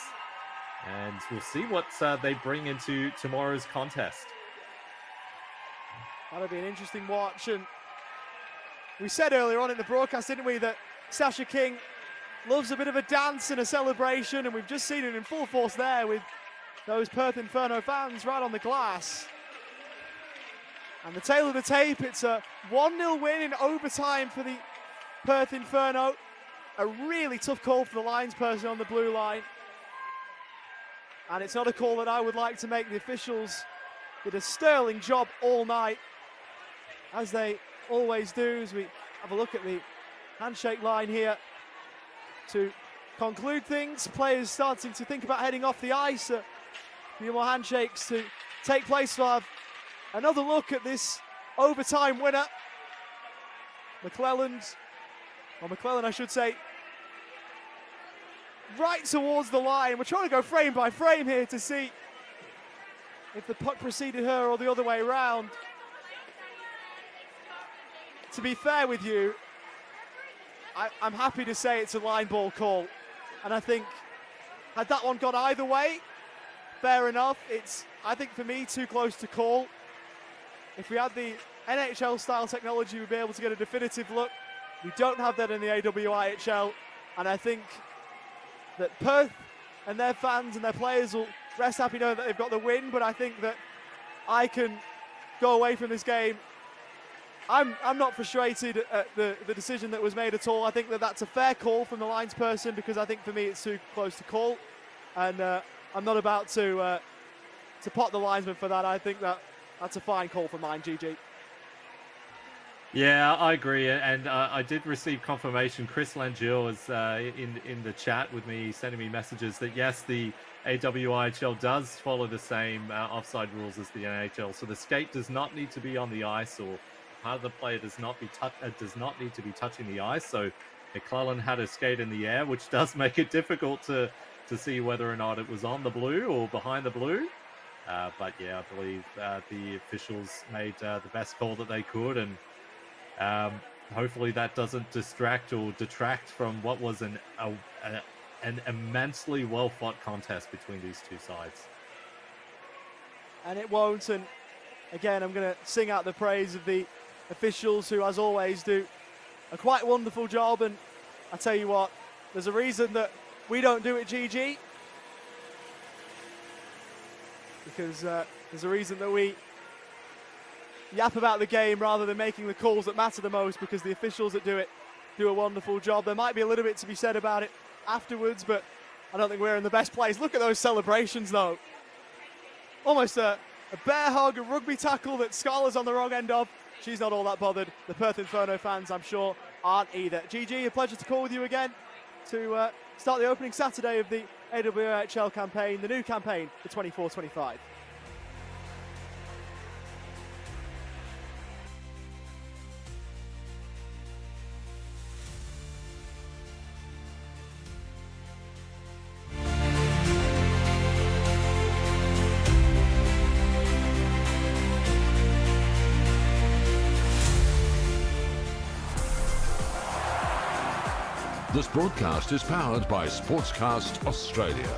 And we'll see what they bring into tomorrow's contest. That'll be an interesting watch. And we said earlier on in the broadcast, didn't we, that Sasha King loves a bit of a dance and a celebration, and we've just seen it in full force there with those Perth Inferno fans right on the glass. And the tail of the tape, it's a 1-0 win in overtime for the Perth Inferno. A really tough call for the lines person on the blue line. And it's not a call that I would like to make. The officials did a sterling job all night, as they always do, as we have a look at the handshake line here to conclude things. Players starting to think about heading off the ice. A few more handshakes to take place. We'll have another look at this overtime winner. McClellan, I should say, right towards the line. We're trying to go frame by frame here to see if the puck preceded her or the other way around. To be fair with you, I'm happy to say it's a line ball call. And I think, had that one gone either way, fair enough. It's, I think for me, too close to call. If we had the NHL-style technology, we'd be able to get a definitive look. We don't have that in the AWIHL. And I think that Perth and their fans and their players will rest happy knowing that they've got the win. But I think that I can go away from this game. I'm not frustrated at the decision that was made at all. I think that that's a fair call from the lines person, because I think for me it's too close to call. And I'm not about to pot the linesman for that. I think that that's a fine call for mine, GG. Yeah, I agree, and I did receive confirmation. Chris Langille was in the chat with me, sending me messages that yes, the AWIHL does follow the same offside rules as the NHL. So the skate does not need to be on the ice, or part of the player does not need to be touching the ice. So McClellan had a skate in the air, which does make it difficult to see whether or not it was on the blue or behind the blue. But yeah, I believe the officials made the best call that they could, and hopefully that doesn't distract or detract from what was an immensely well-fought contest between these two sides. And it won't. And again, I'm going to sing out the praise of the officials, who, as always, do a quite wonderful job. And I tell you what, there's a reason that we don't do it GG, because there's a reason that we yap about the game rather than making the calls that matter the most, because the officials that do it do a wonderful job. There might be a little bit to be said about it afterwards, but I don't think we're in the best place. Look at those celebrations, though. Almost a bear hug, a rugby tackle that Scarlett's on the wrong end of. She's not all that bothered. The Perth Inferno fans, I'm sure, aren't either. GG, a pleasure to call with you again to start the opening Saturday of the AWIHL campaign, the new campaign for 24-25. This broadcast is powered by Sportscast Australia.